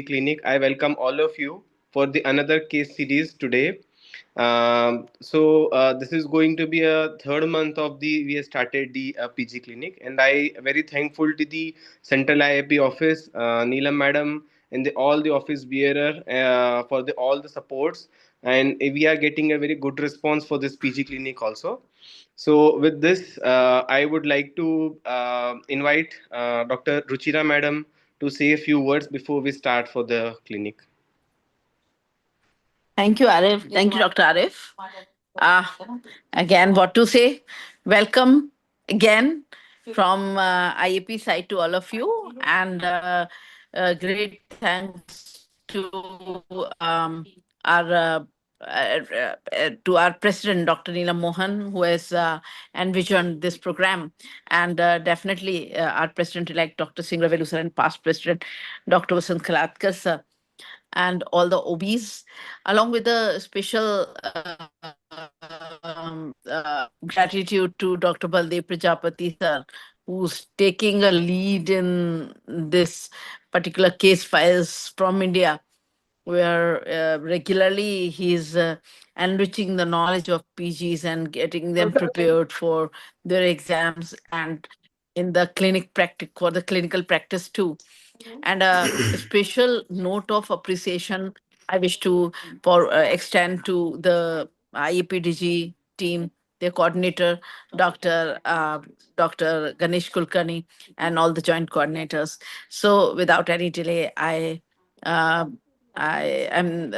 Clinic. I welcome all of you for the another case series today. This is going to be a third month of the we have started the PG Clinic, and I very thankful to the Central IAP office, Neelam Madam, and all the office bearer for all the supports, and we are getting a very good response for this PG Clinic also. So with this, I would like to invite Dr. Ruchira Madam to say a few words before we start for the clinic. Thank you, Arif. Thank you, Dr. Arif. Uh, Again, what to say? Welcome again from IAP side to all of you, and great thanks our to our president, Dr. Neelam Mohan, who has envisioned this program, and definitely our president-elect, Dr. Singravelu sir, and past president, Dr. Vasant Kalatkar sir, and all the OBs, along with a special gratitude to Dr. Baldev Prajapati sir, who's taking a lead in this particular case files from India, where regularly he's enriching the knowledge of PGs and getting them prepared for their exams and in the clinic practice for the clinical practice too. And a special note of appreciation I wish to for extend to the IAPDG team, their coordinator, Dr. Dr. Ganesh Kulkarni, and all the joint coordinators. So, without any delay, uh, I am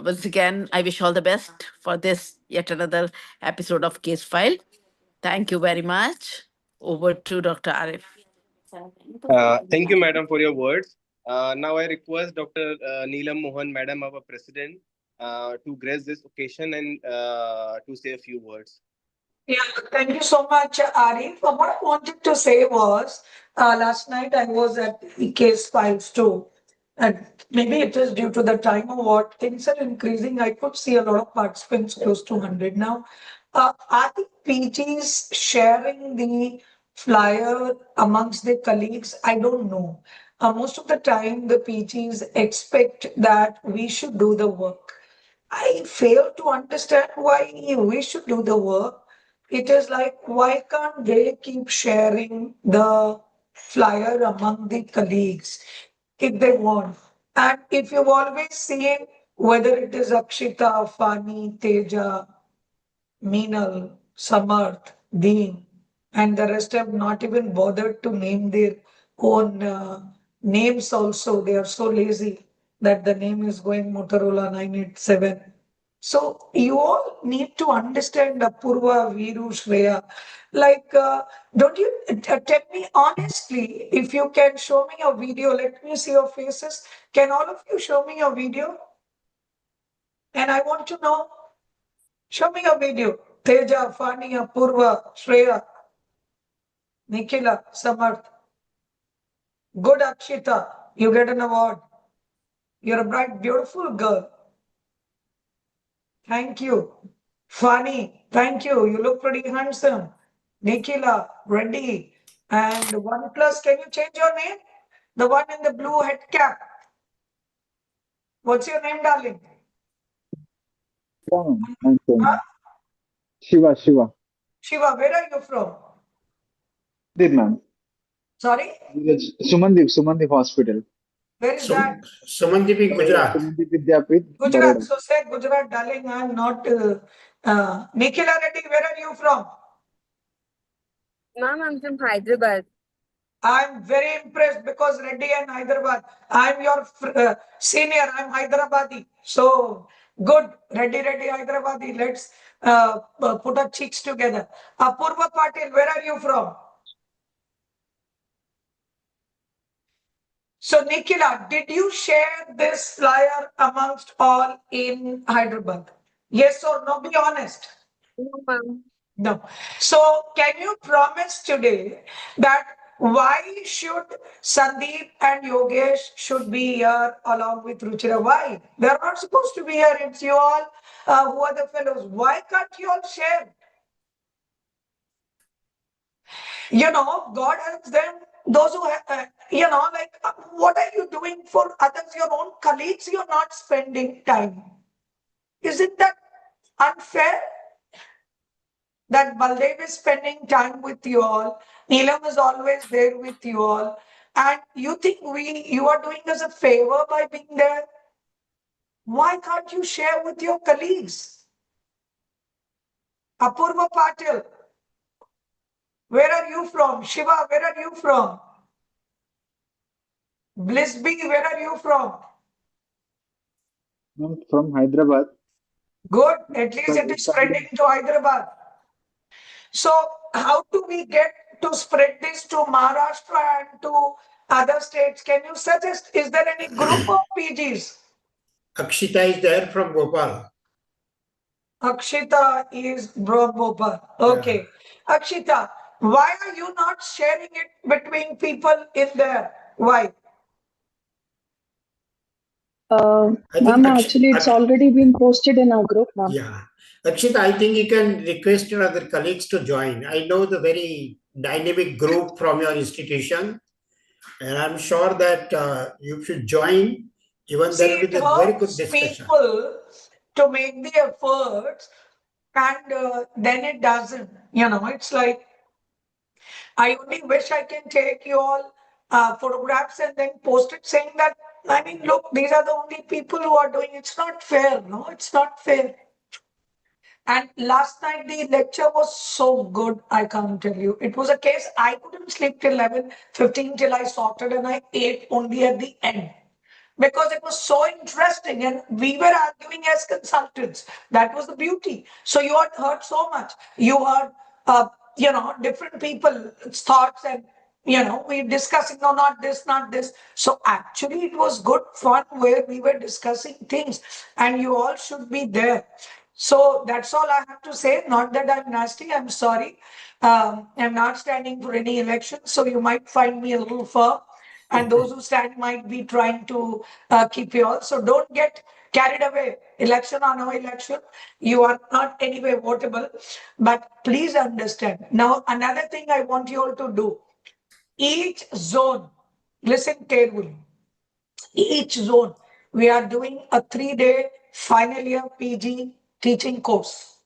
once again. I wish all the best for this yet another episode of Case File. Thank you very much. Over to Dr. Arif. Thank you, Madam, for your words. Now I request Dr. Neelam Mohan, Madam, our President, to grace this occasion and to say a few words. Yeah, thank you so much, Arif. What I wanted to say was last night I was at the case files too. And maybe it is due to the time of what things are increasing. I could see a lot of participants, close to 100 now. Are the PGs sharing the flyer amongst their colleagues? I don't know. Most of the time, the PGs expect that we should do the work. I fail to understand why we should do the work. It is like, why can't they keep sharing the flyer among the colleagues if they want? And if you've always seen whether it is Akshita, Fani, Teja, Meenal, Samarth, Dean, and the rest have not even bothered to name their own names also. They are so lazy that the name is going Motorola 987. So you all need to understand Apurva, Viru, Shreya. Like, don't you tell me honestly, if you can show me a video, let me see your faces. Can all of you show me your video? And I want to know, show me a video. Teja, Fani, Apurva, Shreya, Nikhila, Samarth. Good Akshita, you get an award. You're a bright, beautiful girl. Thank you. Fani, thank you. You look pretty handsome. Nikhila, Reddy. And one plus, can you change your name? The one in the blue head cap. What's your name, darling? I'm Huh? Shiva. Shiva, where are you from? Did ma'am. Sorry? Sumandeep Hospital. Where is that? Sumandeep, Gujarat. Sumandeep Vidyapit, Gujarat. Baroda. So say Gujarat, darling. I'm not. Nikhila Reddy, where are you from? Ma'am, I'm from Hyderabad. I'm very impressed because Reddy and Hyderabad. I'm your senior. I'm Hyderabadi. So good. Reddy, Hyderabadi. Let's put our cheeks together. Apurva Patil, where are you from? So Nikhila, did you share this flyer amongst all in Hyderabad? Yes or no? Be honest. No, ma'am. No. So can you promise today that why should Sandeep and Yogesh should be here along with Ruchira? Why? They're not supposed to be here. It's you all who are the fellows. Why can't you all share? You know, God helps them those who have, what are you doing for others, your own colleagues? You're not spending time. Isn't that unfair? That Baldev is spending time with you all, Neelam is always there with you all, and you think you are doing us a favor by being there? Why can't you share with your colleagues? Apurva Patil, where are you from? Shiva, where are you from? Blissby, where are you from? I'm from Hyderabad. Good, at least But it is spreading to Hyderabad. So how do we get to spread this to Maharashtra and to other states? Can you suggest, is there any group of PGs? Akshita is there from Gopal. Akshita is from Bhopal. Okay. Akshita, why are you not sharing it between people in there? Why? I think Ma'am, actually, it's already been posted in our group, ma'am. Yeah. Akshita, I think you can request your other colleagues to join. I know the very dynamic group from your institution, and I'm sure that you should join. Even See, there will it be a very good hurts discussion. people to make the efforts and then it doesn't. It's like, I only wish I can take you all photographs and then post it saying that, I mean, look, these are the only people who are doing. It's not fair. No, it's not fair. And last night the lecture was so good, I can't tell you. It was a case I couldn't sleep till 11:15 till I sorted and I ate only at the end. Because it was so interesting and we were arguing as consultants. That was the beauty. So you had heard so much. You heard, different people's thoughts and, we're discussing, no, not this, not this. So actually it was good fun where we were discussing things and you all should be there. So that's all I have to say. Not that I'm nasty, I'm sorry. I'm not standing for any election, so you might find me a little firm. And those who stand might be trying to keep you all. So don't get carried away. Election or no election, you are not anyway votable. But please understand. Now, another thing I want you all to do. Each zone, listen carefully. Each zone, we are doing a 3-day final year PG teaching course.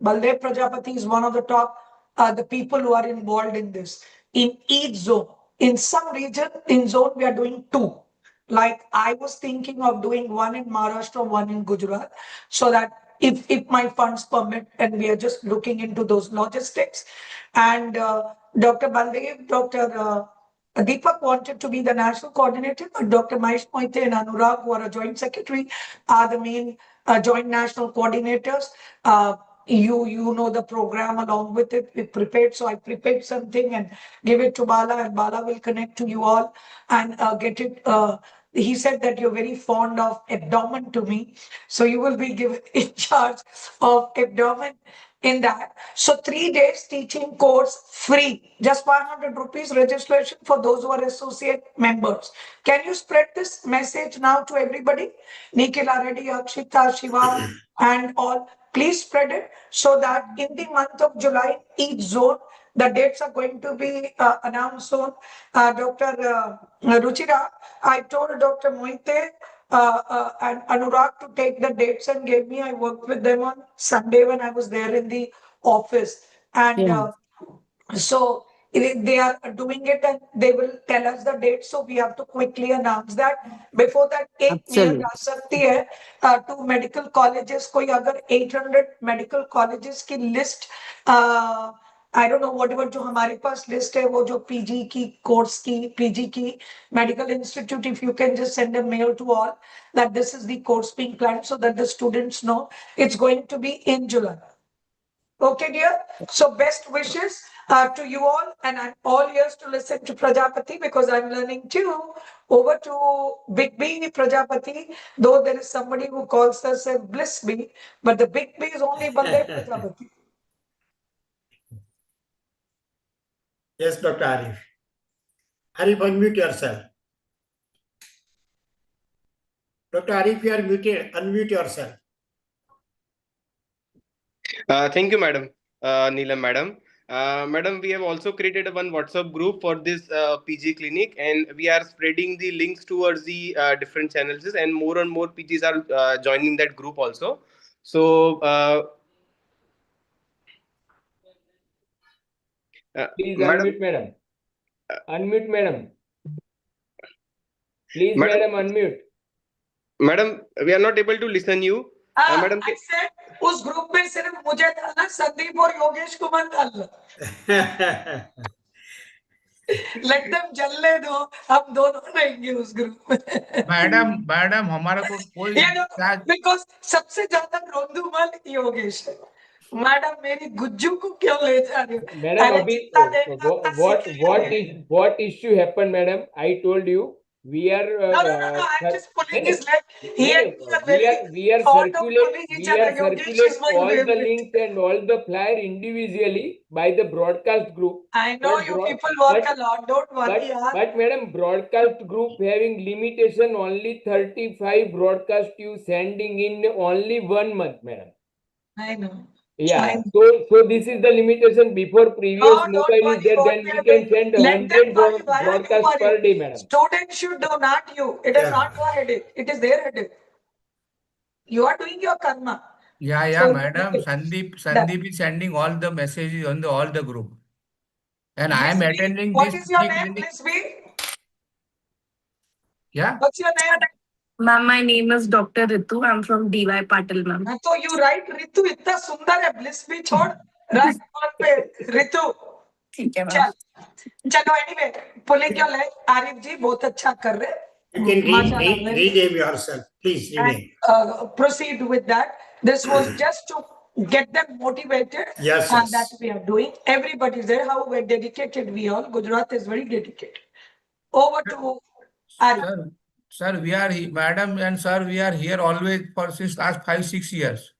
Baldev Prajapati is one of the top, the people who are involved in this. In each zone, in some region, in zone, we are doing 2. Like I was thinking of doing 1 in Maharashtra, 1 in Gujarat, so that if my funds permit, and we are just looking into those logistics. And Dr. Baldev, Dr. Deepak wanted to be the national coordinator, but Dr. Mahesh Moite and Anurag, who are a joint secretary, are the main joint national coordinators. You know the program along with it. We prepared, so I prepared something and give it to Bala, and Bala will connect to you all and get it. He said that you're very fond of abdomen to me, so you will be given in charge of abdomen in that. So 3 days teaching course free, just 500 rupees registration for those who are associate members. Can you spread this message now to everybody? Nikhila Reddy, Akshita, Shiva, and all. Please spread it so that in the month of July, each zone, the dates are going to be announced soon. Dr. Ruchira, I told Dr. Moite and Anurag to take the dates and gave me. I worked with them on Sunday when I was there in the office. And Yeah. So they are doing it and they will tell us the date. So we have to quickly announce that. Before that, एक mail Absolutely. जा सकती है to medical colleges. कोई अगर 800 medical colleges की list I don't know whatever जो हमारे पास list है वो जो PG की course की PG की medical institute, if you can just send a mail to all that this is the course being planned so that the students know it's going to be in July. Okay, dear. So best wishes to you all, and I'm all ears to listen to Prajapati because I'm learning too. Over to Big B Prajapati, though there is somebody who calls herself Bliss B, but the Big B is only Baldev Prajapati. Yes, Dr. Arif. Arif, unmute yourself. Dr. Arif, you are muted. Unmute yourself. Thank you, madam. Neelam, madam. Madam, we have also created one WhatsApp group for this PG clinic, and we are spreading the links towards the different channels, and more PGs are joining that group also. So, Please madam, unmute, madam. Unmute, madam. Please, madam, madam, unmute. madam, we are not able to listen you. Madam, I said उस group में सिर्फ मुझे डालना, संदीप और योगेश को मत डालना. Let them जलने दो, हम दोनों रहेंगे उस ग्रुप में. मैडम हमारा को कोई You know, because सबसे ज्यादा रोंदूमल योगेश है. मैडम मेरी गुज्जू को क्यों ले जा रही हो? Madam, अरे अभी चिंता देना था, what issue happened, madam? I told you we are. No, I'm just pulling his leg. He and me are very we are fond of calling each other. Yogesh is my all the favorite. links and all the flyer individually by the broadcast group. I know you people work a lot. Don't worry, yaar. But madam, broadcast group having limitation only 35 broadcast you sending in only 1 month, madam. I know. Yeah, Fine. so this is the limitation. Before previous No, don't mobile is worry, there, what then we we are can doing. send Let them 100 worry. Why are you broadcast per worried? day, madam. Students should do, not you. It is Yeah. not your headache. It is their headache. You are doing your karma. yeah So, madam, Sandeep is sending all the messages on all the group, and I am Miss B, attending what this is your PG name, clinic. Miss B? Yeah, What's your name? Ma'am, my name is Dr. Ritu. I'm from DY Patil, ma'am. हाँ, तो you write Ritu इतना सुंदर है, bliss भी छोड़, right one पे रितु. ठीक है, ma'am. चलो anyway, pulling your leg, Arif जी बहुत अच्छा कर रहे हैं. You can माशाल्लाह, very- rename yourself. Please rename. Proceed with that. This was just to get them motivated. Yes, And yes. that we are doing. Everybody is there. How we're dedicated we all. Gujarat is very dedicated. Over to Arif. sir, we are madam and sir, we are here always for since last 5-6 years.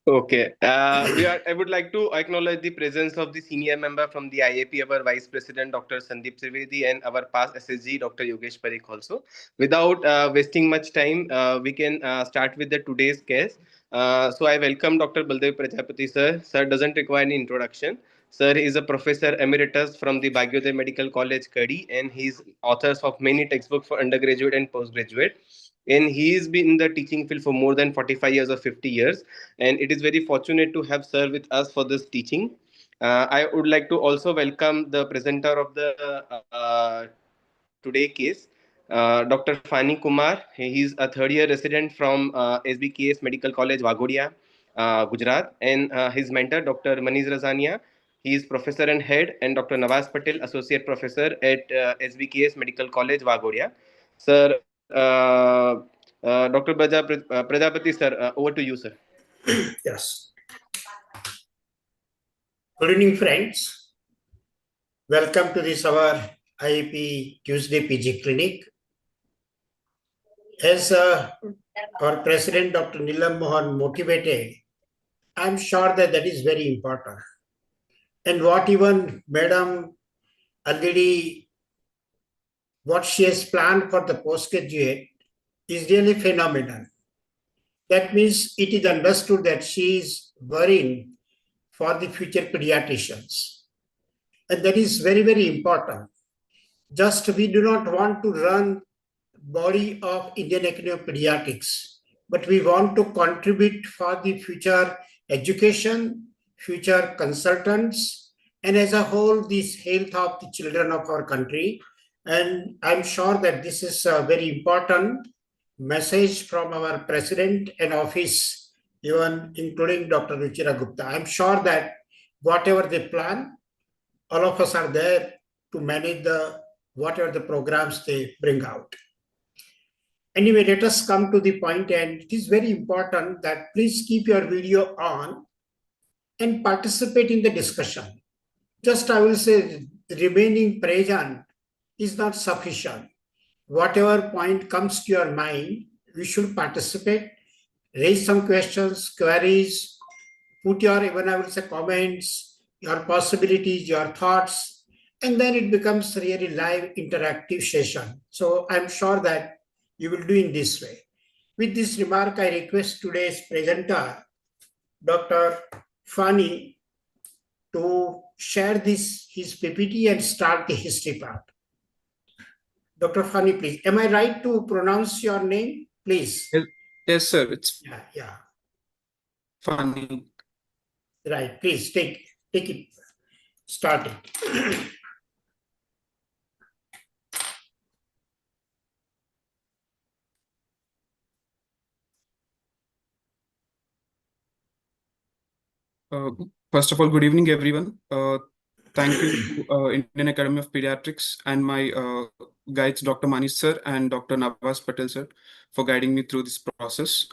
okay. I would like to acknowledge the presence of the senior member from the IAP, our Vice President, Dr. Sandeep Trivedi, and our past SSG, Dr. Yogesh Parikh also. Without wasting much time, we can start with the today's case. So I welcome Dr. Baldev Prajapati, sir. Sir doesn't require any introduction. Sir is a professor emeritus from the Bhagyodaya Medical College, Kadi, and he's authors of many textbooks for undergraduate and postgraduate. And he's been in the teaching field for more than 45 years or 50 years. And it is very fortunate to have sir with us for this teaching. I would like to also welcome the presenter of the today case, Dr. Fani Kumar. He is a third-year resident from SBKS Medical College, Waghodia, Gujarat, and his mentor, Dr. Manish Razania. He is professor and head, and Dr. Nawaz Patel, associate professor at SBKS Medical College, Waghodia. Sir, Dr. Prajapati, sir, over to you, sir. Yes. Good evening, friends. Welcome to this our IAP Tuesday PG clinic. As our president, Dr. Neelam Mohan, motivated, I'm sure that is very important. And what even Madam already, what she has planned for the postgraduate is really phenomenal. That means it is understood that she is worrying for the future pediatricians. And that is very, very important. Just we do not want to run body of Indian Academy of Pediatrics, but we want to contribute for the future education, future consultants, and as a whole, this health of the children of our country. And I'm sure that this is a very important message from our president and office, even including Dr. Ruchira Gupta. I'm sure that whatever they plan, all of us are there to manage whatever the programs they bring out. Anyway, let us come to the point, and it is very important that please keep your video on and participate in the discussion. Just I will say remaining present is not sufficient. Whatever point comes to your mind, we should participate, raise some questions, queries, put your, even I will say, comments, your possibilities, your thoughts, and then it becomes really live interactive session. So I'm sure that you will do in this way. With this remark, I request today's presenter, Dr. Fani to share his PPT and start the history part. Dr. Fani, please. Am I right to pronounce your name, please? Yes, sir. It's Yeah. Fani. Right. Please take it. Start it. First of all, good evening, everyone. Thank you to Indian Academy of Pediatrics and my guides, Dr. Manish sir and Dr. Nawaz Patel sir, for guiding me through this process.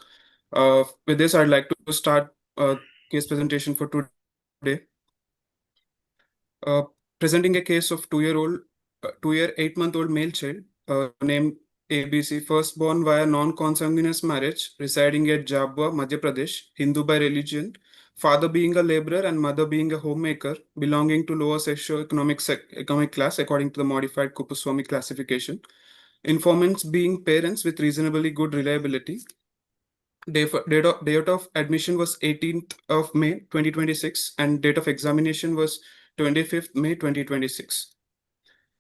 With this, I'd like to start case presentation for today. Presenting a case of 2-year-old, 8-month-old male child named ABC, first born via non-consanguineous marriage, residing at Jabwa, Madhya Pradesh, Hindu by religion, father being a laborer and mother being a homemaker, belonging to lower socio-economic class according to the modified Kupuswamy classification. Informants being parents with reasonably good reliability. Date of admission was 18th of May 2026 and date of examination was 25th May 2026.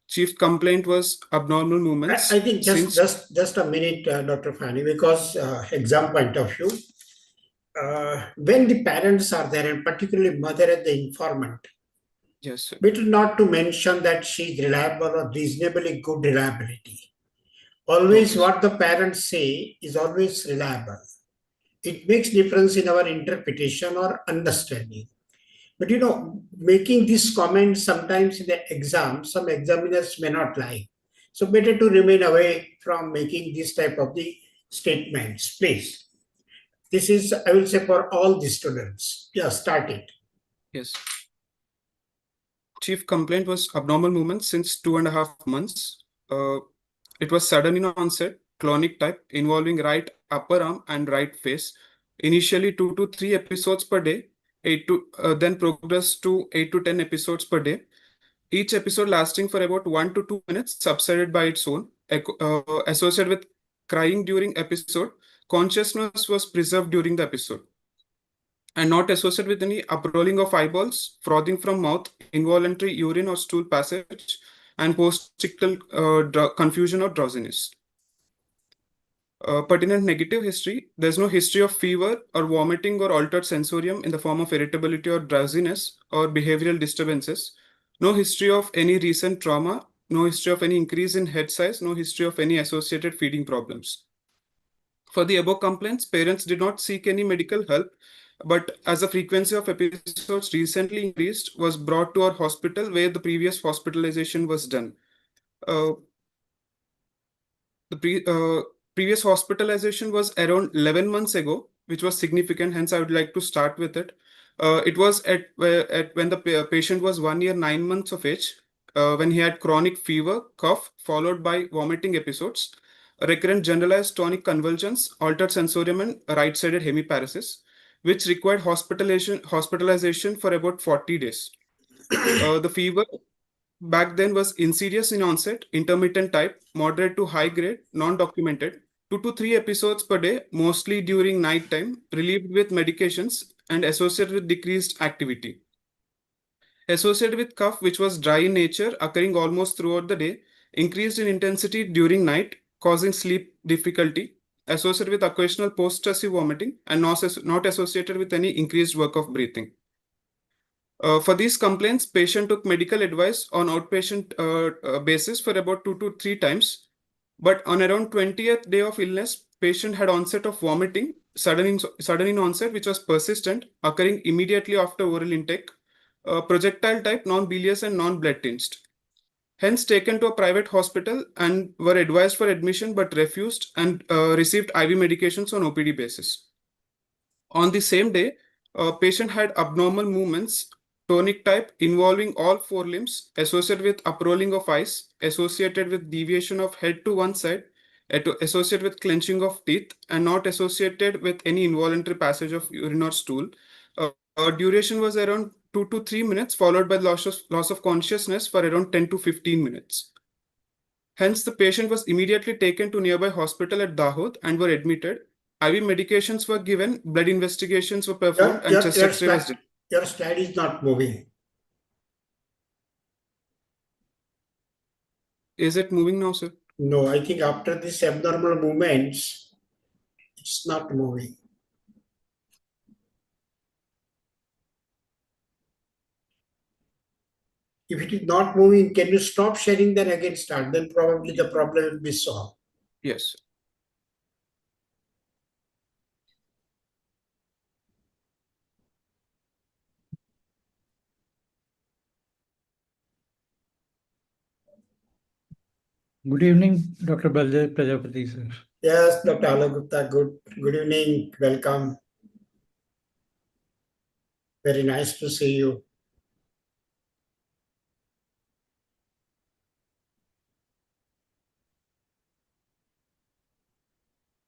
Chief complaint was abnormal movements. I think just a minute, Dr. Fani, because exam point of view, when the parents are there, and particularly mother and the informant, yes, sir. Better not to mention that she is reliable or reasonably good reliability. Always what the parents say is always reliable. It makes difference in our interpretation or understanding. But making this comment sometimes in the exam, some examiners may not like. So better to remain away from making this type of the statements, please. This is, I will say, for all the students. Yeah, start it. Yes. Chief complaint was abnormal movements since 2.5 months. It was sudden in onset, clonic type, involving right upper arm and right face. Initially 2 to 3 episodes per day, then progressed to 8 to 10 episodes per day. Each episode lasting for about 1 to 2 minutes, subsided by its own. Associated with crying during episode, consciousness was preserved during the episode. And not associated with any uprolling of eyeballs, frothing from mouth, involuntary urine or stool passage, and post-ictal confusion or drowsiness. Pertinent negative history: there's no history of fever or vomiting or altered sensorium in the form of irritability or drowsiness or behavioral disturbances. No history of any recent trauma, no history of any increase in head size, no history of any associated feeding problems. For the above complaints, parents did not seek any medical help, but as the frequency of episodes recently increased, was brought to our hospital where the previous hospitalization was done. Previous hospitalization was around 11 months ago, which was significant. Hence, I would like to start with it. It was at when the patient was 1 year 9 months of age, when he had chronic fever, cough, followed by vomiting episodes, recurrent generalized tonic convulsions, altered sensorium, and right-sided hemiparesis, which required hospitalization for about 40 days. The fever back then was insidious in onset, intermittent type, moderate to high grade, non-documented, 2 to 3 episodes per day, mostly during night time, relieved with medications and associated with decreased activity. Associated with cough, which was dry in nature, occurring almost throughout the day, increased in intensity during night, causing sleep difficulty, associated with occasional post-stressive vomiting, and not associated with any increased work of breathing. For these complaints, patient took medical advice on outpatient basis for about 2 to 3 times. But on around 20th day of illness, patient had onset of vomiting, sudden in onset, which was persistent, occurring immediately after oral intake, projectile type, non-bilious and non-blood tinged. Hence taken to a private hospital and were advised for admission but refused and received IV medications on OPD basis. On the same day, patient had abnormal movements, tonic type, involving all 4 limbs, associated with uprolling of eyes, associated with deviation of head to one side, associated with clenching of teeth, and not associated with any involuntary passage of urine or stool. Duration was around 2 to 3 minutes, followed by loss of consciousness for around 10 to 15 minutes. Hence, the patient was immediately taken to nearby hospital at Dahod and were admitted. IV medications were given, blood investigations were performed, and chest X-ray was done. Your slide is not moving. Is it moving now, sir? No, I think after these abnormal movements, it's not moving. If it is not moving, can you stop sharing, then again start? Then probably the problem will be solved. Yes. Good evening, Dr. Baldev Prajapati, sir. Yes, Dr. Alok Gupta, good evening, welcome. Very nice to see you.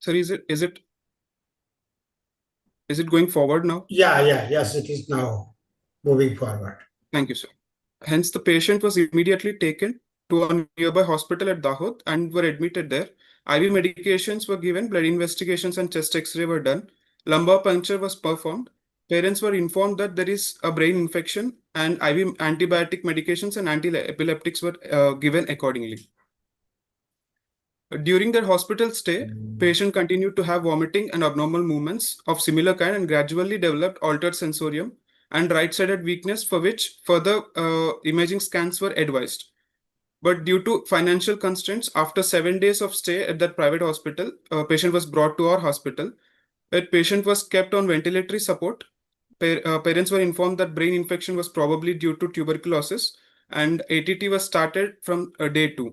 Sir, is it going forward now? Yes, it is now moving forward. Thank you, sir. Hence, the patient was immediately taken to a nearby hospital at Dahod and were admitted there. IV medications were given, blood investigations and chest X-ray were done. Lumbar puncture was performed. Parents were informed that there is a brain infection, and IV antibiotic medications and anti-epileptics were given accordingly. During their hospital stay, patient continued to have vomiting and abnormal movements of similar kind and gradually developed altered sensorium and right-sided weakness, for which further imaging scans were advised. But due to financial constraints, after 7 days of stay at that private hospital, patient was brought to our hospital. That patient was kept on ventilatory support. Parents were informed that brain infection was probably due to tuberculosis, and ATT was started from day 2.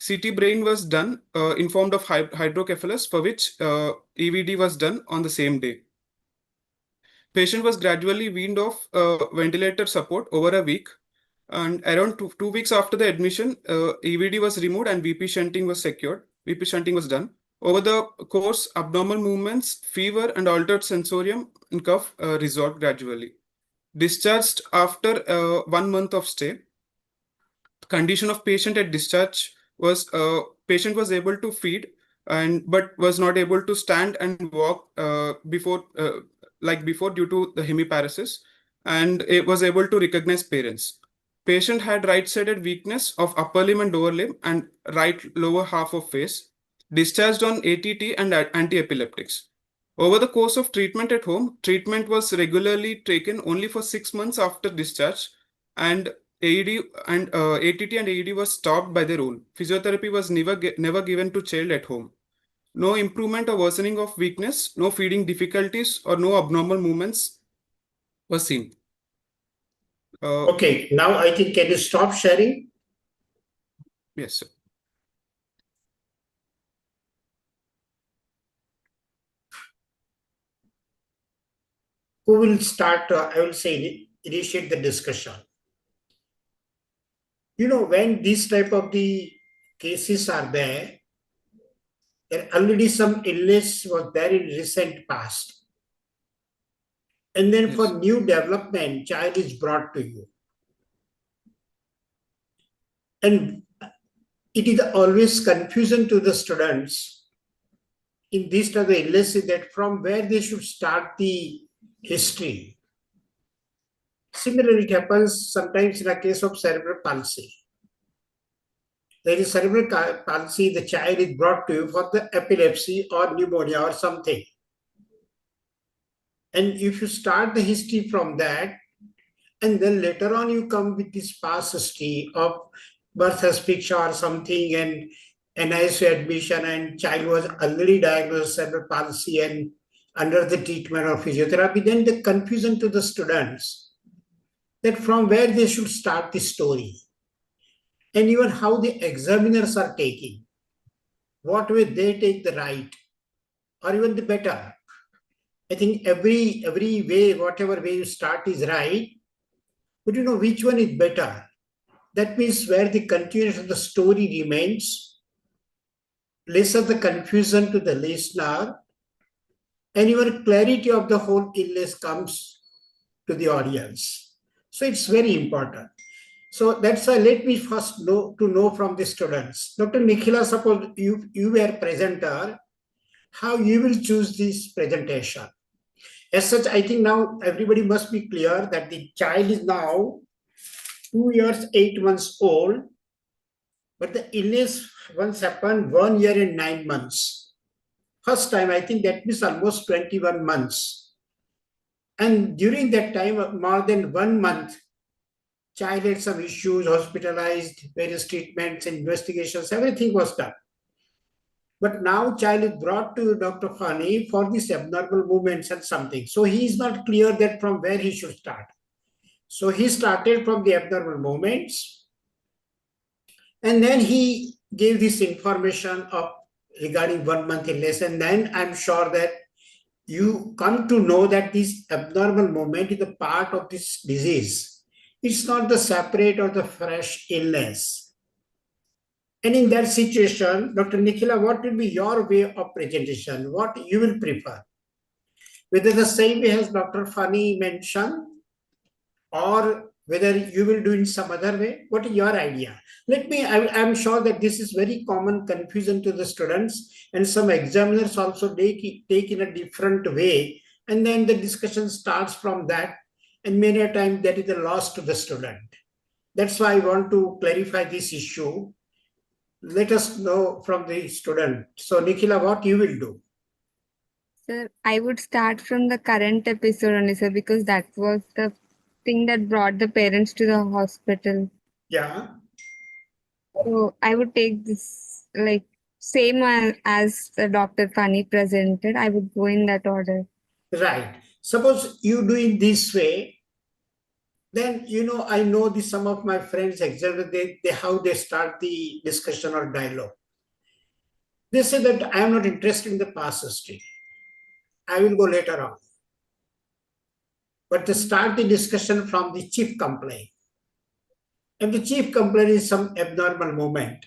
CT brain was done in form of hydrocephalus, for which EVD was done on the same day. Patient was gradually weaned off ventilator support over a week, and around two weeks after the admission, EVD was removed and VP shunting was secured. VP shunting was done. Over the course, abnormal movements, fever, and altered sensorium and cough resolved gradually. Discharged after 1 month of stay. Condition of patient at discharge was patient was able to feed but was not able to stand and walk before due to the hemiparesis, and it was able to recognize parents. Patient had right-sided weakness of upper limb and lower limb and right lower half of face. Discharged on ATT and anti-epileptics. Over the course of treatment at home, treatment was regularly taken only for 6 months after discharge, and ATT and AED was stopped by their own. Physiotherapy was never given to child at home. No improvement or worsening of weakness, no feeding difficulties, or no abnormal movements were seen. Okay, now I think, can you stop sharing? Yes, sir. Who will start? I will say, initiate the discussion. You know, when these type of the cases are there already some illness was there in recent past. And then for new development, child is brought to you. And it is always confusion to the students in this type of illnesses that from where they should start the history. Similarly, it happens sometimes in a case of cerebral palsy. There is cerebral palsy, the child is brought to you for the epilepsy or pneumonia or something. And if you start the history from that, and then later on you come with this past history of birth asphyxia or something and NICU admission and child was already diagnosed cerebral palsy and under the treatment of physiotherapy, then the confusion to the students that from where they should start the story. And even how the examiners are taking, what way they take the right or even the better. I think every way, whatever way you start is right, but you know which one is better. That means where the continuation of the story remains, less of the confusion to the listener, and even clarity of the whole illness comes to the audience. So it's very important. So that's why let me first know from the students. Dr. Nikhila, suppose you were presenter, how you will choose this presentation. As such, I think now everybody must be clear that the child is now 2 years, 8 months old, but the illness once happened 1 year and 9 months. First time, I think that means almost 21 months. And during that time, more than 1 month, child had some issues, hospitalized, various treatments, investigations, everything was done. But now child is brought to Dr. Fani for these abnormal movements and something. So he is not clear that from where he should start. So he started from the abnormal movements. And then he gave this information of regarding 1 month illness. And then I'm sure that you come to know that this abnormal movement is a part of this disease. It's not the separate or the fresh illness. And in that situation, Dr. Nikhila, what will be your way of presentation? What you will prefer? Whether the same way as Dr. Fani mentioned, or whether you will do in some other way, what is your idea? I'm sure that this is very common confusion to the students, and some examiners also take in a different way, and then the discussion starts from that, and many a time that is a loss to the student. That's why I want to clarify this issue. Let us know from the student. So Nikhila, what you will do? Sir, I would start from the current episode only, sir, because that was the thing that brought the parents to the hospital. Yeah. So I would take this like same as the Dr. Fani presented. I would go in that order. Right. Suppose you do it this way, then I know this. Some of my friends exactly how they start the discussion or dialogue. They say that I am not interested in the past history. I will go later on. But to start the discussion from the chief complaint. And the chief complaint is some abnormal movement.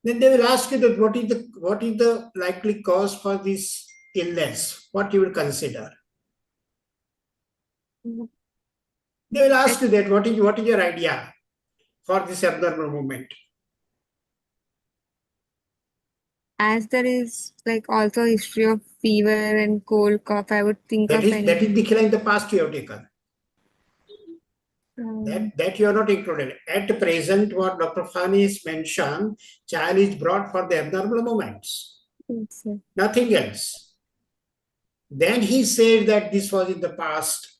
Then they will ask you that what is the likely cause for this illness? What you will consider? They will ask you that what is your idea for this abnormal movement? As there is like also history of fever and cold cough, I would think that of is Nikhila in the past you have taken. That you are not included. At present, what Dr. Fani has mentioned, child is brought for the abnormal movements. Yes, nothing else. Then he said that this was in the past.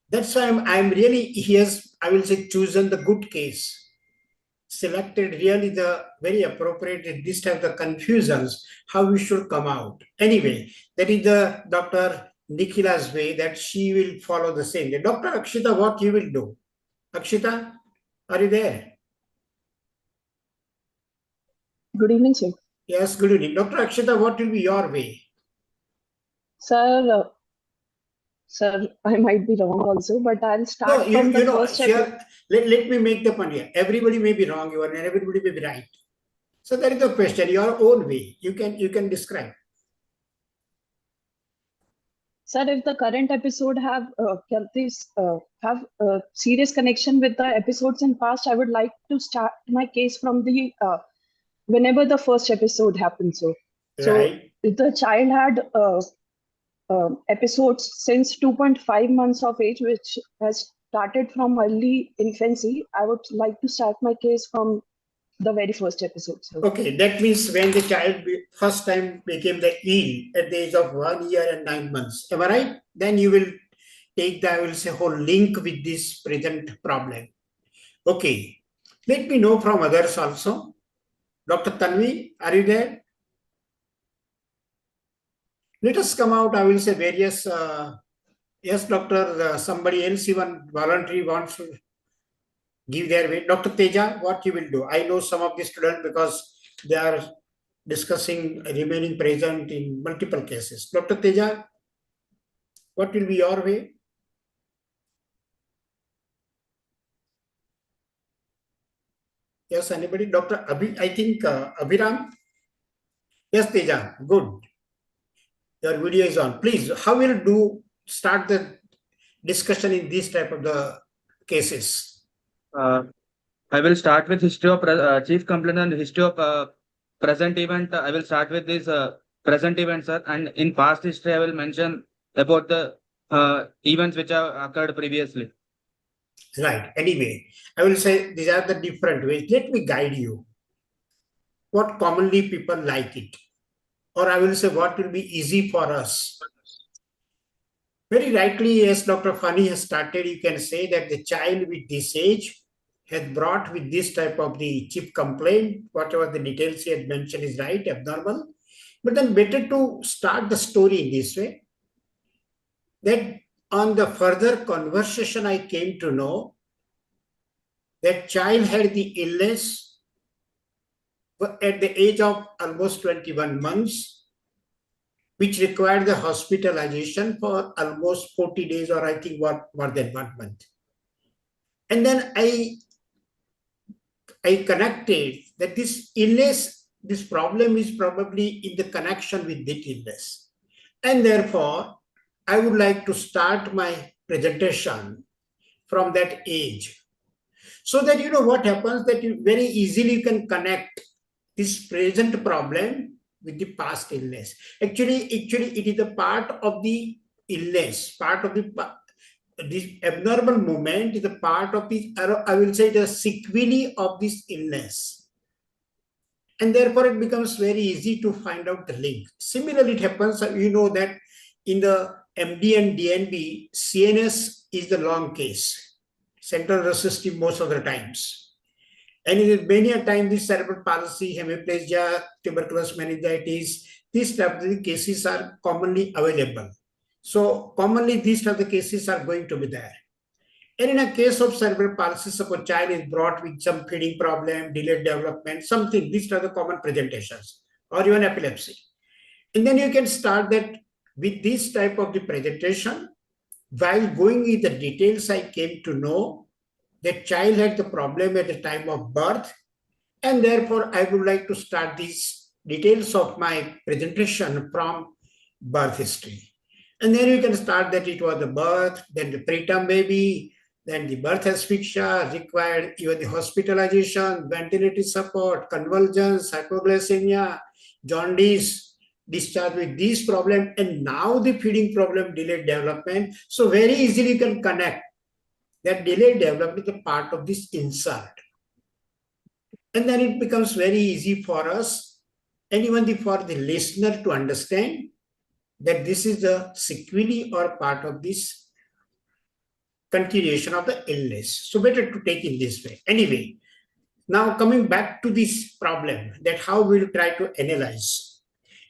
That's why I'm really, he has, I will say, chosen the good case. Selected really the very appropriate in this type of confusions, how we should come out. Anyway, that is the Dr. Nikhila's way, that she will follow the same way. Dr. Akshita, what you will do? Akshita, are you there? Good evening, sir. Yes, good evening. Dr. Akshita, what will be your way? Sir, I might be wrong also, but I'll start from the first chapter. Let me make the point here. Everybody may be wrong, and everybody may be right. So that is the question. Your own way. You can describe. Sir, if the current episode have serious connection with the episodes in past, I would like to start my case from the whenever the first episode happened. So if the child had episodes since 2.5 months of age, which has started from early infancy, I would like to start my case from the very first episode. So. Okay, that means when the child first time became the ill at the age of 1 year and 9 months. Am I right? Then you will take the, I will say, whole link with this present problem. Okay, let me know from others also. Dr. Tanvi, are you there? Let us come out, I will say, various, yes, doctor, somebody else even voluntary wants to give their way. Dr. Teja, what you will do? I know some of the students because they are discussing remaining present in multiple cases. Dr. Teja, what will be your way? Yes, anybody? Dr. I think Abhiram? Yes, Teja, good. Your video is on. Please, how will you start the discussion in this type of the cases? I will start with history of chief complaint and history of present event. I will start with this present event, sir. And in past history, I will mention about the events which have occurred previously. Right. Anyway, I will say these are the different ways. Let me guide you. What commonly people like it, or I will say what will be easy for us. Very rightly, as Dr. Fani has started, you can say that the child with this age has brought with this type of the chip complaint, whatever the details he had mentioned is right, abnormal. But then better to start the story in this way, that on the further conversation, I came to know that child had the illness at the age of almost 21 months, which required the hospitalization for almost 40 days, or I think more than 1 month. And then I connected that this illness, this problem is probably in the connection with that illness. And therefore, I would like to start my presentation from that age. So that you know what happens, that you very easily can connect this present problem with the past illness. Actually, it is a part of the illness, part of the this abnormal movement is a part of the, I will say, the sequelae of this illness. And therefore, it becomes very easy to find out the link. Similarly, it happens, you know, that in the MD and DNB, CNS is the long case, central nervous system most of the times. And it is many a time this cerebral palsy, hemiplegia, tuberculosis meningitis, these type of cases are commonly available. So commonly these type of cases are going to be there. And in a case of cerebral palsy, suppose child is brought with some feeding problem, delayed development, something, these are the common presentations, or even epilepsy. And then you can start that with this type of the presentation. While going with the details, I came to know that child had the problem at the time of birth, and therefore I would like to start these details of my presentation from birth history. And then you can start that it was the birth, then the preterm baby, then the birth asphyxia, required even the hospitalization, ventilator support, convulsions, hypoglycemia, jaundice, discharge with these problems, and now the feeding problem, delayed development. So very easily you can connect that delayed development is a part of this insult. And then it becomes very easy for us, and even for the listener, to understand that this is the sequelae or part of this continuation of the illness. So better to take in this way. Anyway, now coming back to this problem, that how we'll try to analyze.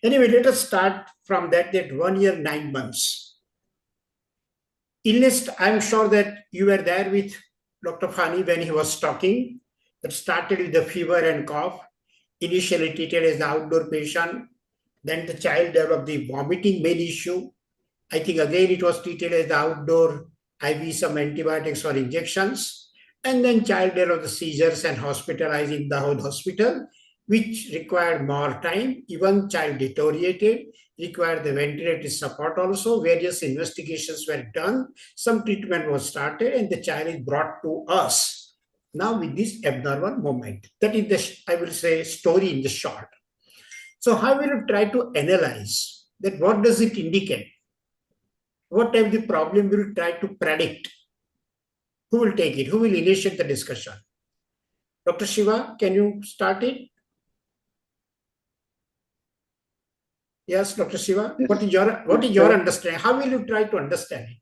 Anyway, let us start from that 1 year, 9 months. Illness, I'm sure that you were there with Dr. Fani when he was talking. That started with the fever and cough, initially treated as an outdoor patient. Then the child developed the vomiting main issue. I think again it was treated as outdoor, IV some antibiotics or injections. And then child developed the seizures and hospitalized in the whole hospital, which required more time. Even child deteriorated, required the ventilator support also. Various investigations were done. Some treatment was started, and the child is brought to us now with this abnormal movement. That is the, I will say, story in the short. So how will you try to analyze that? What does it indicate? What type of the problem will you try to predict? Who will take it? Who will initiate the discussion? Dr. Shiva, can you start it? Yes, Dr. Shiva. Yes. What is your understanding? How will you try to understand it?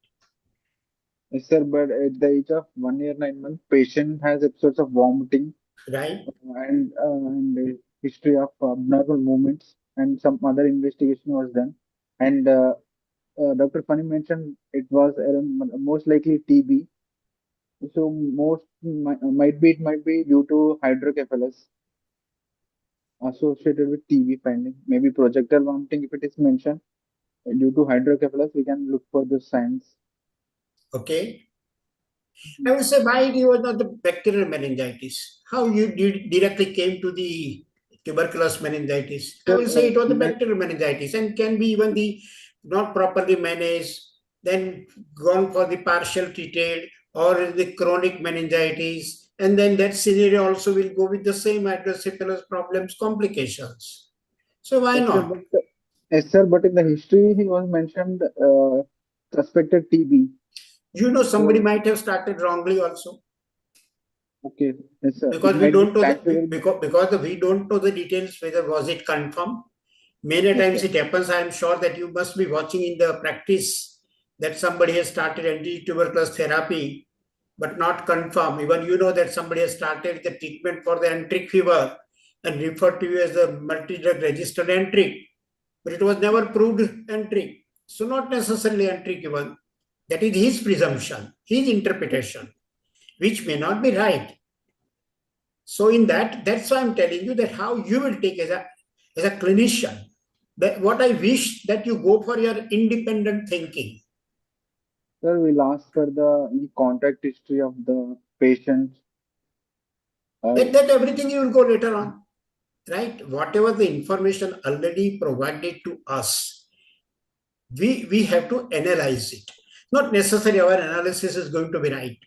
Yes, sir, but at the age of 1 year, 9 months, patient has episodes of vomiting. Right. And history of abnormal movements, and some other investigation was done. And Dr. Fani mentioned it was most likely TB. So it might be due to hydrocephalus associated with TB finding. Maybe projectile vomiting, if it is mentioned due to hydrocephalus, we can look for the signs. Okay. I will say why it was not the bacterial meningitis. How you directly came to the tuberculosis meningitis? I will say it was the bacterial meningitis, and can be even the not properly managed, then gone for the partial treated, or the chronic meningitis, And then that scenario also will go with the same hydrocephalus problems, complications. So why Yes, sir, not? yes, sir, but in the history he was mentioned suspected TB. You know, somebody So, might have started wrongly also. okay, yes, sir. Because It we might be don't know factual. because we don't know the details whether was it confirmed. Many Yes, times sir. it happens. I am sure that you must be watching in the practice that somebody has started anti-tuberculosis therapy, but not confirmed. Even you know that somebody has started the treatment for the enteric fever and referred to you as the multi-drug registered enteric, but it was never proved enteric. So not necessarily enteric even. That is his presumption, his interpretation, which may not be right. So in that's why I'm telling you that how you will take as a clinician. That what I wish that you go for your independent thinking. Sir, we'll ask for the contact history of the patient. That everything you will go later on, right? Whatever the information already provided to us, we have to analyze it. Not necessarily our analysis is going to be right,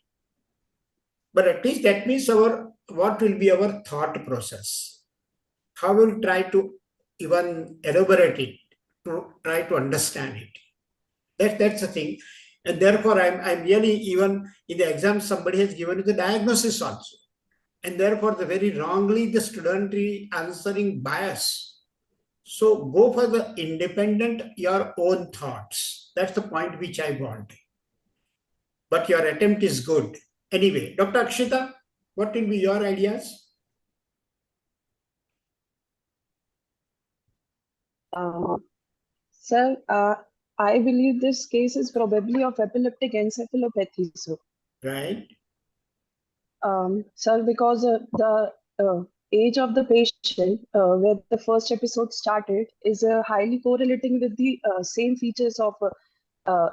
but at least that means what will be our thought process. How we'll try to even elaborate it, to try to understand it. That's the thing. And therefore, I'm really, even in the exam, somebody has given you the diagnosis also. And therefore, the very wrongly, the student answering bias. So go for the independent, your own thoughts. That's the point which I want. But your attempt is good. Anyway, Dr. Akshita, what will be your ideas? Sir, I believe this case is probably of epileptic encephalopathy, sir. Right. Sir, because the age of the patient where the first episode started is highly correlating with the same features of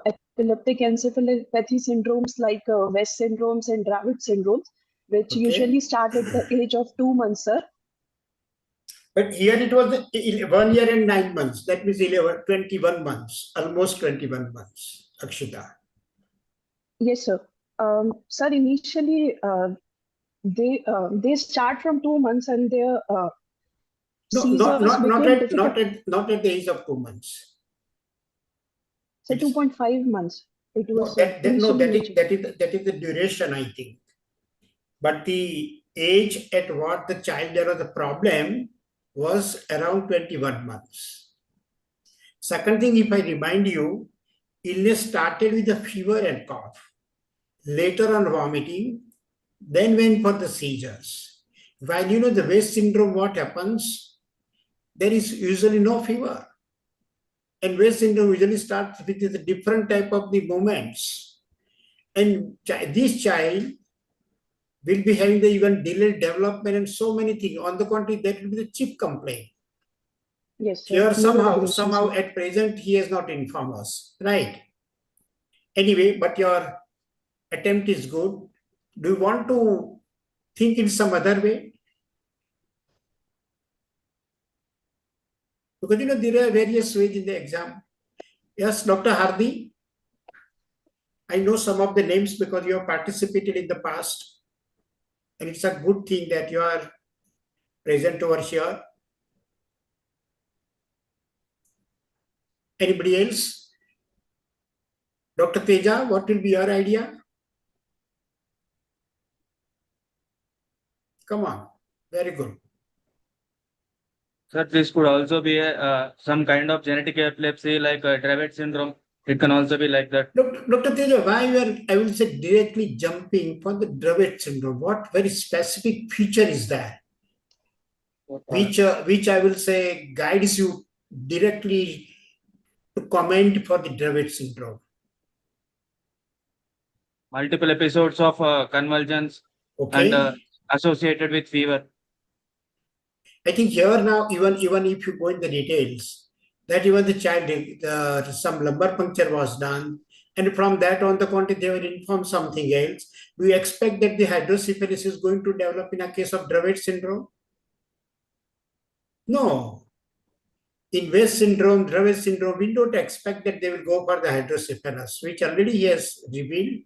epileptic encephalopathy syndromes like West syndromes and Dravet syndromes, which usually start at the age of 2 months, sir. But here it was 1 year and 9 months. That means 21 months, almost 21 months, Akshita. Yes, sir. Sir, initially they start from 2 months and their not at the age of 2 months. So 2.5 months. It was that is the duration, I think. But the age at what the child there was the problem was around 21 months. Second thing, if I remind you, illness started with a fever and cough, later on vomiting, then went for the seizures. While you know the West syndrome, what happens? There is usually no fever. And West syndrome usually starts with a different type of the movements. And this child will be having the even delayed development and so many things. On the contrary, that will be the chief complaint. Yes, sir. Here somehow at present he has not informed us, right? Anyway, but your attempt is good. Do you want to think in some other way? Because you know there are various ways in the exam. Yes, Dr. Hardy. I know some of the names because you have participated in the past. And it's a good thing that you are present over here. Anybody else? Dr. Teja, what will be your idea? Come on, very good. Sir, this could also be some kind of genetic epilepsy like Dravet syndrome. It can also be like that. Dr. Teja, why you are, I will say, directly jumping for the Dravet syndrome? What very specific feature is that? Which I will say guides you directly to comment for the Dravet syndrome. Multiple episodes of convulsions and associated with fever. I think here now, even if you go in the details, that even the child, some lumbar puncture was done, and from that on the content they were informed something else. Do you expect that the hydrocephalus is going to develop in a case of Dravet syndrome? No. In West syndrome, Dravet syndrome, we don't expect that they will go for the hydrocephalus, which already he has revealed,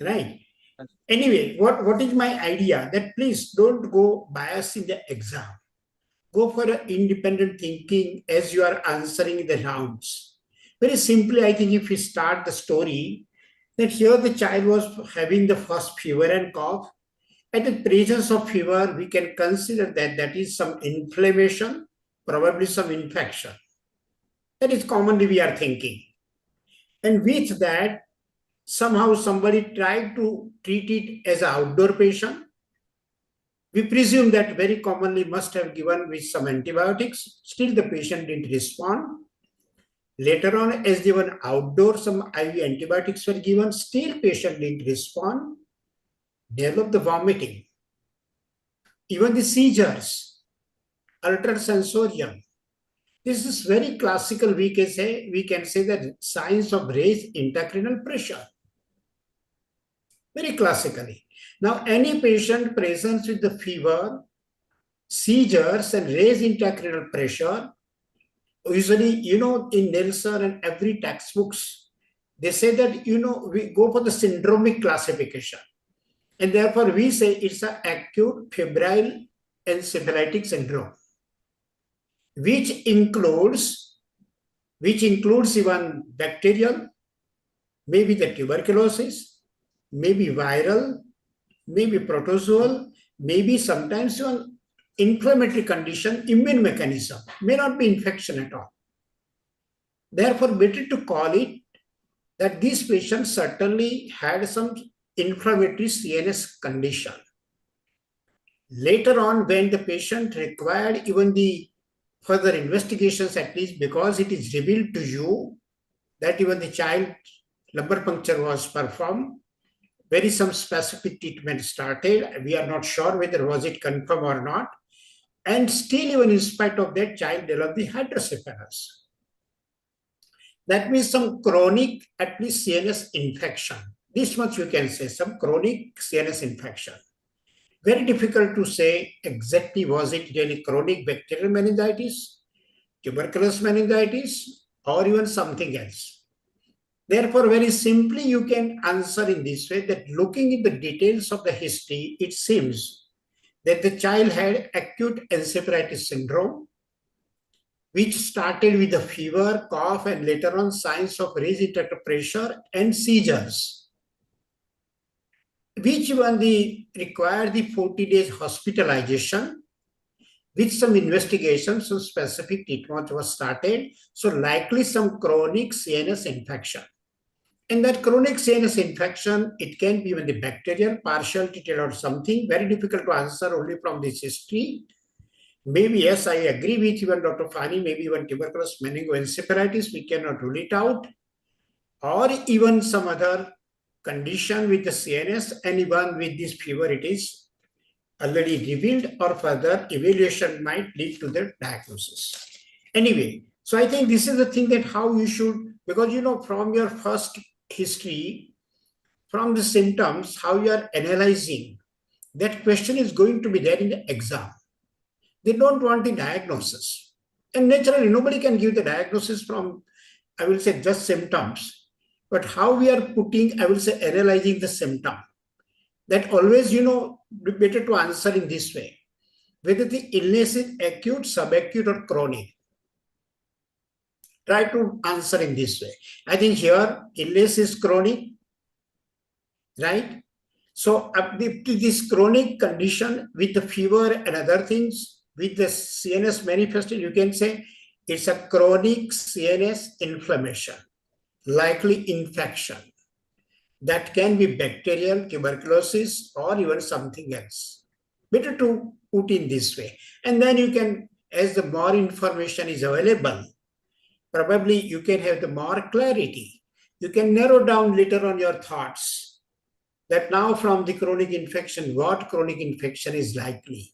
right? Anyway, what is my idea? That please don't go bias in the exam. Go for an independent thinking as you are answering the rounds. Very simply, I think if we start the story, that here the child was having the first fever and cough. At the presence of fever, we can consider that that is some inflammation, probably some infection. That is commonly we are thinking. And with that, somehow somebody tried to treat it as an outdoor patient. We presume that very commonly must have given with some antibiotics. Still the patient didn't respond. Later on, as they were outdoor, some IV antibiotics were given. Still patient didn't respond. Developed the vomiting. Even the seizures, altered sensorium. This is very classical, we can say that signs of raised intracranial pressure. Very classically. Now, any patient presents with the fever, seizures, and raised intracranial pressure, usually, in Nelson and every textbooks, they say that, we go for the syndromic classification. And therefore, we say it's an acute febrile encephalitic syndrome, which includes even bacterial, maybe the tuberculosis, maybe viral, maybe protozoal, maybe sometimes even inflammatory condition, immune mechanism, may not be infection at all. Therefore, better to call it that these patients certainly had some inflammatory CNS condition. Later on, when the patient required even the further investigations, at least because it is revealed to you that even the child lumbar puncture was performed, very some specific treatment started. We are not sure whether was it confirmed or not. And still, even in spite of that, child developed the hydrocephalus. That means some chronic, at least CNS infection. This much you can say, some chronic CNS infection. Very difficult to say exactly was it really chronic bacterial meningitis, tuberculous meningitis, or even something else. Therefore, very simply you can answer in this way that looking at the details of the history, it seems that the child had acute encephalitis syndrome, which started with a fever, cough, and later on signs of raised intracranial pressure and seizures, which when they require the 40 days hospitalization, with some investigation, some specific treatment was started. So likely some chronic CNS infection. And that chronic CNS infection, it can be even the bacterial, partial treated or something, very difficult to answer only from this history. Maybe, yes, I agree with even Dr. Fani, maybe even tuberculous meningoencephalitis, we cannot rule it out. Or even some other condition with the CNS, and even with this fever, it is already revealed, or further evaluation might lead to the diagnosis. Anyway, so I think this is the thing that how you should, because from your first history, from the symptoms, how you are analyzing, that question is going to be there in the exam. They don't want the diagnosis. And naturally, nobody can give the diagnosis from, I will say, just symptoms. But how we are putting, I will say, analyzing the symptom. That always, better to answer in this way. Whether the illness is acute, subacute, or chronic. Try to answer in this way. I think here, illness is chronic, right? So this chronic condition with the fever and other things, with the CNS manifested, you can say it's a chronic CNS inflammation, likely infection. That can be bacterial, tuberculosis, or even something else. Better to put in this way. And then you can, as the more information is available, probably you can have the more clarity. You can narrow down later on your thoughts that now from the chronic infection, what chronic infection is likely.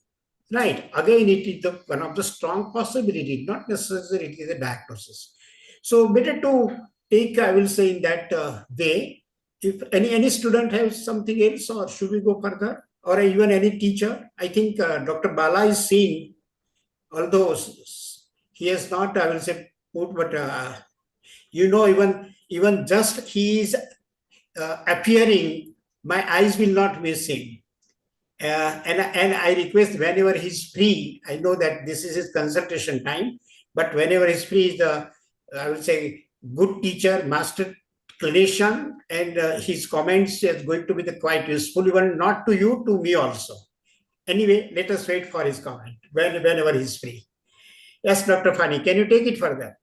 Right. Again, it is one of the strong possibilities, not necessarily it is a diagnosis. So better to take, I will say, in that way. If any student has something else, or should we go further? Or even any teacher? I think Dr. Bala is seen, although he has not, I will say, put, but even just he is appearing my eyes will not miss him. And I request whenever he's free, I know that this is his consultation time, but whenever he's free, he's I would say, good teacher, master clinician, and his comments is going to be quite useful, even not to you, to me also. Anyway, let us wait for his comment whenever he's free. Yes, Dr. Fani, can you take it further?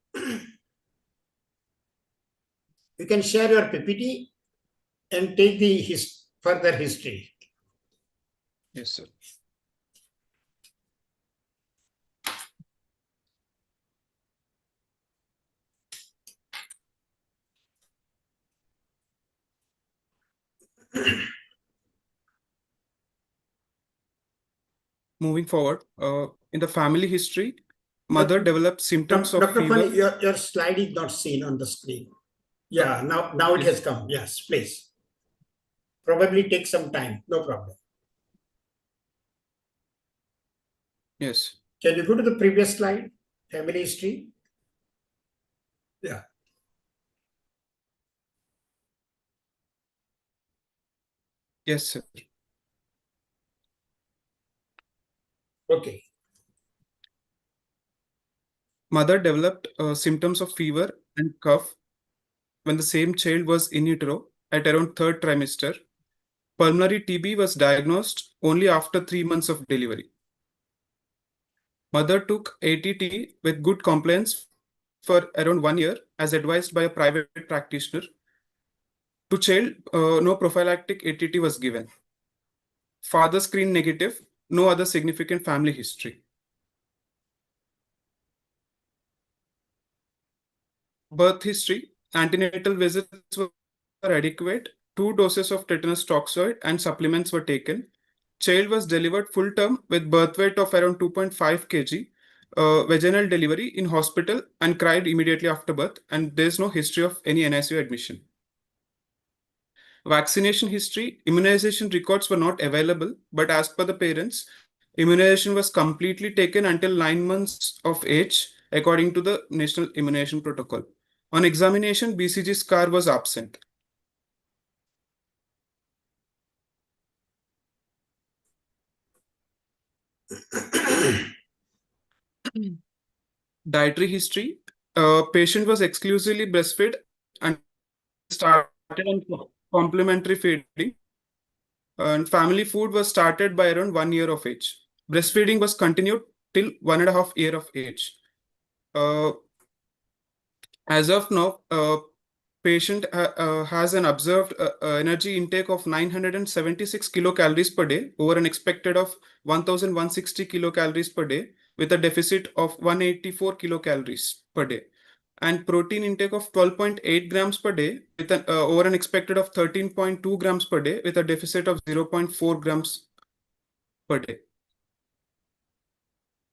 You can share your PPT and take the further history. Yes, sir. Moving forward, in the family history, mother developed symptoms of Dr. fever. Fani, your slide is not seen on the screen. Yeah, now it has come. Yes, please. Probably take some time. No problem. Yes. Can you go to the previous slide? Family history. Yeah. Yes, sir. Okay. Mother developed symptoms of fever and cough when the same child was in utero at around third trimester. Pulmonary TB was diagnosed only after 3 months of delivery. Mother took ATT with good compliance for around 1 year as advised by a private practitioner. To child, no prophylactic ATT was given. Father screen negative, no other significant family history. Birth history, antenatal visits were adequate. 2 doses of tetanus toxoid and supplements were taken. Child was delivered full term with birth weight of around 2.5 kg. Vaginal delivery in hospital and cried immediately after birth, and there's no history of any NICU admission. Vaccination history, immunization records were not available, but as per the parents, immunization was completely taken until 9 months of age, according to the National Immunization Protocol. On examination, BCG scar was absent. Dietary history, patient was exclusively breastfed and started on complementary feeding. And family food was started by around 1 year of age. Breastfeeding was continued till 1.5 years of age. As of now, patient has an observed energy intake of 976 kilocalories per day over an expected of 1160 kilocalories per day with a deficit of 184 kilocalories per day, and protein intake of 12.8 grams per day with an over an expected of 13.2 grams per day with a deficit of 0.4 grams per day.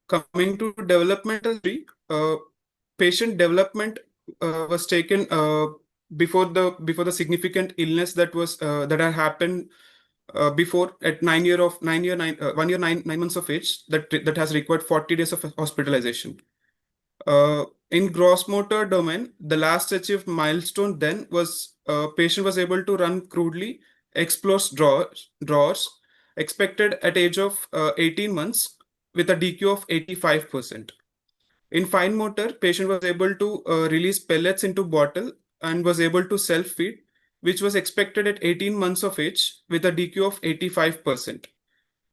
Coming to developmental history, patient development was taken before the significant illness that had happened before at 1 year 9 months of age that has required 40 days of hospitalization. In gross motor domain, the last achieved milestone then was patient was able to run crudely, explores drawers, expected at age of 18 months with a DQ of 85%. In fine motor, patient was able to release pellets into bottle and was able to self-feed, which was expected at 18 months of age with a DQ of 85%.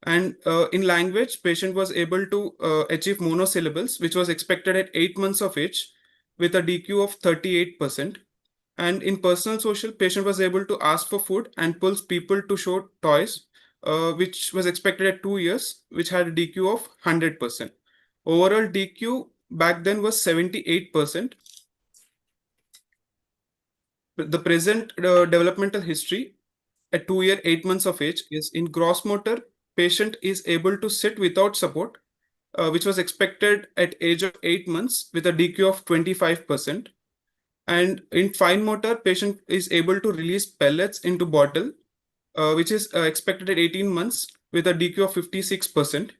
And in language, patient was able to achieve monosyllables, which was expected at 8 months of age with a DQ of 38%. And in personal social, patient was able to ask for food and pulls people to show toys, which was expected at 2 years, which had a DQ of 100%. Overall DQ back then was 78%. The present developmental history at 2 years, 8 months of age is in gross motor, patient is able to sit without support, which was expected at age of 8 months with a DQ of 25%. And in fine motor, patient is able to release pellets into bottle, which is expected at 18 months with a DQ of 56%.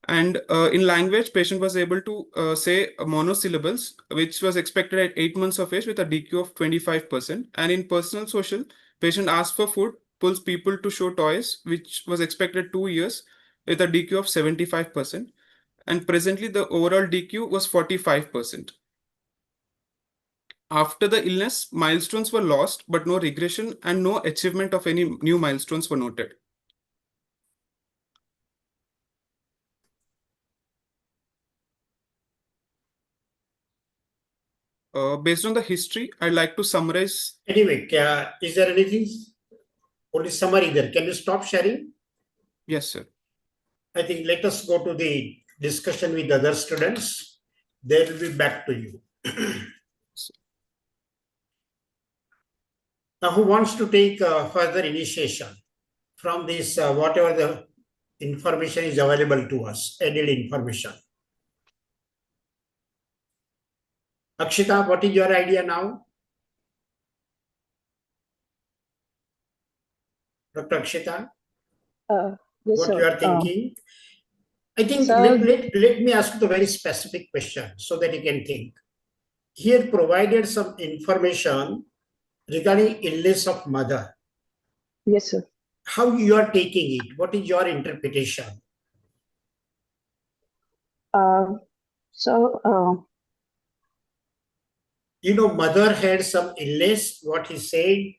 And in language, patient was able to say monosyllables, which was expected at 8 months of age with a DQ of 25%. And in personal social, patient asked for food pulls people to show toys, which was expected 2 years, with a DQ of 75%. And presently, the overall DQ was 45%. After the illness, milestones were lost, but no regression and no achievement of any new milestones were noted. Based on the history, I'd like to summarize. Anyway, is there anything? Only summary there. Can you stop sharing? Yes, sir. I think let us go to the discussion with other students. They will be back to you. Now, who wants to take further initiation from this, whatever the information is available to us, added information? Akshita, what is your idea now? Dr. Akshita? Yes, what sir. you are thinking? I think Sir, let me ask you the very specific question so that you can think. Here provided some information regarding illness of mother. Yes, sir. How you are taking it? What is your interpretation? You know, mother had some illness, what he said,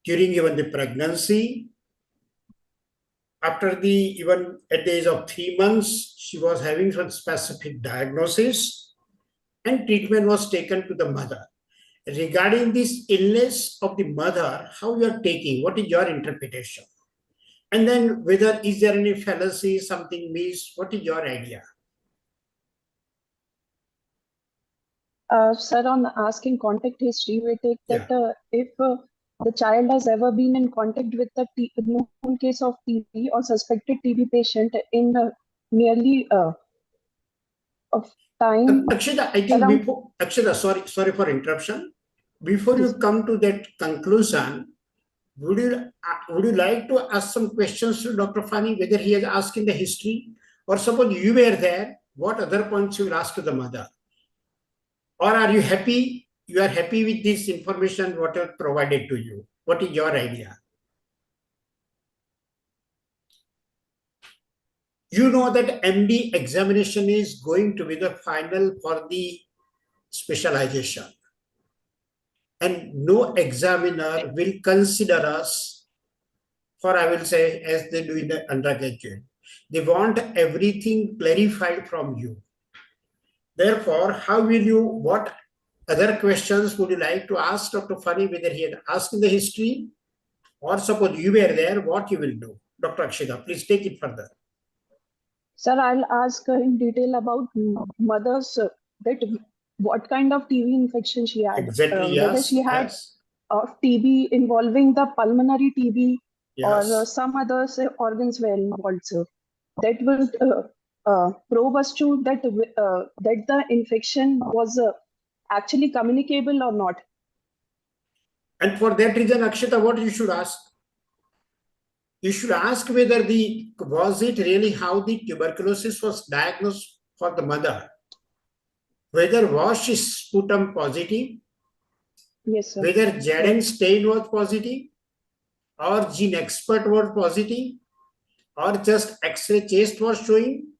during even the pregnancy. After even at the age of 3 months, she was having some specific diagnosis and treatment was taken to the mother. Regarding this illness of the mother, how you are taking, what is your interpretation? And then whether is there any fallacy, something missed, what is your idea? Sir, on asking contact history, we take that if the child has ever been in contact with a known case of TB or suspected TB patient in nearly of time. Akshita, I think before, Akshita, sorry for interruption. Before you come to that conclusion, would you like to ask some questions to Dr. Fani, whether he has asked in the history, or suppose you were there, what other points you will ask to the mother? Or are you happy? You are happy with this information, what are provided to you? What is your idea? You know that MD examination is going to be the final for the specialization. And no examiner will consider us for, I will say, as they do in the undergraduate. They want everything clarified from you. Therefore, how will you, what other questions would you like to ask Dr. Fani, whether he had asked in the history, or suppose you were there, what you will do? Dr. Akshita, please take it further. Sir, I'll ask in detail about mother's, that what kind of TB infection she had. Exactly, yes. Whether she had TB involving the pulmonary TB or some other organs were involved, sir. That will probe us to that the infection was actually communicable or not. And for that reason, Akshita, what you should ask? You should ask whether was it really how the tuberculosis was diagnosed for the mother? Whether was she sputum positive? Yes, sir. Whether Jaden stain was positive, or gene expert was positive, or just X-ray chest was showing?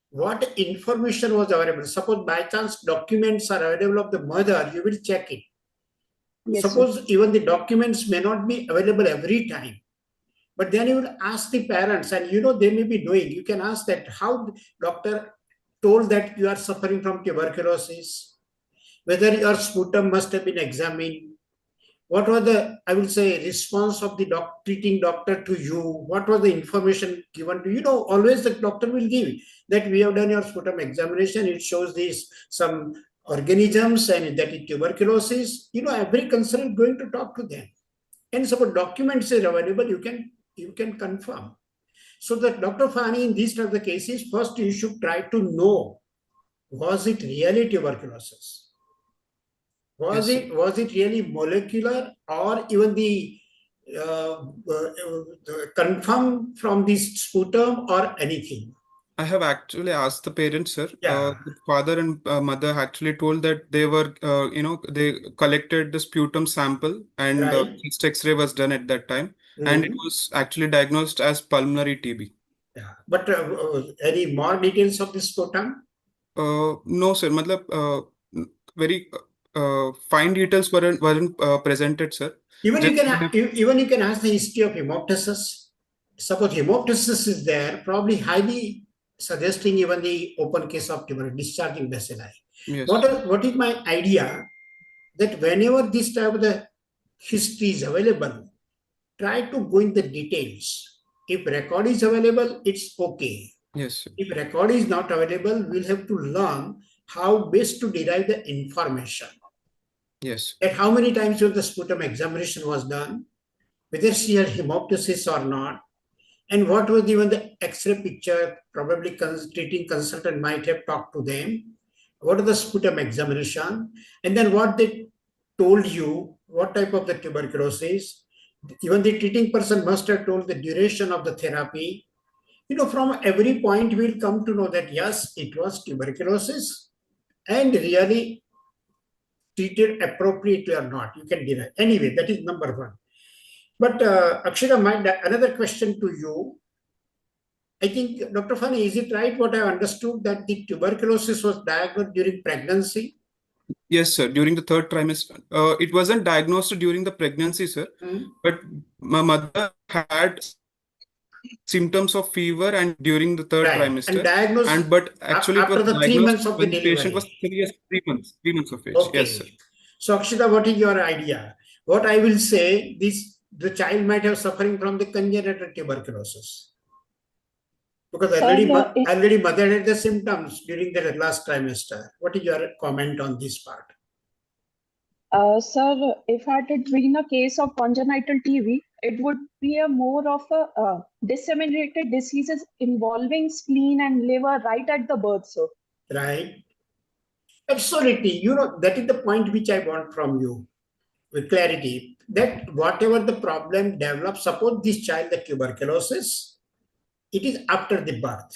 What information was available? Suppose by chance documents are available of the mother, you will check it. Yes, suppose sir. Even the documents may not be available every time. But then you will ask the parents, and you know they may be knowing. You can ask that how doctor told that you are suffering from tuberculosis, whether your sputum must have been examined. What was the, I will say, response of the treating doctor to you? What was the information given to you? You know, always the doctor will give that we have done your sputum examination. It shows these some organisms and that is tuberculosis. You know, every concern is going to talk to them. And so documents are available, you can confirm. So that Dr. Fani, in these types of the cases, first you should try to know, was it really tuberculosis? Was it really molecular, or even the confirmed from this sputum or anything? I have actually asked the parents, sir. Yeah. The father and mother actually told that they were, they collected the sputum sample and Right. chest X-ray was done at that time, and it was actually diagnosed as pulmonary TB. Yeah. But any more details of this sputum? No, sir. Very fine details weren't presented, sir. Even you can ask the history of hemoptysis. Suppose hemoptysis is there, probably highly suggesting even the open case of tumor discharging bacilli. Yes. What is my idea that whenever this type of the history is available, try to go in the details. If record is available, it's okay. Yes, sir. If record is not available, we'll have to learn how best to derive the information. Yes. At how many times the sputum examination was done, whether she had hemoptysis or not, and what was even the X-ray picture, probably treating consultant might have talked to them. What is the sputum examination? And then what they told you, what type of the tuberculosis. Even the treating person must have told the duration of the therapy. From every point we'll come to know that yes, it was tuberculosis and really treated appropriately or not. You can derive. Anyway, that is number one. But Akshita, another question to you. I think, Dr. Fani, is it right what I understood that the tuberculosis was diagnosed during pregnancy? Yes, sir. During the third trimester. It wasn't diagnosed during the pregnancy, sir. But my mother had symptoms of fever and during the third trimester. And diagnosed but actually after it was the 3 months of the when delivery. patient was 3 months of age. Okay. Yes, sir. So Akshita, what is your idea? What I will say, the child might have suffering from the congenital tuberculosis. Because already mother had the symptoms during the last trimester. What is your comment on this part? Sir, if I had been a case of congenital TB, it would be a more of a disseminated diseases involving spleen and liver right at the birth, sir. Right. Absolutely. That is the point which I want from you with clarity. That whatever the problem develops, suppose this child, the tuberculosis, it is after the birth.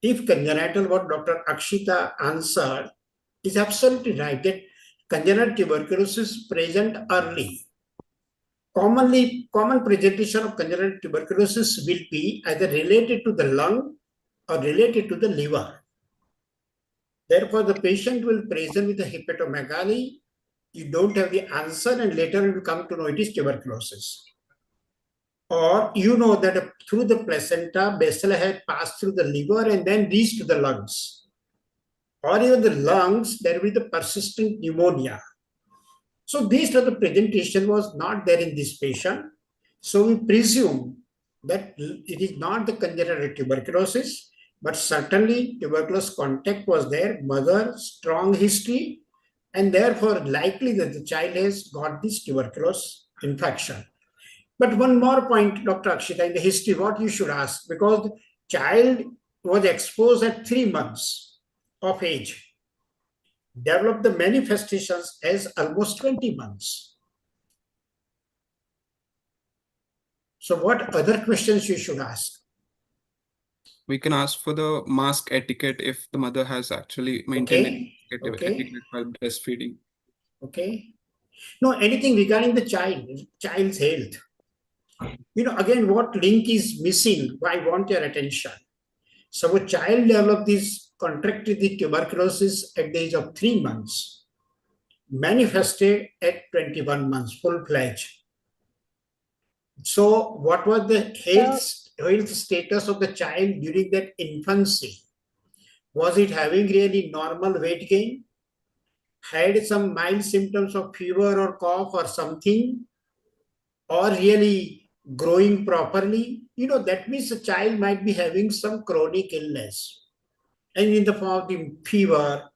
If congenital, what Dr. Akshita answered is absolutely right, that congenital tuberculosis present early. Common presentation of congenital tuberculosis will be either related to the lung or related to the liver. Therefore, the patient will present with a hepatomegaly. You don't have the answer, and later you will come to know it is tuberculosis. Or that through the placenta, bacilla had passed through the liver and then reached to the lungs. Or even the lungs, there will be the persistent pneumonia. So this type of presentation was not there in this patient. So we presume that it is not the congenital tuberculosis, but certainly tuberculosis contact was there, mother, strong history, and therefore likely that the child has got this tuberculosis infection. But one more point, Dr. Akshita, in the history, what you should ask, because the child was exposed at 3 months of age, developed the manifestations as almost 20 months. So what other questions you should ask? We can ask for the mask etiquette if the mother has actually maintained etiquette while breastfeeding. Okay. No, anything regarding the child's health. Again, what link is missing? I want your attention. So a child developed this, contracted the tuberculosis at the age of 3 months, manifested at 21 months, full-fledged. So what was the health status of the child during that infancy? Was it having really normal weight gain? Had some mild symptoms of fever or cough or something? Or really growing properly? That means the child might be having some chronic illness. And in the form of the fever,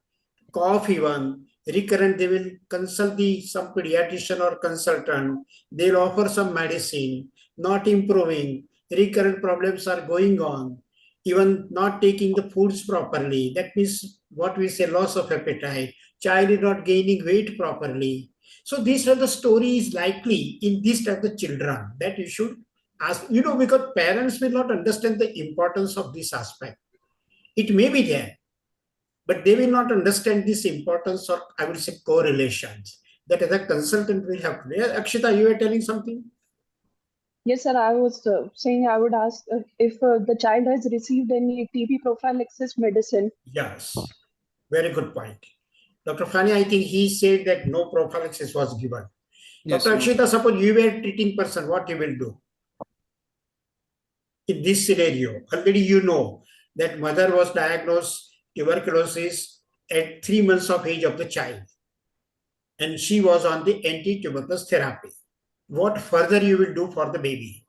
cough even, recurrent, they will consult some pediatrician or consultant. They'll offer some medicine, not improving. Recurrent problems are going on. Even not taking the foods properly. That means what we say loss of appetite. Child is not gaining weight properly. So these are the stories likely in this type of children that you should as you know, because parents will not understand the importance of this aspect. It may be there, but they will not understand this importance or I will say correlations that as a consultant will have to. Yeah, Akshita, you were telling something? Yes, sir. I was saying I would ask if the child has received any TB prophylaxis medicine. Yes, very good point. Dr. Fani, I think he said that no prophylaxis was given. Yes, Dr. no. Akshita, suppose you were a treating person, what you will do? In this scenario, already you know that mother was diagnosed tuberculosis at 3 months of age of the child, and she was on the anti-tuberculosis therapy. What further you will do for the baby?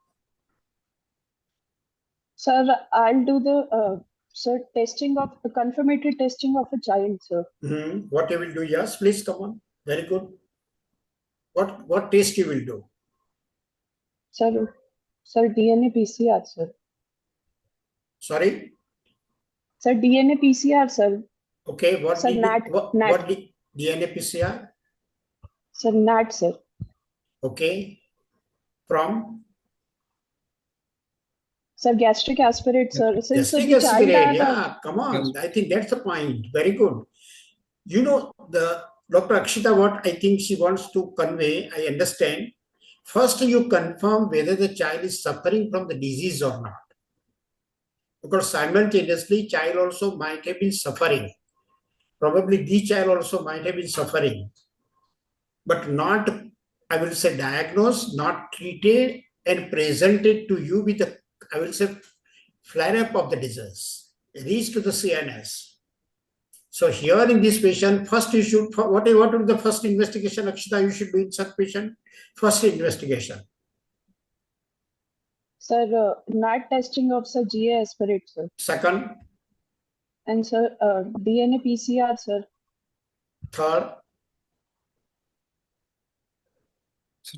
Sir, I'll do the testing of the confirmatory testing of a child, sir. What you will do? Yes, please come on. Very good. What test you will do? Sir, DNA PCR, sir. Sorry? Sir, DNA PCR, sir. Okay, what Sir, what DNA PCR? Sir, NAT, sir. Okay. From? Sir, gastric aspirate, sir. Since Gastric the child aspirate, had yeah, come on. I think that's the point. Very good. You know, the Dr. Akshita, what I think she wants to convey, I understand. First, you confirm whether the child is suffering from the disease or not. Because simultaneously, child also might have been suffering. Probably the child also might have been suffering, but not, I will say, diagnosed, not treated, and presented to you with a, I will say, flare-up of the disease, reach to the CNS. So here in this patient, first you should, what would the first investigation, Akshita, you should do in such patient? First investigation. Sir, NAT testing of sir GA aspirate, sir. Second. And sir, DNA PCR, sir. Third.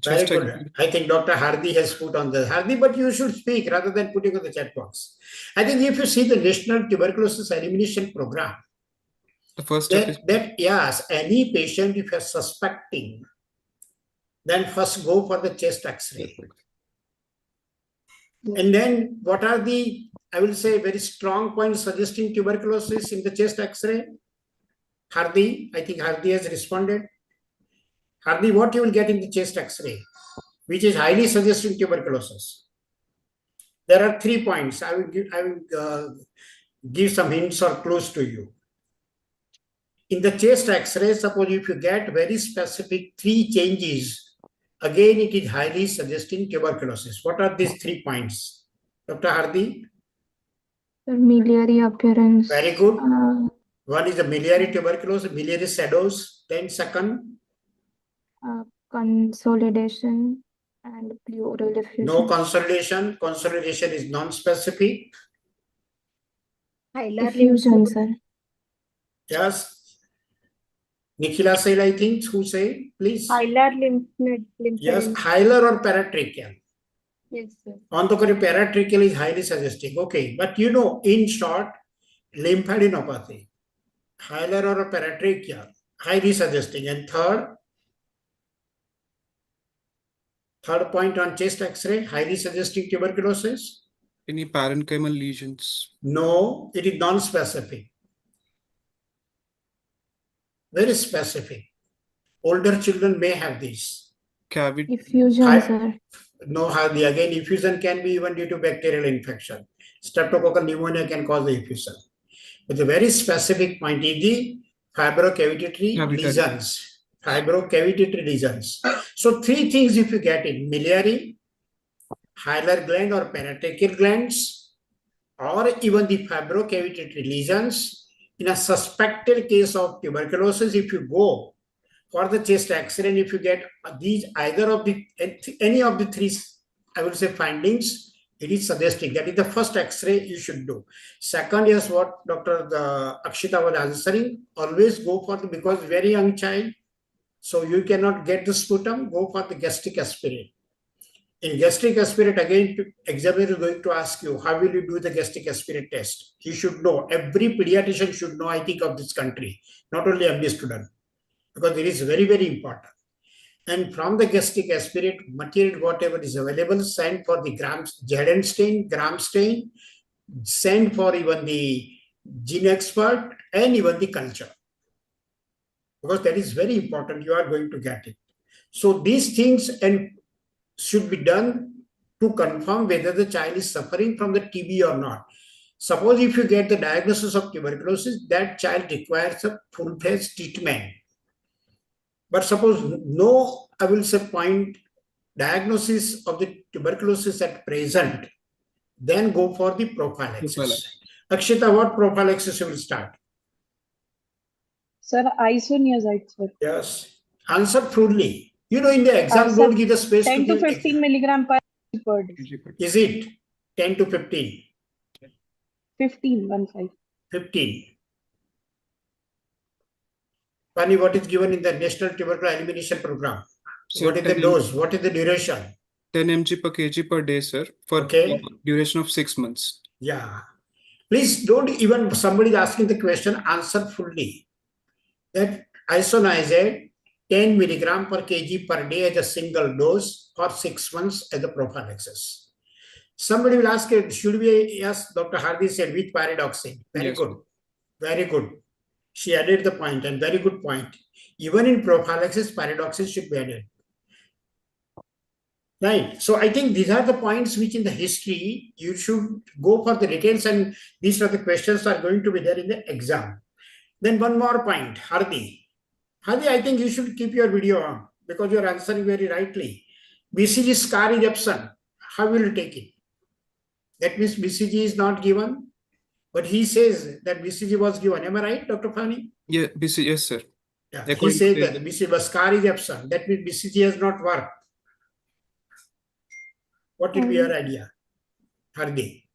Very good. I think Dr. Hardi has put on the Hardi, but you should speak rather than putting on the chat box. I think if you see the National Tuberculosis Elimination Program, the first step is that yes, any patient if you're suspecting, then first go for the chest X-ray. And then what are the, I will say, very strong points suggesting tuberculosis in the chest X-ray? Hardi, I think Hardi has responded. Hardi, what you will get in the chest X-ray, which is highly suggesting tuberculosis? There are 3 points. I will give some hints or clues to you. In the chest X-ray, suppose if you get very specific 3 changes, again it is highly suggesting tuberculosis. What are these 3 points? Dr. Hardi? Sir, miliary appearance. Very good. One is the miliary tuberculosis, miliary shadows. Then second? Consolidation and pleural effusion. No consolidation. Consolidation is non-specific. Effusion, sir. Yes. Nikhila said, I think, who said, please? Hilar lymph node. Yes, hilar or paratracheal. Yes, sir. On the paratracheal is highly suggesting. Okay, but you know, in short, lymphadenopathy, hilar or paratracheal, highly suggesting. And third point on chest X-ray, highly suggesting tuberculosis. Any parenchymal lesions? No, it is non-specific. Very specific. Older children may have this. Cavity. Effusion, sir. No, Hardi. Again, effusion can be even due to bacterial infection. Streptococcal pneumonia can cause the effusion. But the very specific point is the fibrocavitary lesions. Fibrocavitary lesions. So 3 things if you get it: miliary, hilar gland or paratracheal glands, or even the fibrocavitary lesions. In a suspected case of tuberculosis, if you go for the chest X-ray and if you get these either of the any of the 3, I would say, findings, it is suggesting that is the first X-ray you should do. Second is what Dr. Akshita was answering. Always go for the, because very young child, so you cannot get the sputum, go for the gastric aspirate. In gastric aspirate, again, examiner is going to ask you, how will you do the gastric aspirate test? You should know. Every pediatrician should know, I think, of this country, not only MD student, because it is very, very important. and from the gastric aspirate material, whatever is available, send for the Jaden stain, gram stain, send for even the gene expert and even the culture. Because that is very important, you are going to get it. So these things and should be done to confirm whether the child is suffering from the TB or not. Suppose if you get the diagnosis of tuberculosis, that child requires a full-fledged treatment. But suppose no, I will say point diagnosis of the tuberculosis at present, then go for the prophylaxis. Akshita, what prophylaxis you will start? Sir, isoniazid, sir. Yes. Answer truly. You know, in the exam, don't give the space 10 to 15 milligram per day. Is it 10 to 15? 15, 15. Pani, what is given in the National Tuberculosis Elimination Program? So what is the dose? What is the duration? 10 mg per kg per day, sir, for duration of 6 months. Yeah. Please don't even, somebody is asking the question, answer fully. That isoniazid 10 milligram per kg per day as a single dose for 6 months as a prophylaxis. Somebody will ask, should we, yes, Dr. Hardy said, with pyridoxine. Very good. Very good. She added the point, and very good point. Even in prophylaxis, pyridoxine should be added. Right. So I think these are the points which in the history, you should go for the details, and these are the questions that are going to be there in the exam. Then one more point, Hardy. Hardy, I think you should keep your video on because you are answering very rightly. BCG scar is absent. How will you take it? That means BCG is not given, but he says that BCG was given. Am I right, Dr. Fani? Yeah, BCG, yes, sir. Yeah, he says that the BCG scar is absent. That means BCG has not worked. What will be your idea, Hardi?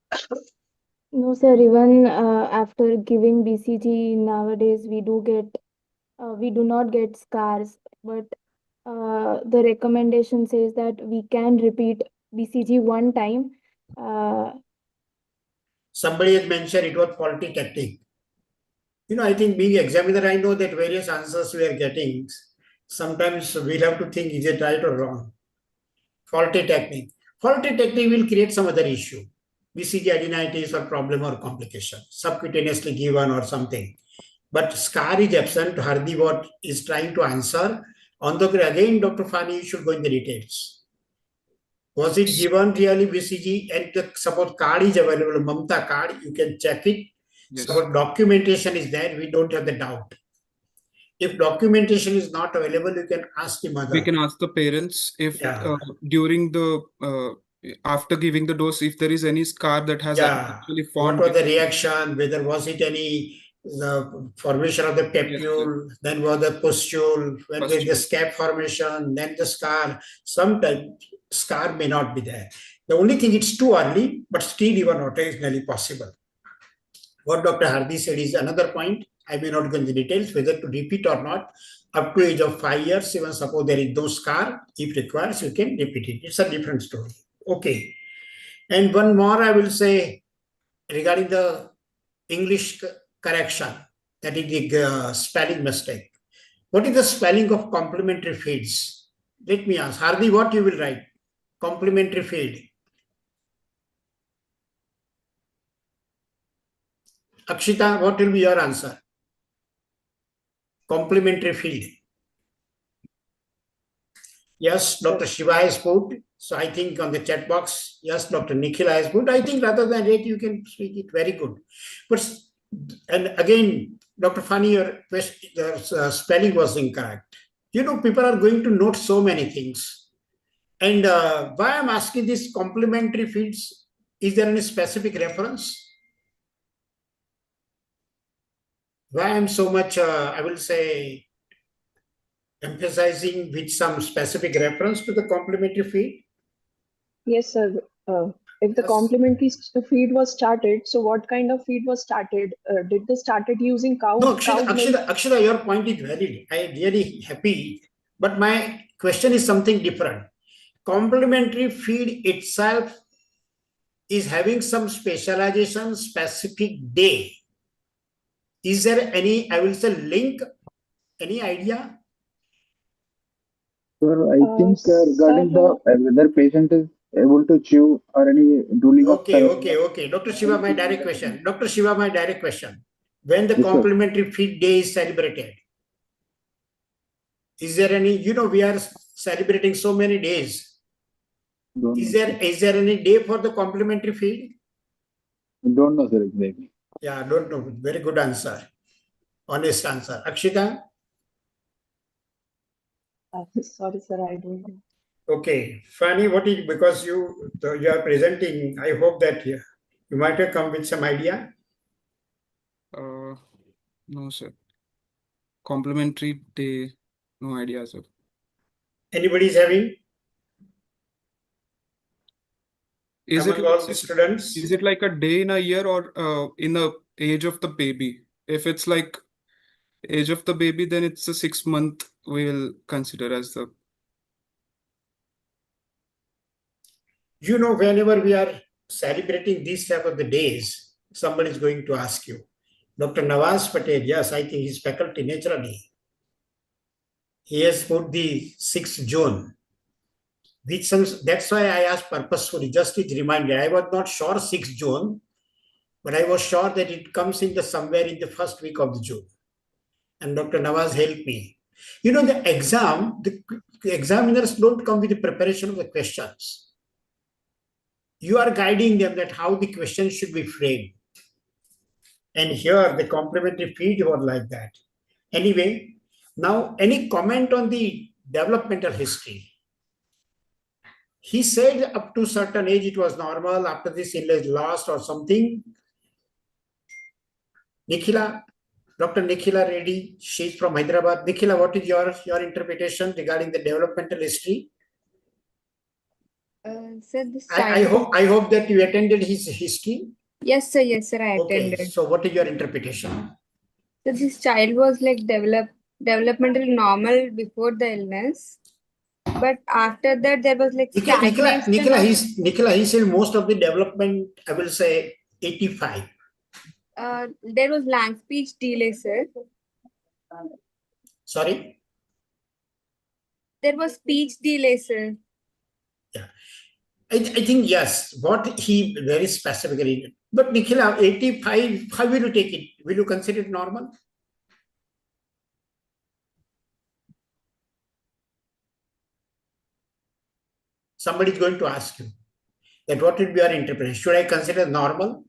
No, sir. Even after giving BCG nowadays, we do not get scars, but the recommendation says that we can repeat BCG one time. Somebody has mentioned it was faulty technique. You know, I think being examiner, I know that various answers we are getting. Sometimes we'll have to think, is it right or wrong? Faulty technique. Faulty technique will create some other issue. BCG adenitis or problem or complication, subcutaneously given or something. But scar is absent. Hardi what is trying to answer. On the again, Dr. Fani, you should go in the details. Was it given really BCG? And suppose card is available, Mamta card, you can check it. Yes. So documentation is there, we don't have the doubt. If documentation is not available, you can ask the mother. We can ask the parents if during the after giving the dose, if there is any scar that has actually formed. What was the reaction? Whether was it any the formation of the papule, then was the pustule, when was the scab formation, then the scar. Sometimes scar may not be there. The only thing, it's too early, but still even occasionally possible. What Dr. Hardy said is another point. I may not go into details whether to repeat or not. Up to age of 5 years, even suppose there is no scar, if requires, you can repeat it. It's a different story. Okay. And one more I will say regarding the English correction, that is the spelling mistake. What is the spelling of complementary feeds? Let me ask. Hardy, what you will write? Complementary feed. Akshita, what will be your answer? Complementary feed. Yes, Dr. Shiva has put. So I think on the chat box, yes, Dr. Nikhil has put. I think rather than rate, you can speak it very good. But and again, Dr. Fani, your question, the spelling was incorrect. You know, people are going to note so many things. And why I'm asking this complementary feeds, is there any specific reference? Why I'm so much, I will say, emphasizing with some specific reference to the complementary feed? Yes, sir. If the complementary feed was started, so what kind of feed was started? Did they started using cow? No, Akshita, your point is valid. I am really happy. But my question is something different. Complementary feed itself is having some specialization, specific day. Is there any, I will say, link, any idea? Sir, I think regarding Sir, whether patient is able to chew or any drooling of saliva. Okay. Dr. Shiva, my direct question. Dr. Shiva, my direct question. When the Yes, sir. complementary feed day is celebrated, is there any, we are celebrating so many days. Is there any day for the complementary feed? Don't know, sir, exactly. Yeah, don't know. Very good answer. Honest answer. Akshita? sorry, sir, I don't know. Okay. Fanny, because you are presenting, I hope that you might have come with some idea. No, sir. Complementary day, no idea, sir. Anybody is having? Is among all the students? Is it like a day in a year or in the age of the baby? If it's like age of the baby, then it's a 6 month we will consider as the. Whenever we are celebrating these type of the days, somebody is going to ask you. Dr. Nawaz Patel, yes, I think his faculty naturally. He has put the 6th June. That's why I asked purposefully, just as reminder. I was not sure 6th June, but I was sure that it comes in somewhere in the first week of the June. And Dr. Nawaz helped me. The exam, the examiners don't come with the preparation of the questions. You are guiding them that how the question should be framed. And here the complementary feed was like that. Anyway, now any comment on the developmental history? He said up to certain age it was normal, after this it was lost or something. Nikhila, Dr. Nikhila Reddy, she's from Hyderabad. Nikhila, what is your interpretation regarding the developmental history? Sir, this I hope that you attended his history. Yes, sir. Yes, sir. I attended. Okay. So, what is your interpretation? So this child was like developmentally normal before the illness, but after that there was like Nikhila, he said most of the development, I will say 85. There was lang speech delay, sir. Sorry? There was speech delay, sir. Yeah. I think yes, what he very specifically, but Nikhila, 85, how will you take it? Will you consider it normal? Somebody is going to ask you that what will be your interpretation? Should I consider normal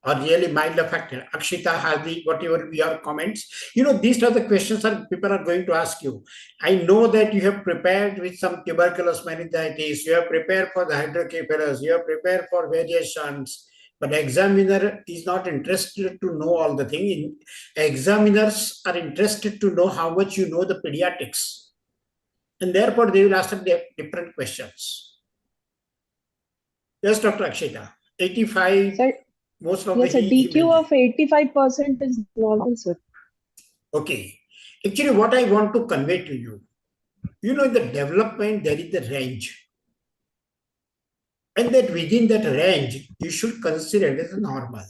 or really mild affected? Akshita, Hardi, whatever be your comments. These are the questions that people are going to ask you. I know that you have prepared with some tuberculous meningitis, you have prepared for the hydrocephalus, you have prepared for variations, but the examiner is not interested to know all the things. Examiners are interested to know how much you know the pediatrics. And therefore, they will ask them different questions. Yes, Dr. Akshita, 85, sir, most of yes, the... Yes, a DQ of 85% is normal, sir. Okay. Actually, what I want to convey to you, in the development, there is the range. And that within that range, you should consider it as normal.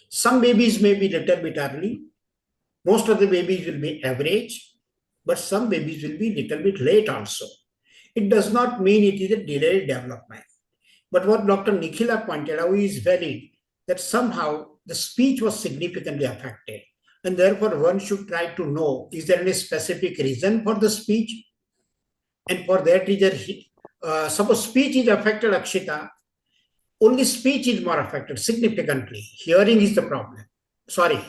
Some babies may be little bit early. Most of the babies will be average, but some babies will be little bit late also. It does not mean it is a delayed development. But what Dr. Nikhila pointed out is valid, that somehow the speech was significantly affected. And therefore, one should try to know, is there any specific reason for the speech? And for that reason, suppose speech is affected, Akshita, only speech is more affected significantly. Hearing is the problem. Sorry,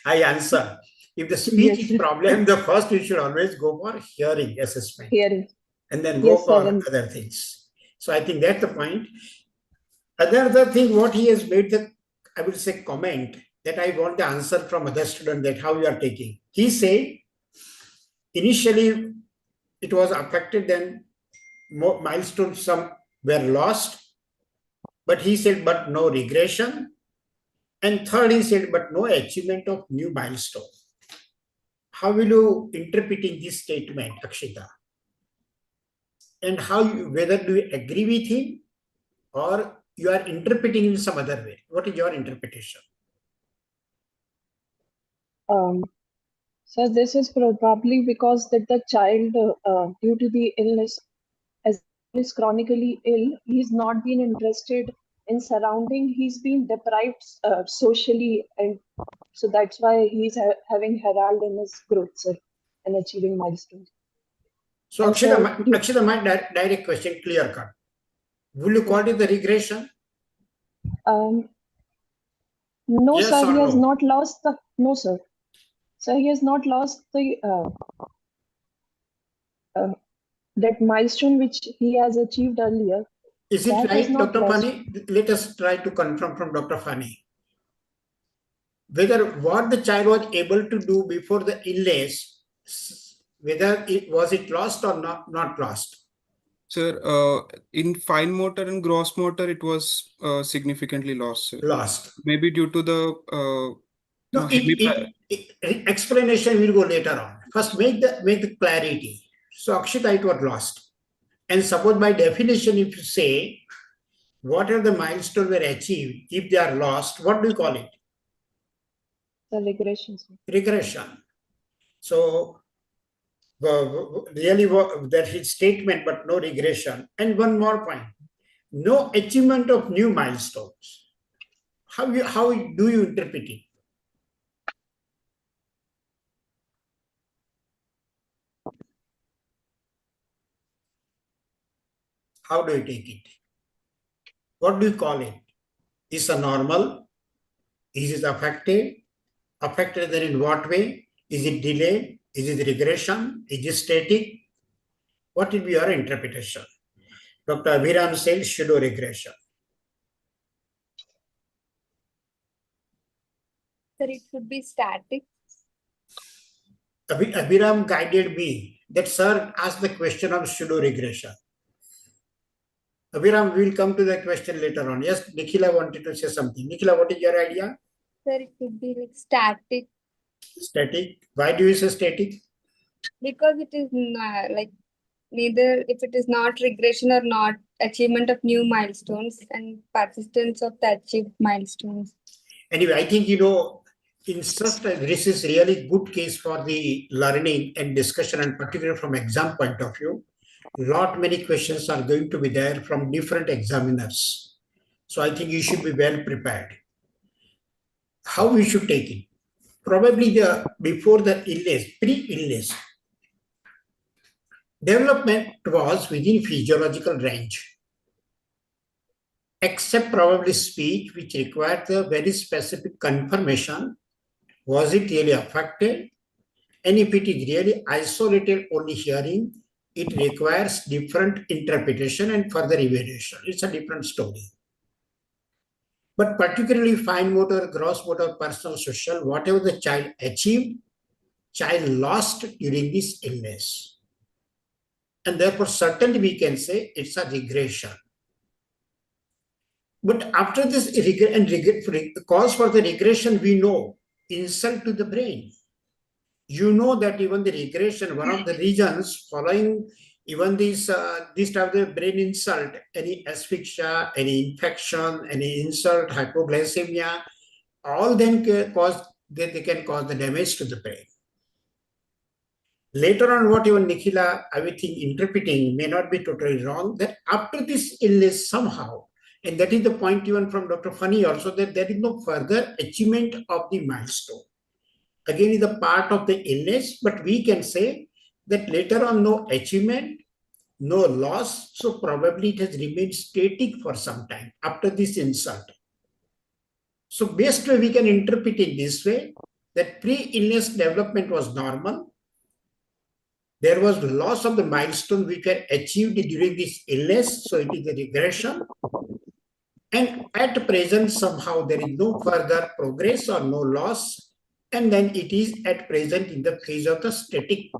I answer. If the speech is problem, the first you should always go for hearing assessment. Hearing. And then go for other things. So I think that's the point. Another thing, what he has made the, I will say, comment that I want the answer from other student that how you are taking. He said, initially it was affected, then more milestones some were lost. But he said, but no regression. And third, he said, but no achievement of new milestone. How will you interpreting this statement, Akshita? And whether do you agree with him or you are interpreting in some other way? What is your interpretation? So this is probably because that the child, due to the illness, as he is chronically ill, he's not been interested in surrounding. He's been deprived socially, and so that's why he's having Herald in his growth, sir, and achieving milestones. So Akshita, my direct question, clear cut. Will you call it the regression? No, Yes sir, or he has no? not lost the, no, sir. So he has not lost the that milestone which he has achieved earlier. Is it That is right, not Dr. lost. Fani? Let us try to confirm from Dr. Fani. Whether what the child was able to do before the illness, whether it was lost or not lost. Sir, in fine motor and gross motor, it was significantly lost, sir. Lost. Maybe due to the No, explanation will go later on. First, make the clarity. So Akshita, it was lost. And suppose by definition, if you say what are the milestones were achieved, if they are lost, what do you call it? The regression. Regression. So really that is statement, but no regression. And one more point, no achievement of new milestones. How do you interpret it? How do you take it? What do you call it? Is it normal? Is it affected? Affected then in what way? Is it delayed? Is it regression? Is it static? What will be your interpretation? Dr. Abhiram says pseudo regression. Sir, it could be static. Abhiram guided me that sir asked the question of pseudo regression. Abhiram, we will come to that question later on. Yes, Nikhila wanted to say something. Nikhila, what is your idea? Sir, it could be like static. Static. Why do you say static? Because it is like neither if it is not regression or not achievement of new milestones and persistence of the achieved milestones. Anyway, I think, in such this is really good case for the learning and discussion, and particularly from exam point of view. Many questions are going to be there from different examiners. So I think you should be well prepared. How we should take it? Probably before the illness, pre-illness, development was within physiological range, except probably speech, which required a very specific confirmation. Was it really affected? And if it is really isolated only hearing, it requires different interpretation and further evaluation. It's a different story. But particularly fine motor, gross motor, personal, social, whatever the child achieved, child lost during this illness. And therefore, certainly we can say it's a regression. But after this cause for the regression, we know insult to the brain. You know that even the regression, one of the regions following even this type of brain insult, any asphyxia, any infection, any insult, hypoglycemia, all then they can cause the damage to the brain. Later on, what even Nikhila, I would think, interpreting may not be totally wrong, that after this illness somehow, and that is the point even from Dr. Fani also, that there is no further achievement of the milestone. Again, is a part of the illness, but we can say that later on no achievement, no loss, so probably it has remained static for some time after this insult. So best way we can interpret it this way, that pre-illness development was normal. There was loss of the milestone which were achieved during this illness, so it is a regression. And at present, somehow there is no further progress or no loss. And then it is at present in the phase of the static.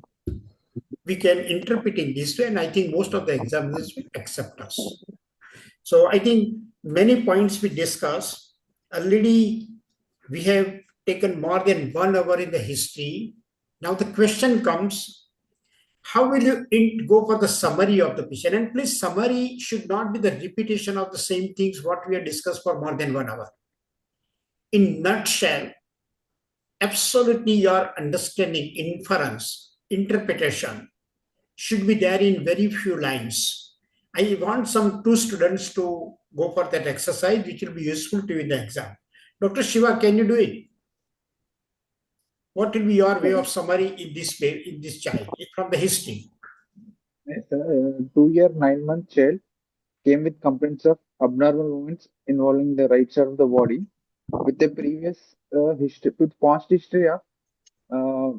We can interpret it this way, and I think most of the examiners will accept us. So I think many points we discussed. Already we have taken more than 1 hour in the history. Now the question comes, how will you go for the summary of the patient? And please, summary should not be the repetition of the same things what we have discussed for more than 1 hour. In nutshell, absolutely your understanding, inference, interpretation should be there in very few lines. I want some 2 students to go for that exercise, which will be useful to you in the exam. Dr. Shiva, can you do it? What will be your way of summary in this child from the history? Yes, sir. 2-year, 9-month child came with complaints of abnormal movements involving the right side of the body, with a previous history, with past history of uh,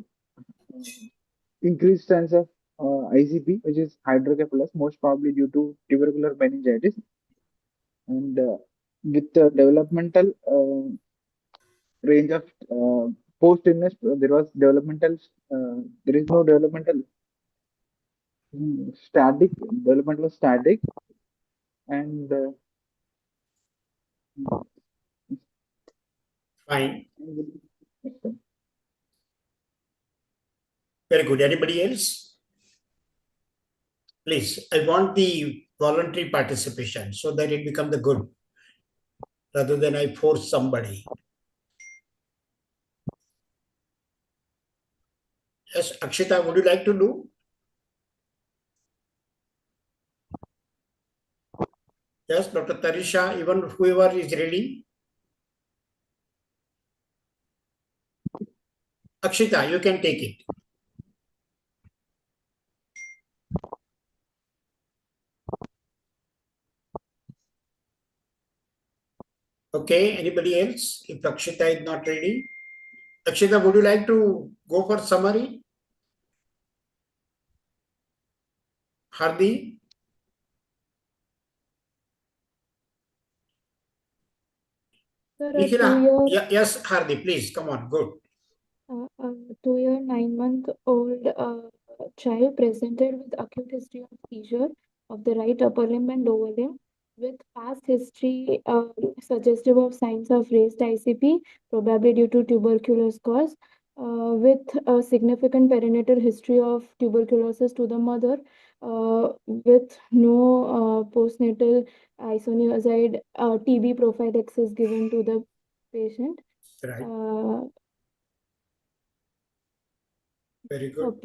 increased chance of ICP, which is hydrocephalus, most probably due to tubercular meningitis, and with the developmental range of post illness, there was developmental. There is no developmental static. Development was static, and fine. Very good. Anybody else? Please, I want the voluntary participation so that it becomes the good, rather than I force somebody. Yes, Akshita, would you like to do? Yes, Dr. Tarisha, even whoever is ready. Akshita, you can take it. Okay, anybody else? If Akshita is not ready. Akshita, would you like to go for summary? Hardi? Sir, Yes, Hardi, please, come on, good. 2-year, 9-month-old child presented with acute history of seizure of the right upper limb and lower limb, with past history suggestive of signs of raised ICP, probably due to tuberculosis cause, with a significant perinatal history of tuberculosis to the mother, with no postnatal isoniazid TB prophylaxis given to the patient. Right. Very good.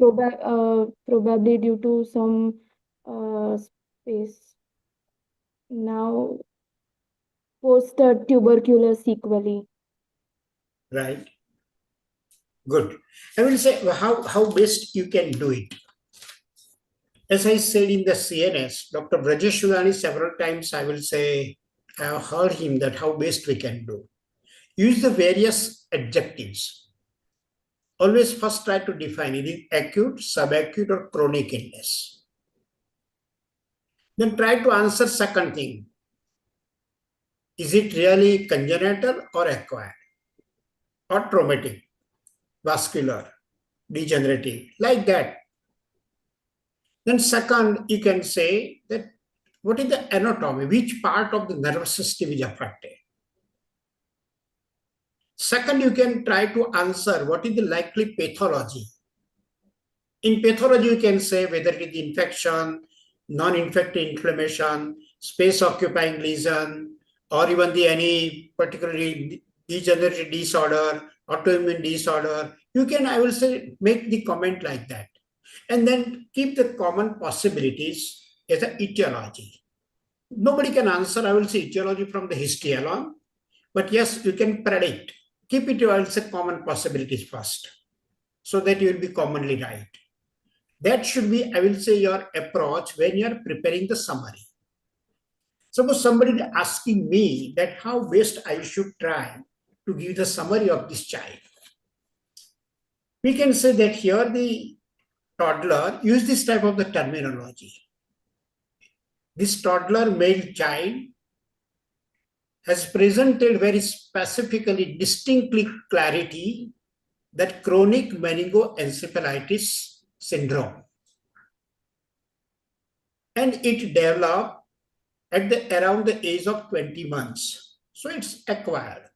Probably due to some space. Now, post tubercular sequelae. Right. Good. I will say how best you can do it. As I said in the CNS, Dr. Brajesh Sudani, several times I will say, I have heard him that how best we can do. Use the various adjectives. Always first try to define it is acute, subacute, or chronic illness. Then try to answer second thing. Is it really congenital or acquired? Or traumatic, vascular, degenerative, like that. Then second, you can say that what is the anatomy, which part of the nervous system is affected. Second, you can try to answer what is the likely pathology. In pathology, you can say whether it is infection, non-infective inflammation, space-occupying lesion, or even any particularly degenerative disorder, autoimmune disorder. You can, I will say, make the comment like that. And then keep the common possibilities as an etiology. Nobody can answer, I will say, etiology from the history alone. But yes, you can predict. Keep it, I will say, common possibilities first, so that you will be commonly right. That should be, I will say, your approach when you are preparing the summary. Suppose somebody is asking me that how best I should try to give the summary of this child. We can say that here the toddler use this type of the terminology. This toddler male child has presented very specifically, distinctly clarity that chronic meningoencephalitis syndrome. And it developed at around the age of 20 months. So it's acquired.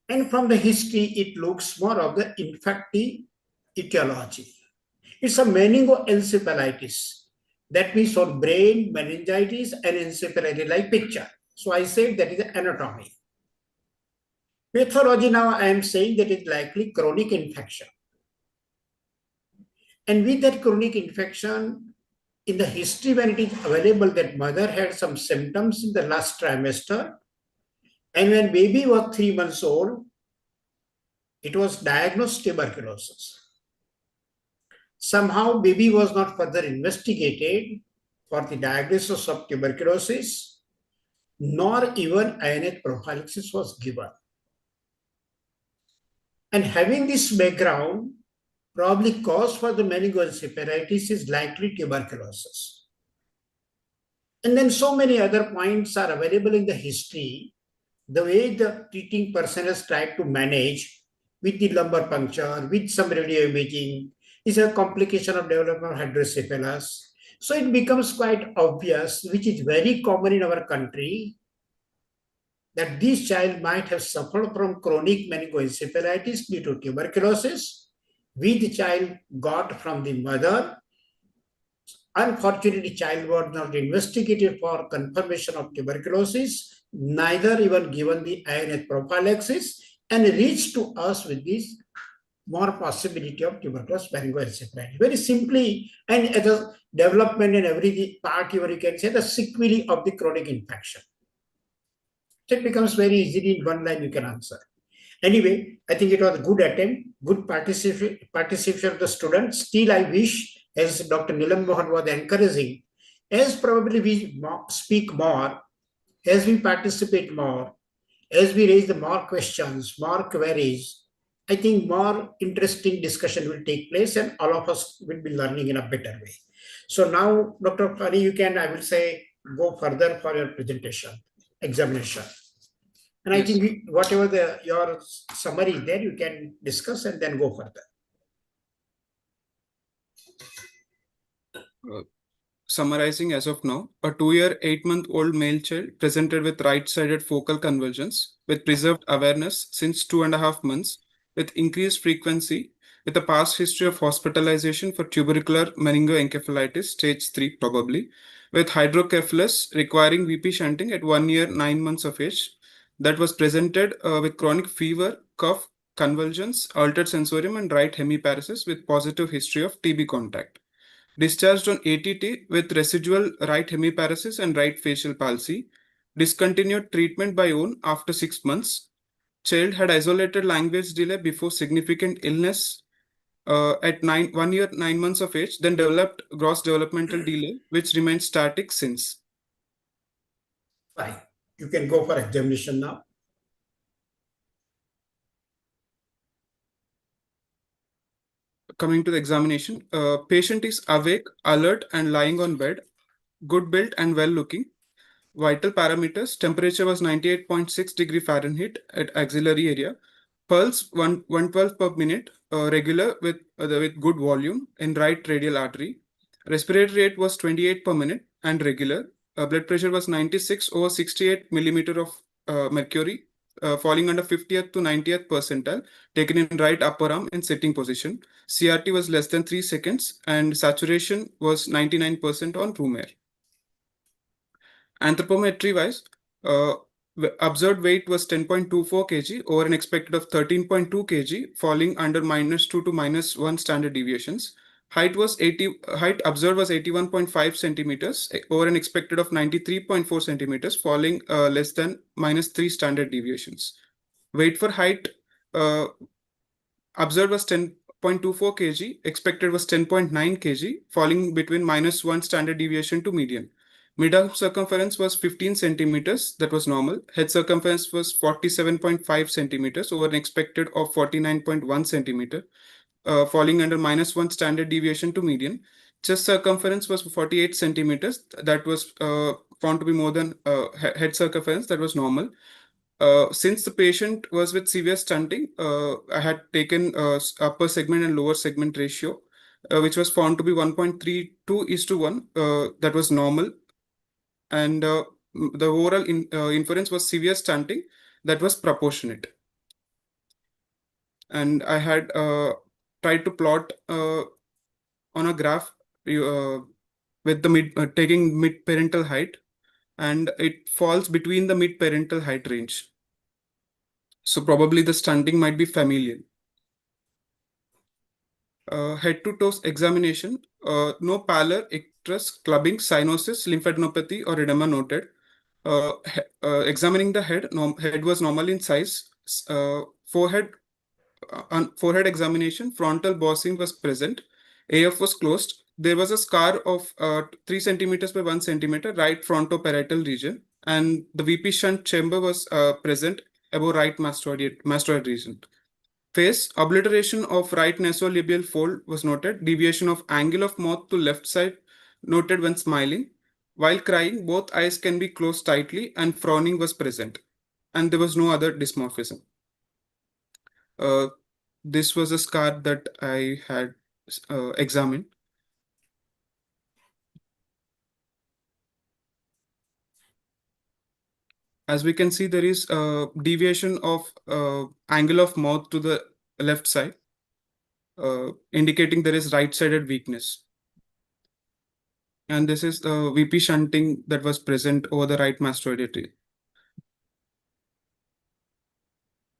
And from the history, it looks more of the infective etiology. It's a meningoencephalitis. That means for brain, meningitis, and encephalitis like picture. So I said that is the anatomy. Pathology now I am saying that it's likely chronic infection. And with that chronic infection, in the history when it is available that mother had some symptoms in the last trimester, and when baby was 3 months old, it was diagnosed tuberculosis. Somehow baby was not further investigated for the diagnosis of tuberculosis, nor even INH prophylaxis was given. And having this background, probably cause for the meningoencephalitis is likely tuberculosis. And then so many other points are available in the history, the way the treating person has tried to manage with the lumbar puncture, with some radio imaging, is a complication of development of hydrocephalus. So it becomes quite obvious, which is very common in our country, that this child might have suffered from chronic meningoencephalitis due to tuberculosis, which the child got from the mother. Unfortunately, child was not investigated for confirmation of tuberculosis, neither even given the INH prophylaxis, and reached to us with this more possibility of tuberculosis meningoencephalitis. Very simply, and as a development and every part, you can say the sequelae of the chronic infection. So it becomes very easily in one line you can answer. Anyway, I think it was a good attempt, good participation of the students. Still, I wish, as Dr. Neelam Mohan was encouraging, as probably we speak more, as we participate more, as we raise the more questions, more queries, I think more interesting discussion will take place and all of us will be learning in a better way. So now, Dr. Fani, you can, I will say, go further for your presentation, examination. And I think whatever your summary is there, you can discuss and then go further. Summarizing as of now, a 2-year, 8-month-old male child presented with right-sided focal convulsions with preserved awareness since 2.5 months, with increased frequency, with a past history of hospitalization for tubercular meningoencephalitis, stage 3 probably, with hydrocephalus requiring VP shunting at 1 year, 9 months of age, that was presented with chronic fever, cough, convulsions, altered sensorium, and right hemiparesis with positive history of TB contact. Discharged on ATT with residual right hemiparesis and right facial palsy. Discontinued treatment by own after 6 months. Child had isolated language delay before significant illness at 1 year, 9 months of age, then developed gross developmental delay, which remained static since. Fine. You can go for examination now. Coming to the examination, patient is awake, alert, and lying on bed, good built and well looking. Vital parameters: temperature was 98.6 degree Fahrenheit at axillary area. Pulse 112 per minute, regular with good volume in right radial artery. Respiratory rate was 28 per minute and regular. Blood pressure was 96/68 millimeter of mercury, falling under 50th to 90th percentile, taken in right upper arm in sitting position. CRT was less than 3 seconds and saturation was 99% on room air. Anthropometry wise, observed weight was 10.24 kg over an expected of 13.2 kg, falling under -2 to -1 standard deviations. Height observed was 81.5 centimeters over an expected of 93.4 centimeters, falling less than -3 standard deviations. Weight for height observed was 10.24 kg, expected was 10.9 kg, falling between -1 standard deviation to median. Mid-arm circumference was 15 centimeters, that was normal. Head circumference was 47.5 centimeters over an expected of 49.1 centimeter, falling under -1 standard deviation to median. Chest circumference was 48 centimeters, that was found to be more than head circumference, that was normal. Since the patient was with severe stunting, I had taken upper segment and lower segment ratio, which was found to be 1.32:1, that was normal. And the overall inference was severe stunting, that was proportionate. And I had tried to plot on a graph with the taking mid-parental height, and it falls between the mid-parental height range. So probably the stunting might be familial. Head to toe examination, no pallor, icterus, clubbing, cyanosis, lymphadenopathy, or edema noted. Examining the head, head was normal in size. Forehead examination, frontal bossing was present. AF was closed. There was a scar of 3 centimeters by 1 centimeter, right frontoparietal region, and the VP shunt chamber was present above right mastoid region. Face, obliteration of right nasolabial fold was noted. Deviation of angle of mouth to left side noted when smiling. While crying, both eyes can be closed tightly and frowning was present. And there was no other dysmorphism. This was a scar that I had examined. As we can see, there is a deviation of angle of mouth to the left side, indicating there is right-sided weakness. And this is the VP shunting that was present over the right mastoid.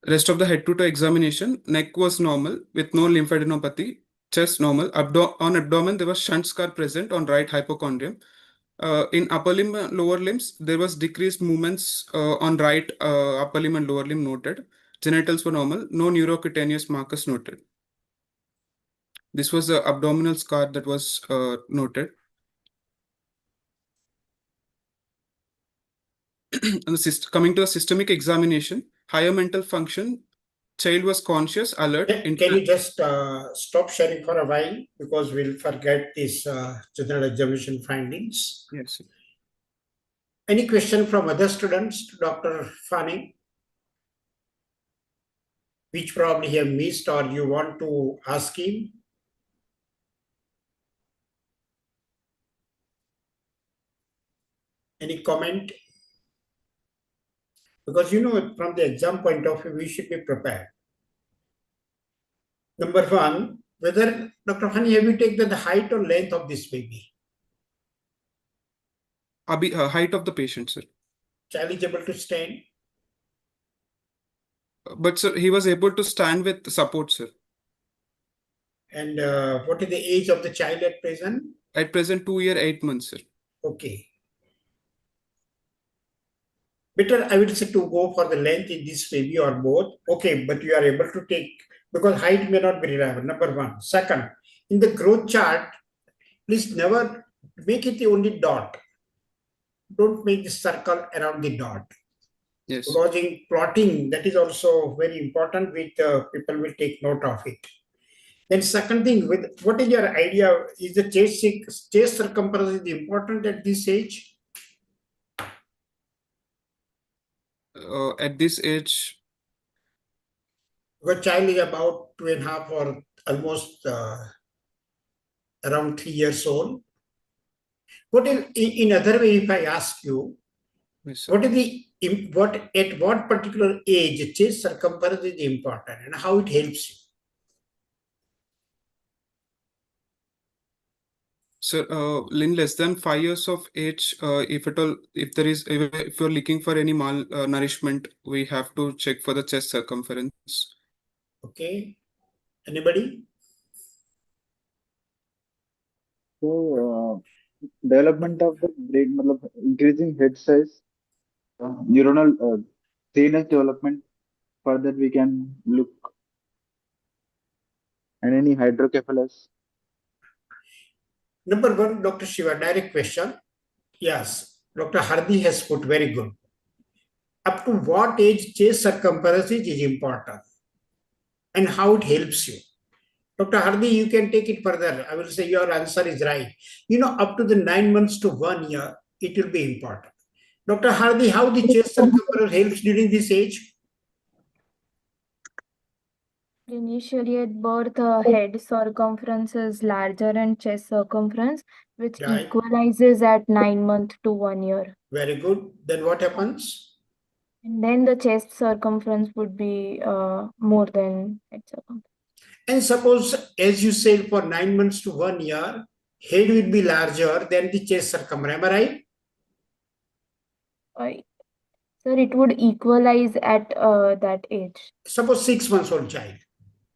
Rest of the head-to-toe examination, neck was normal with no lymphadenopathy, chest normal. On abdomen, there was shunt scar present on right hypochondrium. In upper limb and lower limbs, there was decreased movements on right upper limb and lower limb noted. Genitals were normal, no neurocutaneous markers noted. This was the abdominal scar that was noted. Coming to a systemic examination, higher mental function, child was conscious, alert. Can you just stop sharing for a while, because we'll forget these general examination findings. Yes. Any question from other students to Dr. Fani, which probably have missed or you want to ask him? Any comment? Because from the exam point of view, we should be prepared. Number one, whether, Dr. Fani, have you taken the height or length of this baby? Height of the patient, sir. Child is able to stand? But sir, he was able to stand with support, sir. And what is the age of the child at present? At present, 2 years, 8 months, sir. Okay. Better, I would say, to go for the length in this baby or both. Okay, but you are able to take, because height may not be reliable, number one. Second, in the growth chart, please never make it the only dot. Don't make the circle around the dot. Yes. Because in plotting, that is also very important, which people will take note of it. Then second thing, what is your idea? Is the chest circumference important at this age? At this age, your child is about 2.5 or almost around 3 years old. What is, in other way, if I ask you, yes, what is at what particular age chest circumference is important and how it helps you? Sir, in less than 5 years of age, if you're looking for any malnourishment, we have to check for the chest circumference. Okay. Anybody? So, development of the brain, increasing head size, neuronal CNS development, further we can look, and any hydrocephalus. Number one, Dr. Shiva, direct question. Yes, Dr. Hardy has put very good. Up to what age chest circumference is important and how it helps you? Dr. Hardy, you can take it further. I will say your answer is right. Up to the 9 months to 1 year, it will be important. Dr. Hardy, how the chest circumference helps during this age? Initially at birth, head circumference is larger than chest circumference, which Right. equalizes at 9 months to 1 year. Very good. Then what happens? And then the chest circumference would be more than head circumference. And suppose, as you said, for 9 months to 1 year, head will be larger than the chest circumference. Am I right? Sir, it would equalize at that age. Suppose 6 months old child,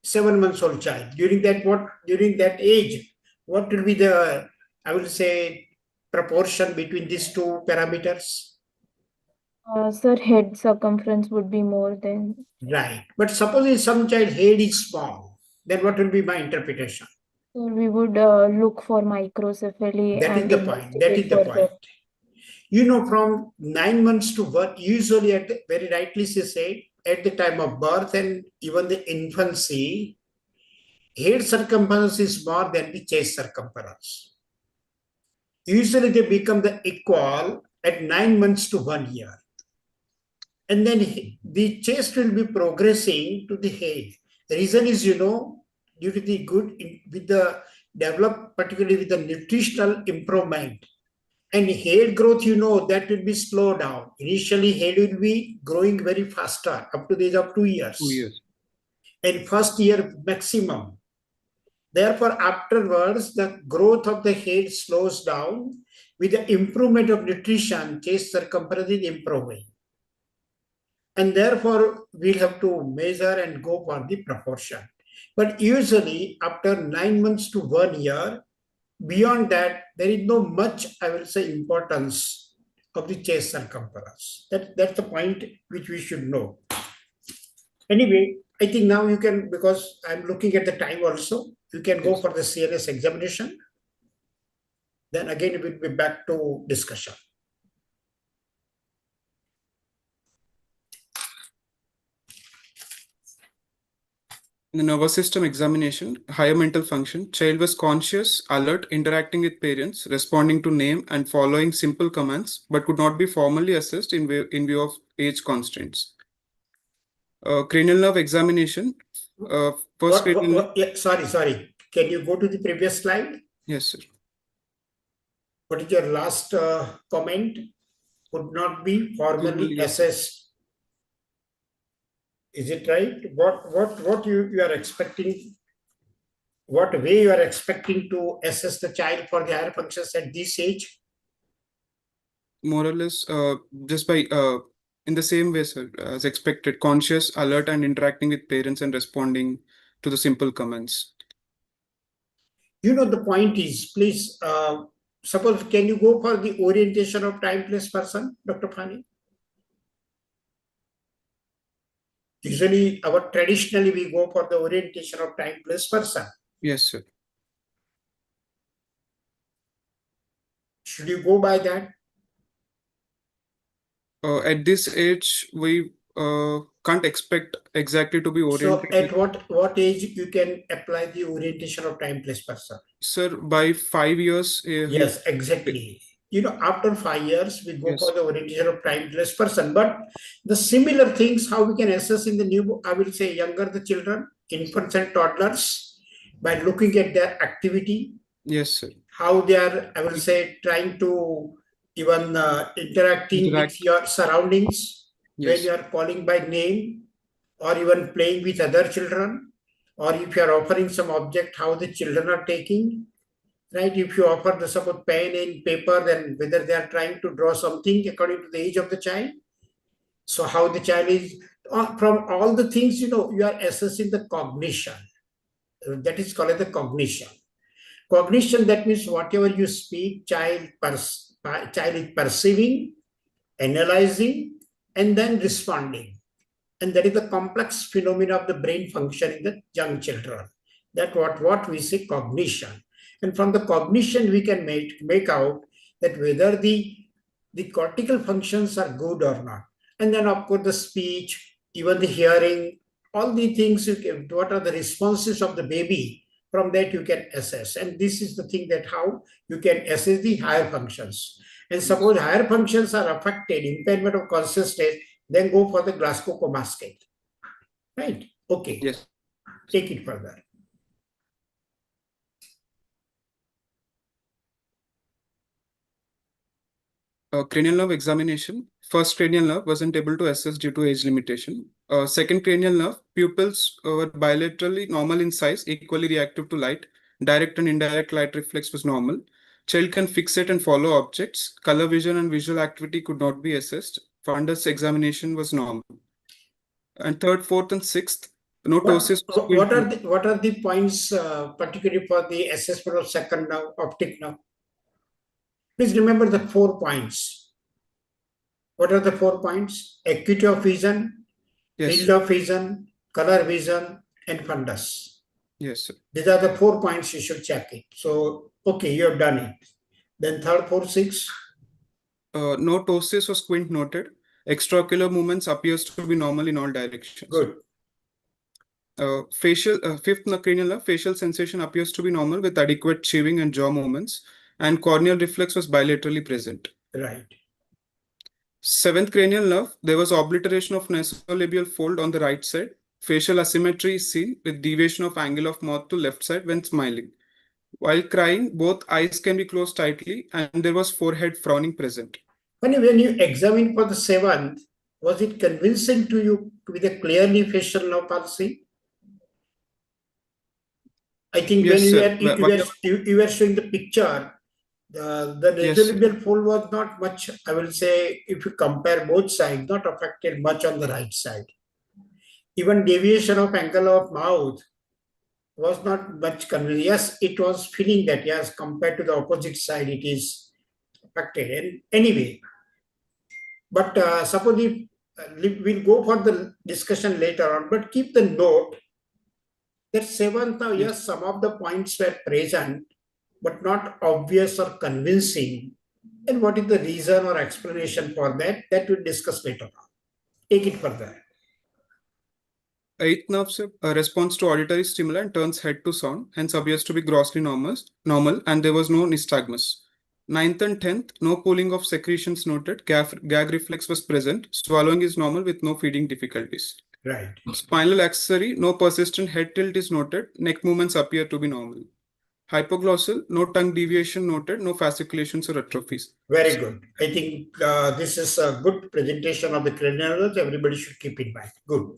7 months old child. During that age, what will be the, I will say, proportion between these two parameters? Sir, head circumference would be more than. Right. But suppose if some child head is small, then what will be my interpretation? So we would look for microcephaly That is and the point. That is investigate the further. point. You know, from 9 months to birth, usually at the, very rightly she said, at the time of birth and even the infancy, head circumference is more than the chest circumference. Usually they become the equal at 9 months to 1 year. And then the chest will be progressing to the head. The reason is, you know, due to the good, with the develop, particularly with the nutritional improvement, and head growth, you know, that will be slowed down. Initially, head will be growing very faster up to the age of 2 years. 2 years. And first year maximum. Therefore, afterwards, the growth of the head slows down. With the improvement of nutrition, chest circumference is improving. And therefore, we'll have to measure and go for the proportion. But usually, after 9 months to 1 year, beyond that, there is no much, I will say, importance of the chest circumference. That's the point which we should know. Anyway, I think now you can, because I'm looking at the time also, you can go for the CNS examination. Then again, we'll be back to discussion. In the nervous system examination, higher mental function, child was conscious, alert, interacting with parents, responding to name and following simple commands, but could not be formally assessed in view of age constraints. Cranial nerve examination. Sorry. Can you go to the previous slide? Yes, sir. What is your last comment? Could not be formally assessed. Is it right? What you are expecting? What way you are expecting to assess the child for the higher functions at this age? More or less, just by in the same way, sir, as expected, conscious, alert, and interacting with parents and responding to the simple commands. You know, the point is, please, suppose, can you go for the orientation of time, place, person, Dr. Phani? Usually, traditionally, we go for the orientation of time, place, person. Yes, sir. Should you go by that? At this age, we can't expect exactly to be oriented. So, at what age you can apply the orientation of time, place, person? Sir, by 5 years. Yes, exactly. You know, after 5 years, we go for the orientation of time, place, person. But the similar things, how we can assess in the new, I will say, younger the children, infants and toddlers, by looking at their activity. Yes, sir. How they are, I will say, trying to even interacting with your surroundings, when you are calling by name, or even playing with other children, or if you are offering some object, how the children are taking. Right, if you offer the support pen and paper, then whether they are trying to draw something according to the age of the child. So how the child is, from all the things, you know, you are assessing the cognition. That is called the cognition. Cognition, that means whatever you speak, child is perceiving, analyzing, and then responding. And that is the complex phenomena of the brain function in the young children. That's what we say cognition. And from the cognition, we can make out that whether the cortical functions are good or not. And then, of course, the speech, even the hearing, all the things, what are the responses of the baby, from that you can assess. And this is the thing that how you can assess the higher functions. And suppose higher functions are affected, impairment of consciousness, then go for the Glasgow Coma scale. Right? Okay. Yes. Take it further. Cranial nerve examination. First cranial nerve wasn't able to assess due to age limitation. Second cranial nerve, pupils were bilaterally normal in size, equally reactive to light. Direct and indirect light reflex was normal. Child can fixate and follow objects. Color vision and visual activity could not be assessed. fundus examination was normal. And third, fourth, and sixth, no What, ptosis. what are the points, particularly for the assessment of second nerve, optic nerve? Please remember the 4 points. What are the 4 points? Acuity of vision, Yes. field of vision, color vision, and fundus. Yes, sir. These are the 4 points you should check it. So, okay, you have done it. Then third, fourth, sixth. No ptosis or squint noted. Extraocular movements appears to be normal in all directions. Good. Fifth cranial nerve, facial sensation appears to be normal with adequate chewing and jaw movements, and corneal reflex was bilaterally present. Right. Seventh cranial nerve, there was obliteration of nasolabial fold on the right side. Facial asymmetry is seen with deviation of angle of mouth to left side when smiling. While crying, both eyes can be closed tightly, and there was forehead frowning present. When you examined for the 7th, was it convincing to you with a clearly facial nerve palsy? I think Yes, when sir. you were showing the picture, the nasolabial fold was not much, I will say, if you compare both sides, not affected much on the right side. Even deviation of angle of mouth was not much convincing. Yes, it was feeling that, yes, compared to the opposite side, it is affected. And anyway, but suppose if we'll go for the discussion later on, but keep the note that 7th, yes, some of the points were present, but not obvious or convincing. And what is the reason or explanation for that? That we'll discuss later on. Take it further. Eighth nerve responds to auditory stimuli and turns head to sound, hence appears to be grossly normal, and there was no nystagmus. 9th and 10th, no pooling of secretions noted. Gag reflex was present. Swallowing is normal with no feeding difficulties. Right. Spinal accessory, no persistent head tilt is noted. Neck movements appear to be normal. Hypoglossal, no tongue deviation noted. No fasciculations or atrophies. Very good. I think this is a good presentation of the cranial nerves. Everybody should keep in mind. Good.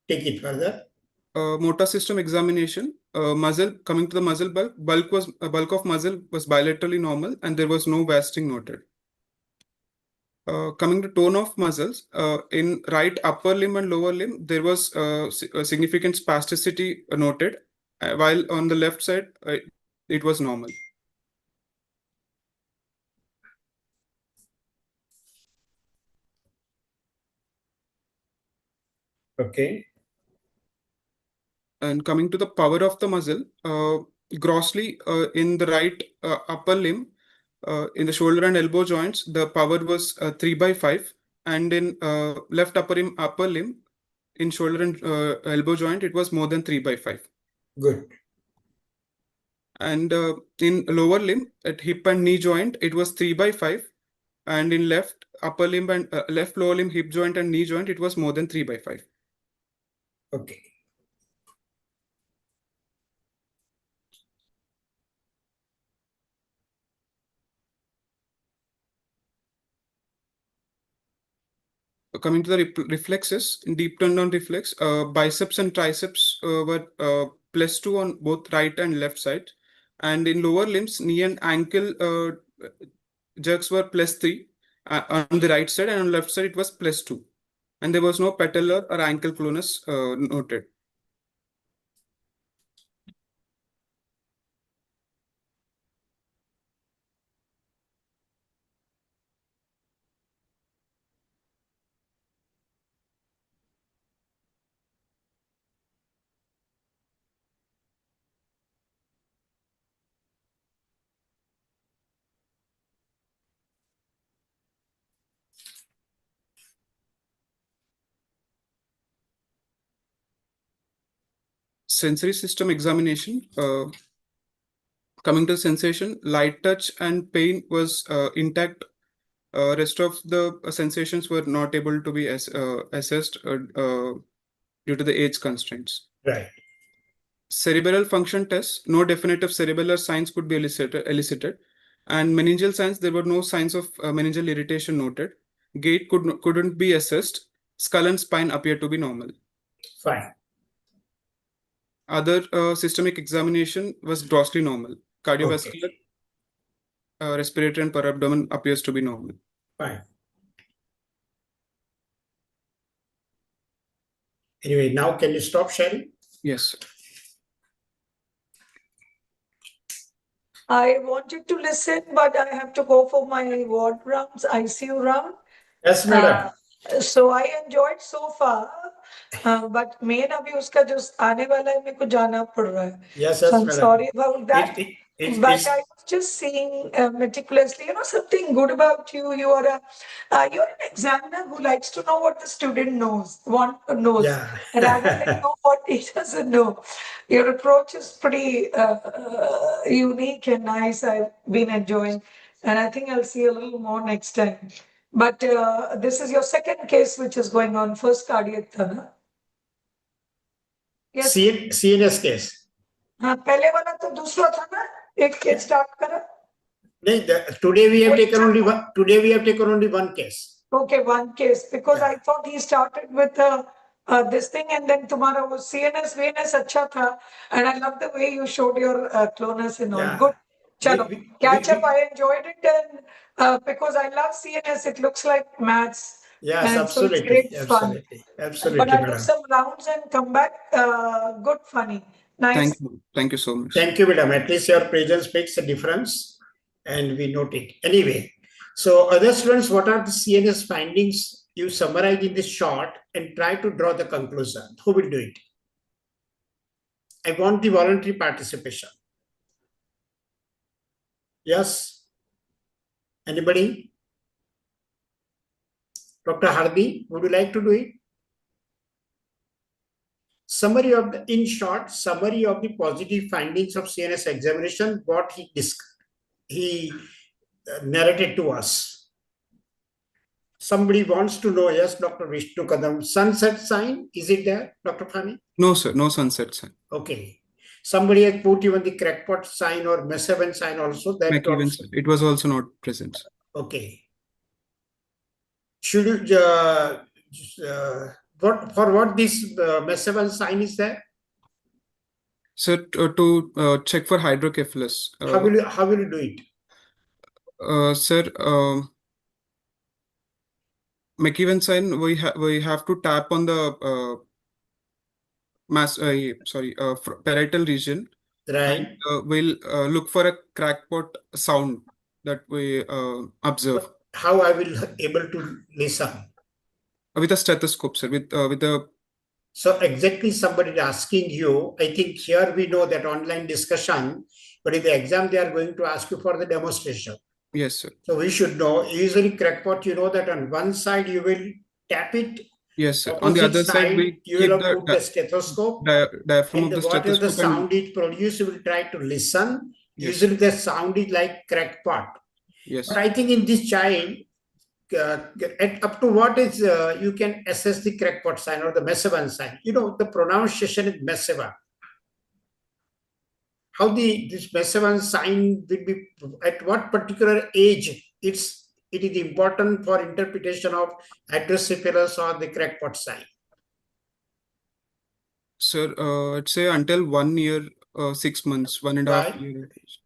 Take it further. Motor system examination. Muzzle, coming to the muzzle bulk of muzzle was bilaterally normal, and there was no wasting noted. Coming to tone of muscles, in right upper limb and lower limb, there was a significant spasticity noted, while on the left side, it was normal. Okay. And coming to the power of the muzzle, grossly in the right upper limb, in the shoulder and elbow joints, the power was 3/5, and in left upper limb, in shoulder and elbow joint, it was more than 3/5. Good. And in lower limb, at hip and knee joint, it was 3/5, and in left upper limb and left lower limb, hip joint and knee joint, it was more than 3/5. Okay. Coming to the reflexes, in deep turn down reflex, biceps and triceps were +2 on both right and left side. And in lower limbs, knee and ankle jerks were +3 on the right side, and on left side it was +2. And there was no patellar or ankle clonus noted. Sensory system examination. Coming to sensation, light touch and pain was intact. Rest of the sensations were not able to be assessed due to the age constraints. Right. Cerebral function tests, no definitive cerebellar signs could be elicited. And meningeal signs, there were no signs of meningeal irritation noted. Gait couldn't be assessed. Skull and spine appear to be normal. Fine. Other systemic examination was grossly normal. Cardiovascular, respiratory and parabdomen appears to be normal. Fine. Anyway, now can you stop sharing? Yes, sir. I wanted to listen, but I have to go for my ward rounds, ICU round. Yes, madam. So I enjoyed so far, but main अभी उसका जो आने वाला है मेरे को जाना पड़ रहा है. Yes, So yes, I'm madam. sorry about that. But It's I was just seeing meticulously, something good about you. You're an examiner who likes to know what the student knows, yeah. rather than know what he doesn't know. Your approach is pretty unique and nice. I've been enjoying, and I think I'll see a little more next time. But this is your second case which is going on. First cardiac था ना? Yes. CNS case. हाँ, पहले वाला तो दूसरा था ना? एक केस स्टार्ट करा. Today we have taken only one. Today we have taken only one case. Okay, one case, because I thought he started with this thing and then tomorrow was CNS, VNS अच्छा था, and I love the way you showed your clonus and all. Yeah. Good. Chalo, catch up. I enjoyed it, and because I love CNS, it looks like maths. Yes, and absolutely. So it's great fun. Absolutely, But I'll do madam. some rounds and come back. Good, funny, nice. Thank you so much. Thank you, madam. At least your presence makes a difference, and we note it. Anyway, so other students, what are the CNS findings? You summarize in this short and try to draw the conclusion. Who will do it? I want the voluntary participation. Yes? Anybody? Dr. Hardi, would you like to do it? Summary of the, in short, summary of the positive findings of CNS examination, what he narrated to us. Somebody wants to know, yes, Dr. Vishnu Kadam, sunset sign, is it there, Dr. Fani? No, sir, no sunset sign. Okay. Somebody has put even the crackpot sign or Messavan sign also. That also, it was also not present. Okay. Should you, what this Messavan sign is there? Sir, to check for hydrocephalus. How will you do it? Sir, McEwen sign, we have to tap on the parietal region. Right. And, we'll look for a crackpot sound that we observe. How I will able to listen? With a stethoscope, sir. With a. So exactly somebody asking you. I think here we know that online discussion, but in the exam they are going to ask you for the demonstration. Yes, sir. So we should know. Usually crackpot, you know that on one side you will tap it. Yes, sir. On the other side, we you will put the stethoscope. Diaphragm and of the whatever the stethoscope. sound it produces, you will try to listen. Yes. Usually the sound is like crackpot. Yes. But I think in this child, up to what is you can assess the crackpot sign or the Messavan sign. You know, the pronunciation is Messavan. How this Messavan sign will be, at what particular age it is important for interpretation of hydrocephalus or the crackpot sign? Sir, I'd say until 1 year, 6 months, 1.5 years.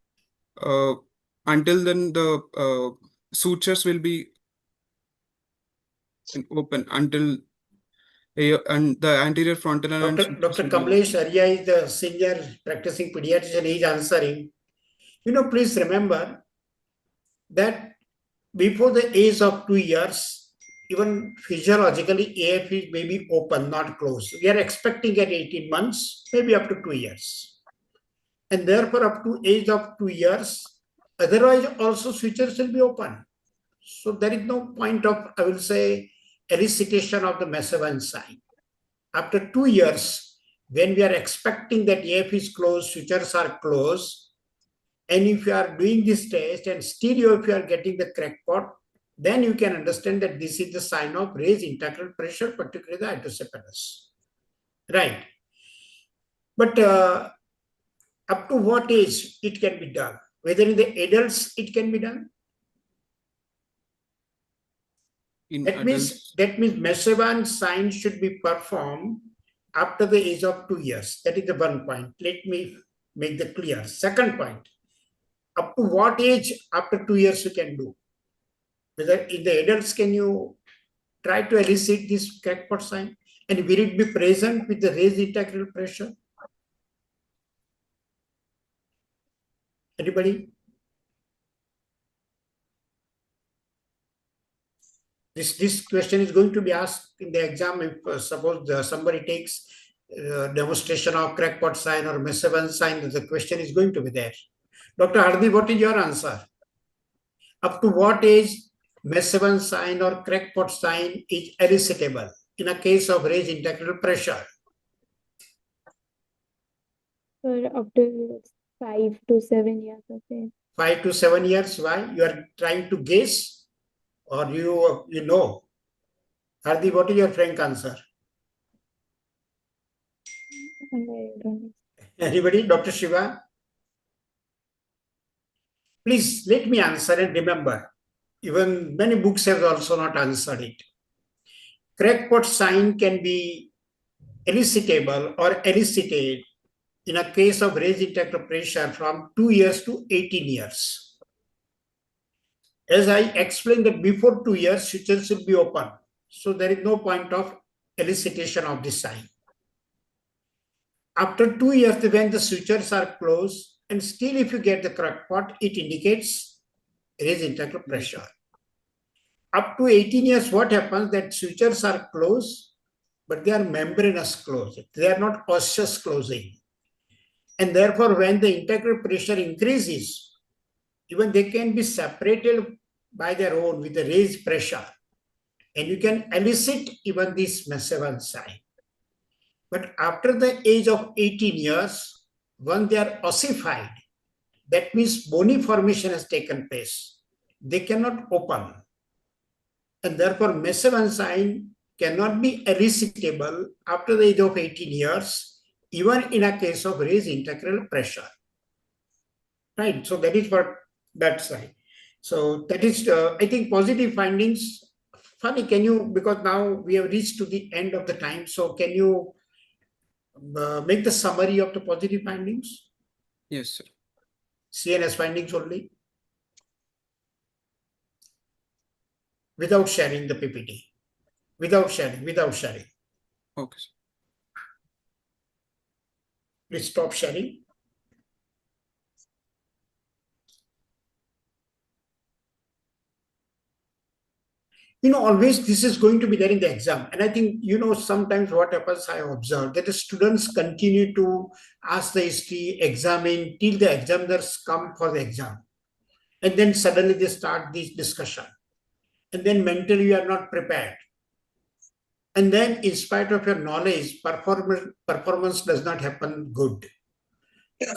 Until then, the sutures will be open until and the anterior frontal and Dr. Kamlesh Arya is the senior practicing pediatrician. He is answering. You know, please remember that before the age of 2 years, even physiologically, AFE may be open, not closed. We are expecting at 18 months, maybe up to 2 years. And therefore, up to age of 2 years, otherwise also sutures will be open. So there is no point of, I will say, elicitation of the Messavan sign. After 2 years, when we are expecting that AF is closed, sutures are closed, and if you are doing this test and still if you are getting the crackpot, then you can understand that this is the sign of raised intracranial pressure, particularly the hydrocephalus. Right. But up to what age it can be done? Whether in the adults it can be done? That means Messavan sign should be performed after the age of 2 years. That is the one point. Let me make that clear. Second point, up to what age after 2 years you can do? Whether in the adults can you try to elicit this crackpot sign? And will it be present with the raised intracranial pressure? Anybody? This question is going to be asked in the exam if suppose somebody takes demonstration of crackpot sign or Mesevan sign, the question is going to be there. Dr. Hardi, what is your answer? Up to what age Mesevan sign or crackpot sign is elicitable in a case of raised intracranial pressure? Sir, up to 5 to 7 years of age. 5 to 7 years. Why? You are trying to guess or you know? Hardi, what is your frank answer? I don't know. Anybody? Dr. Shiva? Please let me answer and remember. Even many books have also not answered it. Crackpot sign can be elicitable or elicited in a case of raised intracranial pressure from 2 years to 18 years. As I explained that before 2 years, suture should be open. So there is no point of elicitation of this sign. After 2 years, when the sutures are closed, and still if you get the crackpot, it indicates raised intracranial pressure. Up to 18 years, what happens that sutures are closed, but they are membranous closed. They are not osseous closing. And therefore, when the intracranial pressure increases, even they can be separated by their own with the raised pressure. And you can elicit even this Mesevan sign. But after the age of 18 years, when they are ossified, that means bony formation has taken place. They cannot open. And therefore, Mesevan sign cannot be elicitable after the age of 18 years, even in a case of raised intracranial pressure. Right, so that is what that side. So that is, I think, positive findings. Funny, can you, because now we have reached to the end of the time, so can you make the summary of the positive findings? Yes, sir. CNS findings only, without sharing the PPT, without sharing. Okay, sir. Please stop sharing. You know, always this is going to be there in the exam. And I think, you know, sometimes what happens, I observe that the students continue to ask the history, examine till the examiners come for the exam. And then suddenly they start this discussion. And then mentally you are not prepared. And then in spite of your knowledge, performance does not happen good.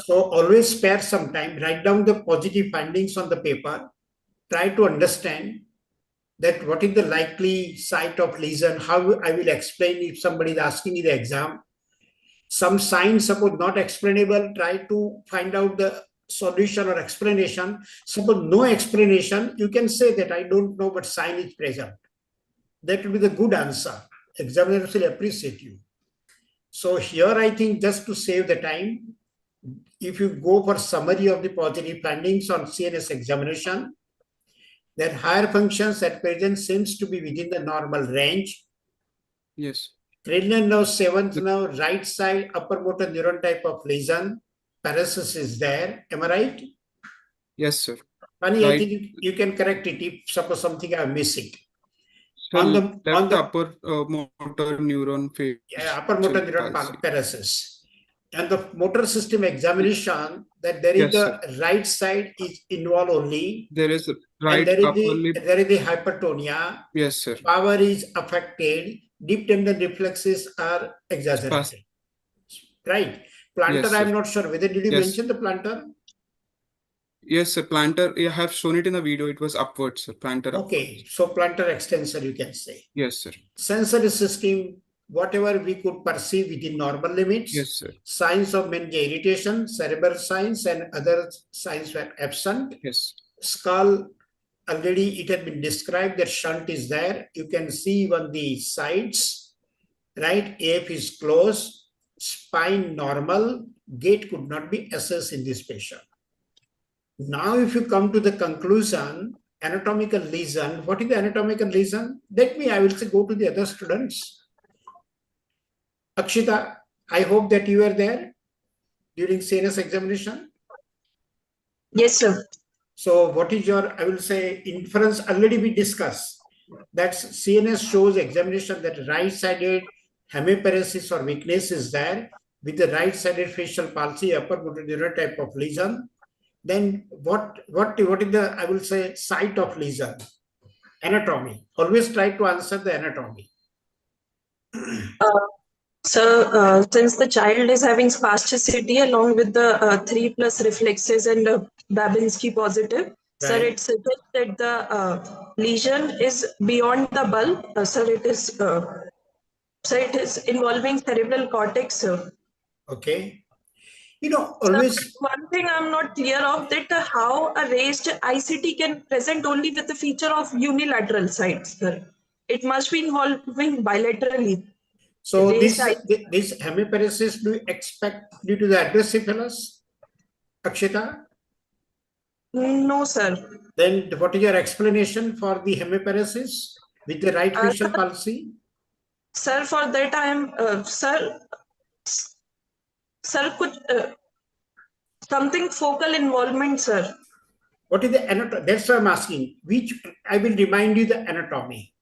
So always spare some time, write down the positive findings on the paper, try to understand that what is the likely site of lesion, how I will explain if somebody is asking in the exam. Some signs, suppose not explainable, try to find out the solution or explanation. Suppose no explanation, you can say that I don't know, but sign is present. That will be the good answer. Examiners will appreciate you. So here I think just to save the time, if you go for summary of the positive findings on CNS examination, that higher functions at present seems to be within the normal range. Yes. Cranial nerve 7th nerve, right side, upper motor neuron type of lesion. Paresis is there. Am I right? Yes, sir. Funny, Right. I think you can correct it if suppose something I'm missing. Sir, On left the upper motor neuron phase. upper motor neuron paresis. And the motor system examination, that there is Yes, the right side is involved only. There is And right there is upper lip. there is the hypertonia. Yes, sir. Power is affected. Deep tendon reflexes are exaggerated. Right. Plantar, Yes, I'm sir. not sure whether did you Yes. mention the plantar? Yes, sir. Plantar, I have shown it in the video. It was upwards, sir. Plantar Okay. So plantar extensor, you can say. Yes, sir. Sensory system, whatever we could perceive within normal limits. Yes, sir. Signs of meningeal irritation, cerebral signs, and other signs were absent. Yes. Skull, already it had been described that shunt is there. You can see even the sides, right? AF is closed, spine normal, gait could not be assessed in this patient. Now, if you come to the conclusion, anatomical lesion, what is the anatomical lesion? Let me, I will say, go to the other students. Akshita, I hope that you were there during CNS examination. Yes, sir. So what is your, I will say, inference? Already we discussed that CNS shows examination that right-sided hemiparesis or weakness is there with the right-sided facial palsy, upper motor neuron type of lesion. Then what is the, I will say, site of lesion? Anatomy. Always try to answer the anatomy. So, since the child is having spasticity along with the 3+ reflexes and Babinski positive, sir, Right. it suggests that the lesion is beyond the bulb. Sir, it is involving cerebral cortex, sir. Okay. You know, always. Sir, one thing I'm not clear of that how a raised ICT can present only with the feature of unilateral sides, sir. It must be involving bilaterally. So this Raised this hemiparesis, do you expect due to the hydrocephalus, Akshita? No, sir. Then what is your explanation for the hemiparesis with the right facial palsy? Sir, for that I am, sir, could something focal involvement, sir. What is the anatomy? That's why I'm asking. Which I will remind you the anatomy.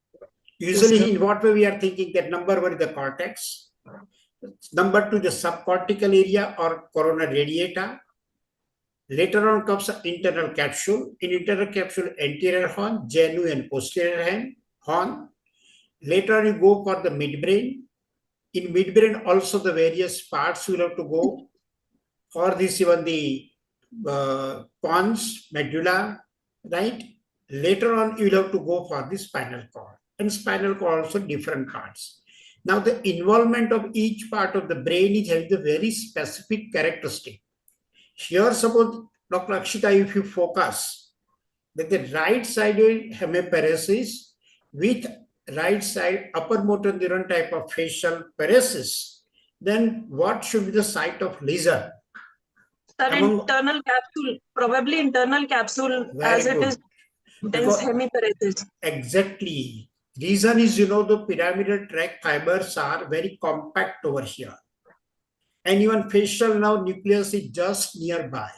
Usually, Yes, in what way we are thinking that number one is the cortex, number two the subcortical area or corona radiata. Later on comes the internal capsule. In internal capsule, anterior horn, genu and posterior horn. Later you go for the midbrain. In midbrain also the various parts will have to go. For this even the pons, medulla, right? Later on you will have to go for the spinal cord. And spinal cord also different parts. Now the involvement of each part of the brain is having the very specific characteristic. Here suppose Dr. Akshita, if you focus that the right-sided hemiparesis with right side upper motor neuron type of facial paresis, then what should be the site of lesion? Sir, internal capsule, probably internal capsule as Very it good. is dense Because hemiparesis. exactly. Reason is, you know, the pyramidal tract fibers are very compact over here. And even facial nerve nucleus is just nearby.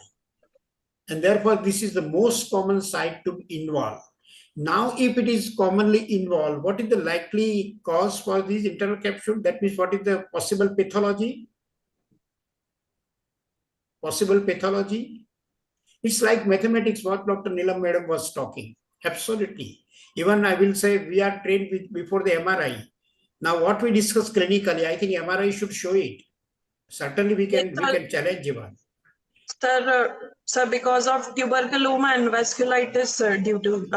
And therefore, this is the most common site to involve. Now, if it is commonly involved, what is the likely cause for this internal capsule? That means what is the possible pathology? Possible pathology? It's like mathematics, what Dr. Neelam Madam was talking. Absolutely. Even I will say we are trained with before the MRI. Now, what we discuss clinically, I think MRI should show it. Certainly, we can challenge even. Sir, because of tuberculoma and vasculitis due to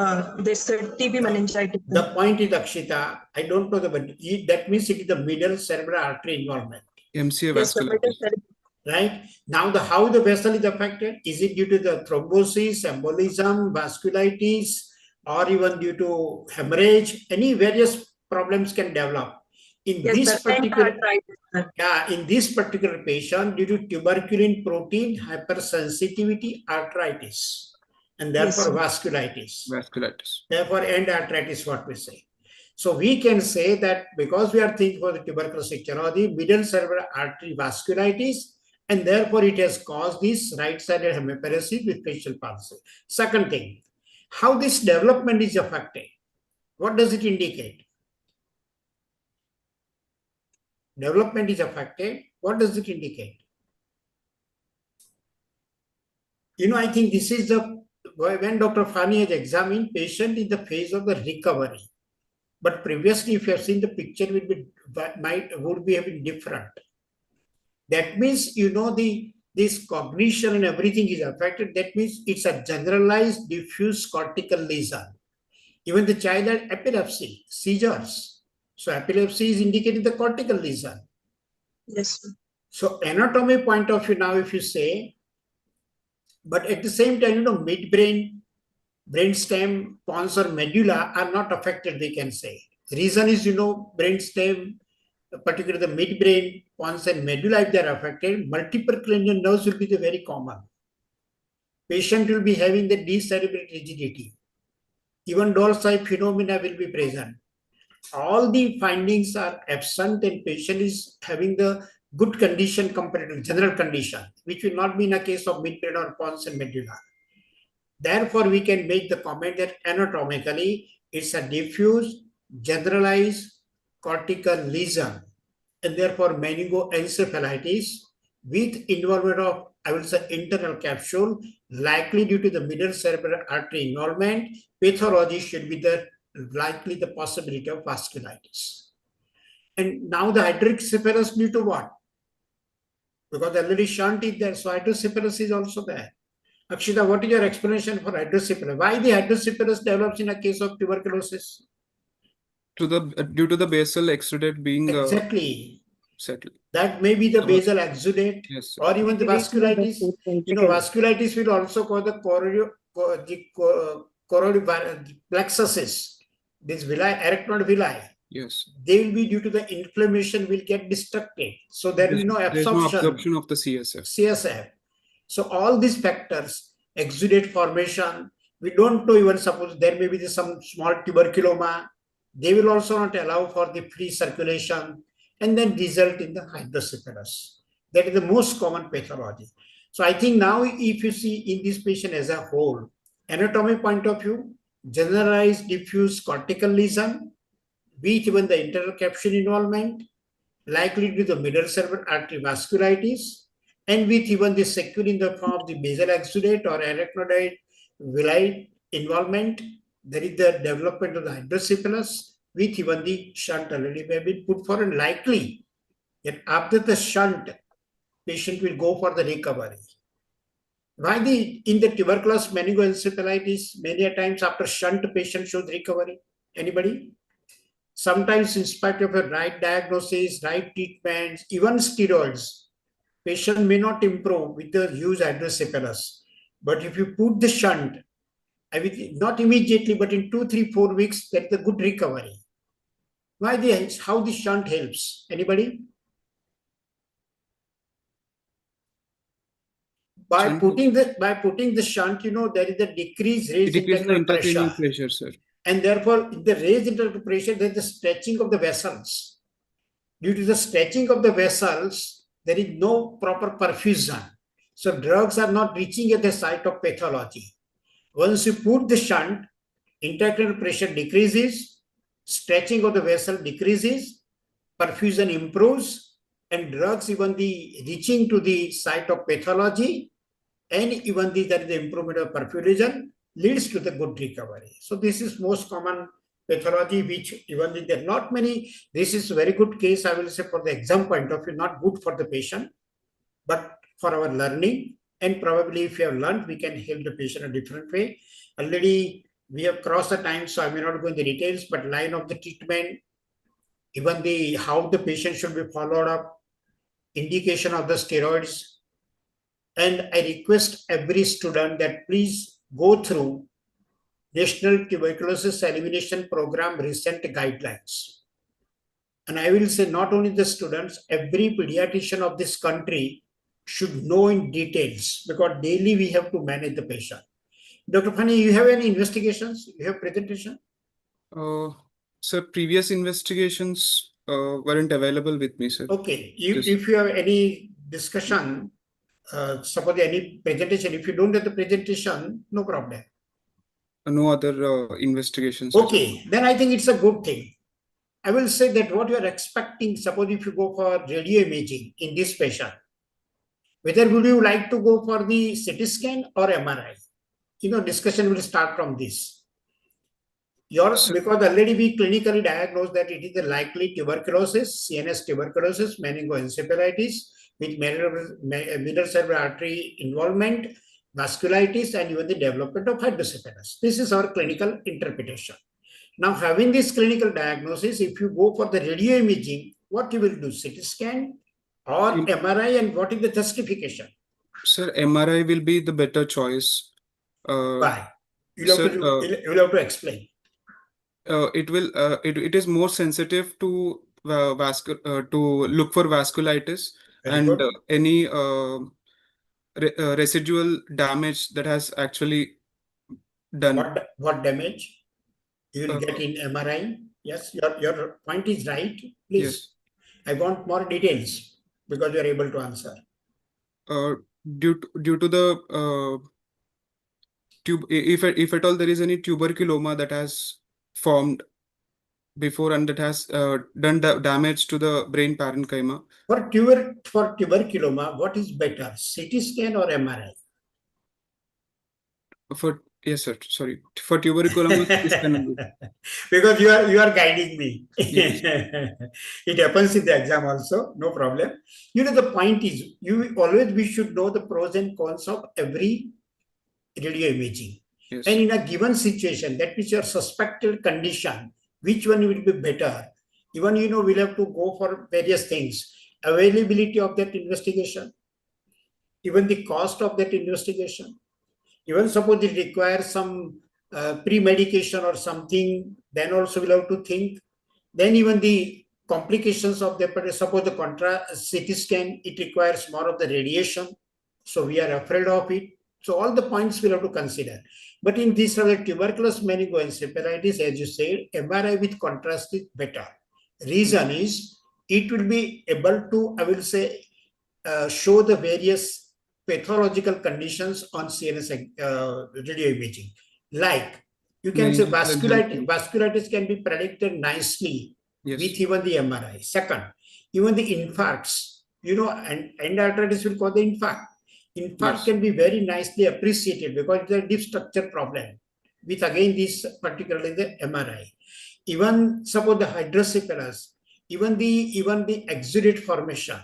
this TB meningitis. The point is, Akshita, I don't know but that means it is the middle cerebral artery involvement. MCA vasculitis. Right? Now, how the vessel is affected? Is it due to the thrombosis, embolism, vasculitis, or even due to hemorrhage? Any various problems can develop. In this particular patient, due to tuberculin protein hypersensitivity, arthritis, and therefore vasculitis. Therefore, end arthritis, what we say. So we can say that because we are thinking for the tuberculosis or the middle cerebral artery vasculitis, and therefore it has caused this right-sided hemiparesis with facial palsy. Second thing, how this development is affected. What does it indicate? Development is affected. What does it indicate? You know, I think this is when Dr. Fani has examined patient in the phase of the recovery. But previously, if you have seen the picture, would be having different. That means, you know, this cognition and everything is affected. That means it's a generalized diffuse cortical lesion. Even the child had epilepsy, seizures. So epilepsy is indicating the cortical lesion. Yes. So anatomy point of view now, if you say, but at the same time, you know, midbrain, brainstem, pons or medulla are not affected, we can say. The reason is, you know, brainstem, particularly the midbrain, pons and medulla, if they are affected, multiple cranial nerves will be the very common. Patient will be having the decerebrate rigidity. Even dorsal phenomena will be present. all the findings are absent and patient is having the good condition compared to general condition, which will not be in a case of midbrain or pons and medulla. Therefore, we can make the comment that anatomically it's a diffuse, generalized cortical lesion, and therefore meningoencephalitis with involvement of, I will say, internal capsule, likely due to the middle cerebral artery involvement. Pathology should be likely the possibility of vasculitis. And now the hydrocephalus due to what? Because already shunt is there, so hydrocephalus is also there. Akshita, what is your explanation for hydrocephalus? Why the hydrocephalus develops in a case of tuberculosis? Due to the basal exudate being exactly settled. That may be the basal exudate, yes, or even the vasculitis. You know, vasculitis will also cause the choroid plexuses, this villi, arachnoid villi. Yes. They will be due to the inflammation will get destructed. So there is no There's no absorption of the CSF. So all these factors, exudate formation, we don't know, even suppose there may be some small tuberculoma, they will also not allow for the free circulation and then result in the hydrocephalus. That is the most common pathology. So I think now if you see in this patient as a whole, anatomy point of view, generalized diffuse cortical lesion, with even the internal capsule involvement, likely due to the middle cerebral artery vasculitis, and with even the sequelae in the form of the basal exudate or arachnoid villi involvement, there is the development of the hydrocephalus with even the shunt already may be put for, and likely that after the shunt, patient will go for the recovery. Why in the tuberculous meningoencephalitis, many a times after shunt, patient shows recovery? Anybody? Sometimes in spite of a right diagnosis, right treatments, even steroids, patient may not improve with the use hydrocephalus. But if you put the shunt, I mean, not immediately, but in 2, 3, 4 weeks, that's a good recovery. Why how the shunt helps? Anybody? By putting the shunt, you know, there is a decreased raised intracranial pressure, sir. And therefore, the raised intracranial pressure, there is the stretching of the vessels. Due to the stretching of the vessels, there is no proper perfusion. So drugs are not reaching at the site of pathology. Once you put the shunt, intracranial pressure decreases, stretching of the vessel decreases, perfusion improves, and drugs even the reaching to the site of pathology, and even there is the improvement of perfusion leads to the good recovery. So this is most common pathology, which even there are not many. This is a very good case, I will say, for the exam point of view, not good for the patient, but for our learning. And probably if you have learned, we can help the patient a different way. Already we have crossed the time, so I may not go into the details, but line of the treatment, even how the patient should be followed up, indication of the steroids. And I request every student that please go through National Tuberculosis Elimination Program recent guidelines. And I will say not only the students, every pediatrician of this country should know in details, because daily we have to manage the patient. Dr. Phani, you have any investigations? You have presentation? Sir, previous investigations weren't available with me, sir. Okay. If you have any discussion, suppose any presentation, if you don't have the presentation, no problem. No other investigations. Okay, then I think it's a good thing. I will say that what you are expecting, suppose if you go for radio imaging in this patient, whether would you like to go for the CT scan or MRI? You know, discussion will start from this. Because already we clinically diagnosed that it is a likely tuberculosis, CNS tuberculosis, meningoencephalitis with middle cerebral artery involvement, vasculitis, and even the development of hydrocephalus. This is our clinical interpretation. Now, having this clinical diagnosis, if you go for the radio imaging, what you will do? CT scan or MRI, and what is the justification? Sir, MRI will be the better choice. Why? You'll have to explain. It is more sensitive to look for vasculitis and any residual damage that has actually done. What damage you will get in MRI? Yes, your point is right. Please, Yes. I want more details because you are able to answer. Due to the if at all there is any tuberculoma that has formed before and that has done damage to the brain parenchyma. For tuberculoma, what is better, CT scan or MRI? Yes, sir. Sorry. For tuberculoma, CT scan only. Because you are guiding me. Yes. It happens in the exam also, no problem. You know, the point is, we should know the pros and cons of every radio imaging. Yes. And in a given situation, that is your suspected condition, which one will be better? Even, we'll have to go for various things. Availability of that investigation, even the cost of that investigation. Even suppose it requires some pre-medication or something, then also we'll have to think. Then even the complications of the, suppose the CT scan, it requires more of the radiation. So we are afraid of it. So all the points we'll have to consider. But in this tuberculous meningoencephalitis, as you said, MRI with contrast is better. Reason is, it will be able to, I will say, show the various pathological conditions on CNS radio imaging. Like, you can say vasculitis can be predicted nicely with even the MRI. Second, even the infarcts, and endarteritis will cause the infarct. Infarct can be very nicely appreciated because it's a deep structure problem with, again, this particularly the MRI. Even suppose the hydrocephalus, even the exudate formation,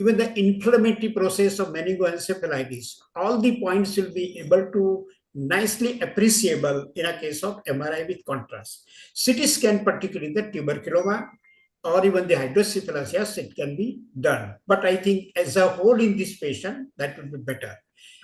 even the inflammatory process of meningoencephalitis, all the points will be able to nicely appreciable in a case of MRI with contrast. CT scan, particularly the tuberculoma or even the hydrocephalus, yes, it can be done. But I think as a whole in this patient, that would be better.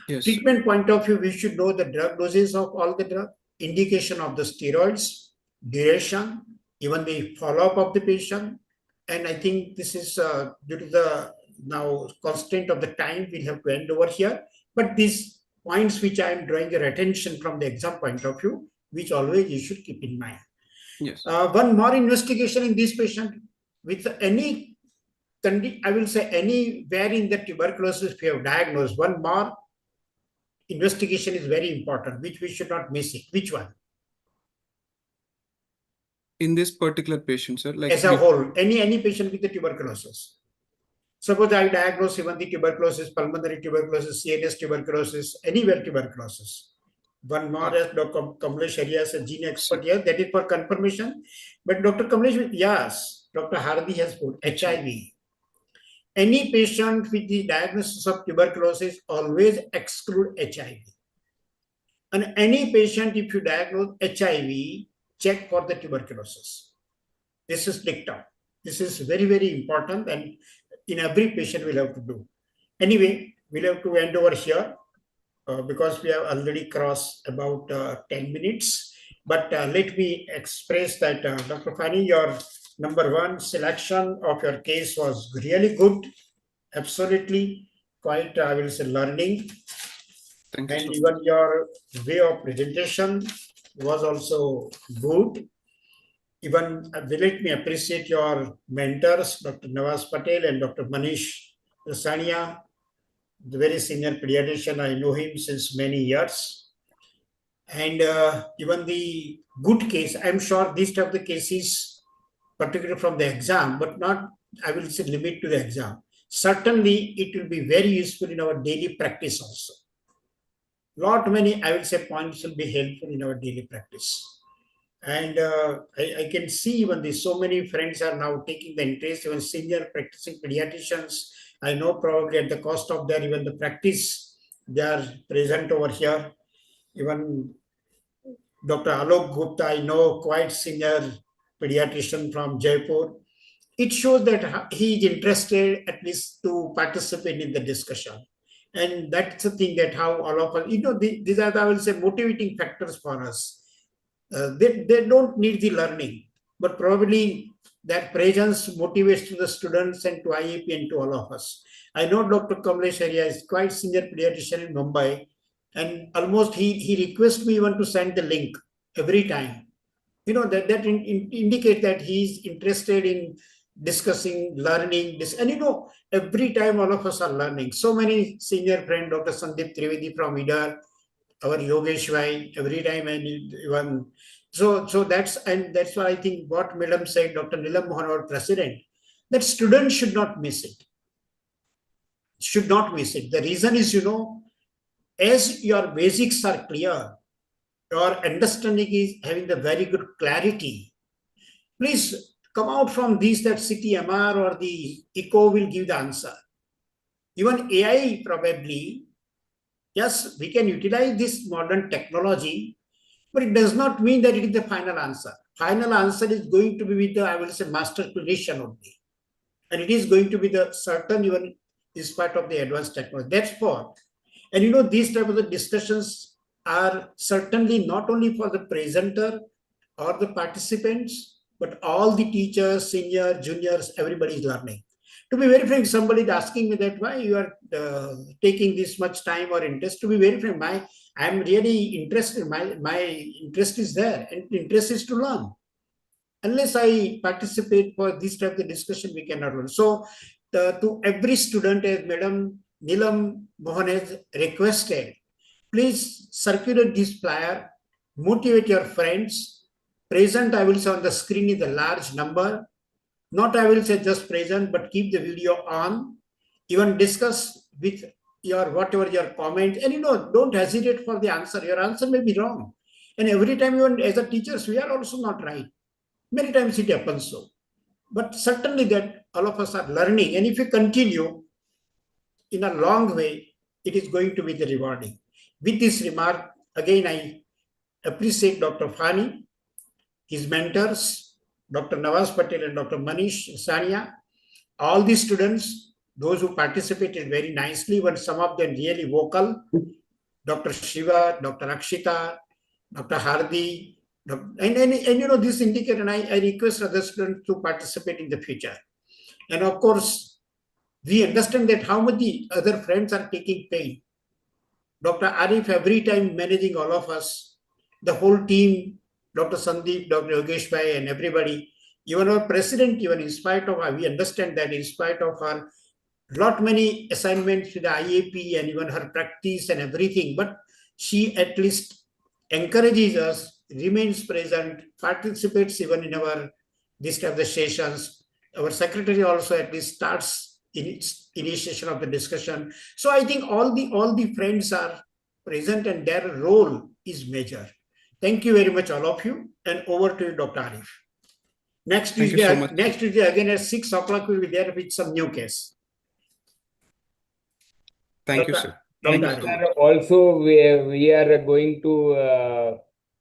Yes. Treatment point of view, we should know the drug doses of all the drug, indication of the steroids, duration, even the follow-up of the patient. And I think this is due to the now constraint of the time, we'll have to end over here. But these points which I am drawing your attention from the exam point of view, which always you should keep in mind. Yes. One more investigation in this patient with any, I will say anywhere in the tuberculosis we have diagnosed, one more investigation is very important, which we should not miss it. Which one? In this particular patient, sir, like as a whole, any patient with the tuberculosis. Suppose I diagnose even the tuberculosis, pulmonary tuberculosis, CNS tuberculosis, anywhere tuberculosis. One more as Dr. Kamlesh Arya as a gene expert here, that is for confirmation. But Dr. Kamlesh, yes, Dr. Hardy has put HIV. Any patient with the diagnosis of tuberculosis always exclude HIV. And any patient, if you diagnose HIV, check for the tuberculosis. This is dictum. This is very, very important, and in every patient we'll have to do. Anyway, we'll have to end over here because we have already crossed about 10 minutes. But let me express that Dr. Fani, your #1 selection of your case was really good. Absolutely quite, I will say, learning. Thank you, and sir. even your way of presentation was also good. Even let me appreciate your mentors, Dr. Nawaz Patel and Dr. Manish Rasania, the very senior pediatrician. I know him since many years. And even the good case, I'm sure these type of the cases, particularly from the exam, but not, I will say, limit to the exam. Certainly, it will be very useful in our daily practice also. Lot many, I will say, points will be helpful in our daily practice. And I can see even so many friends are now taking the interest, even senior practicing pediatricians. I know probably at the cost of their even the practice, they are present over here. Even Dr. Alok Gupta, I know, quite senior pediatrician from Jaipur. It shows that he is interested at least to participate in the discussion. And that's the thing that how all of us, these are, I will say, motivating factors for us. They don't need the learning, but probably that presence motivates to the students and to IAP and to all of us. I know Dr. Kamlesh Arya is quite senior pediatrician in Mumbai, and almost he requests me even to send the link every time. that indicates that he's interested in discussing, learning this. And every time all of us are learning. So many senior friend, Dr. Sandeep Trivedi from IDAR, our Yogesh Vai, every time, and even so that's why I think what Madam said, Dr. Neelam Mohan, our president, that students should not miss it. Should not miss it. The reason is, as your basics are clear, your understanding is having the very good clarity, please come out from these that CTMR or the ECO will give the answer. Even AI probably, yes, we can utilize this modern technology, but it does not mean that it is the final answer. Final answer is going to be with the, I will say, master clinician only. And it is going to be the certain even in spite of the advanced technology. That's what. And these type of the discussions are certainly not only for the presenter or the participants, but all the teachers, senior, juniors, everybody is learning. To be very frank, somebody is asking me that why you are taking this much time or interest. To be very frank, I'm really interested. My interest is there, and interest is to learn. Unless I participate for this type of discussion, we cannot learn. So, to every student, as Madam Neelam Mohan has requested, please circulate this flyer, motivate your friends. Present, I will say on the screen is a large number. Not, I will say just present, but keep the video on. Even discuss with your whatever your comment. And don't hesitate for the answer. Your answer may be wrong. And every time, even as a teachers, we are also not right. Many times it happens so. But certainly that all of us are learning. And if you continue in a long way, it is going to be the rewarding. With this remark, again, I appreciate Dr. Fani, his mentors, Dr. Nawaz Patel and Dr. Manish Sania, all the students, those who participated very nicely, but some of them really vocal, Dr. Shiva, Dr. Akshita, Dr. Hardi, and this indicator, and I request other students to participate in the future. And of course, we understand that how much the other friends are taking pain. Dr. Arif, every time managing all of us, the whole team, Dr. Sandeep, Dr. Yogesh Bhai, and everybody, even our president, even in spite of, we understand that in spite of her lot many assignments with the IAP and even her practice and everything, but she at least encourages us, remains present, participates even in our this type of the sessions. Our secretary also at least starts in its initiation of the discussion. So I think all the friends are present and their role is major. Thank you very much, all of you, and over to you, Dr. Arif. Next Tuesday again at 6 o'clock we'll be there with some new case. Thank you, sir. Also, we are going to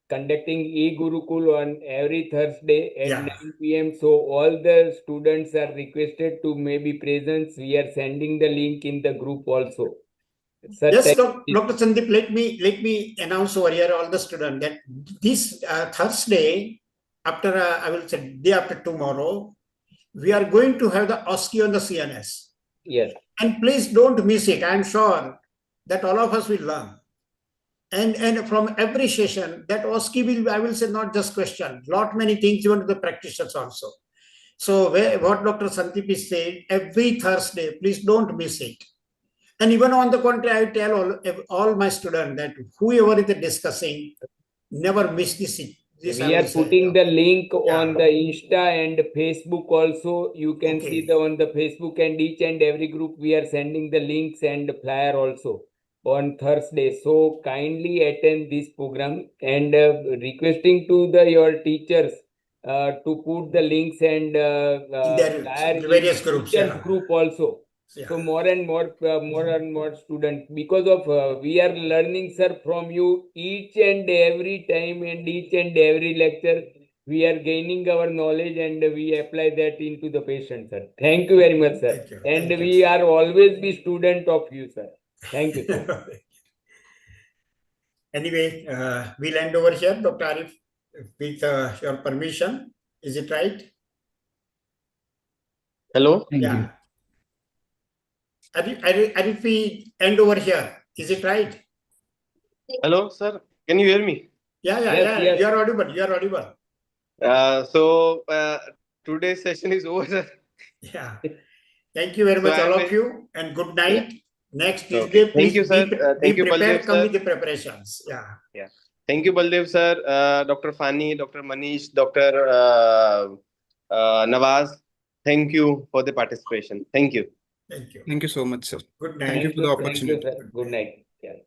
conducting e-Gurukul on every Thursday at 9 p.m. So all the students are requested to maybe present. We are sending the link in the group also. Yes, Dr. Sandeep, let me announce over here all the students that this Thursday, after I will say day after tomorrow, we are going to have the OSCE on the CNS. Yes. And please don't miss it. I'm sure that all of us will learn. And from every session, that OSCE will, I will say, not just question, lot many things, even to the practitioners also. So what Dr. Sandeep is saying, every Thursday, please don't miss it. And even on the contrary, I tell all my students that whoever is discussing, never miss this. We are putting the link on the Insta and Facebook also. You can see on the Facebook and each and every group, we are sending the links and flyer also on Thursday. So kindly attend this program and requesting to your teachers to put the links and flyer various groups. Group also. So more and more students, because of we are learning, sir, from you each and every time and each and every lecture. We are gaining our knowledge and we apply that into the patient, sir. Thank you very much, sir. And we are always be student of you, sir. Thank you, sir. Anyway, we'll end over here, Dr. Arif, with your permission. Is it right? Hello? Thank you. Arif, we end over here. Is it right? Hello, sir. Can you hear me? Yeah. You are audible. So today's session is over, sir. Yeah. Thank you very So much, I am all very- of you, and good night. Next Okay. Tuesday, Thank please you, sir. be Thank you, prepared. Baldev, Come sir. with the preparations. Yeah. Yeah. Thank you, Baldev, sir. Dr. Fani, Dr. Manish, Dr. Nawaz. Thank you for the participation. Thank you. Thank you. Thank you so much, sir. Good night. Thank you for the Thank you, opportunity. sir. Good night.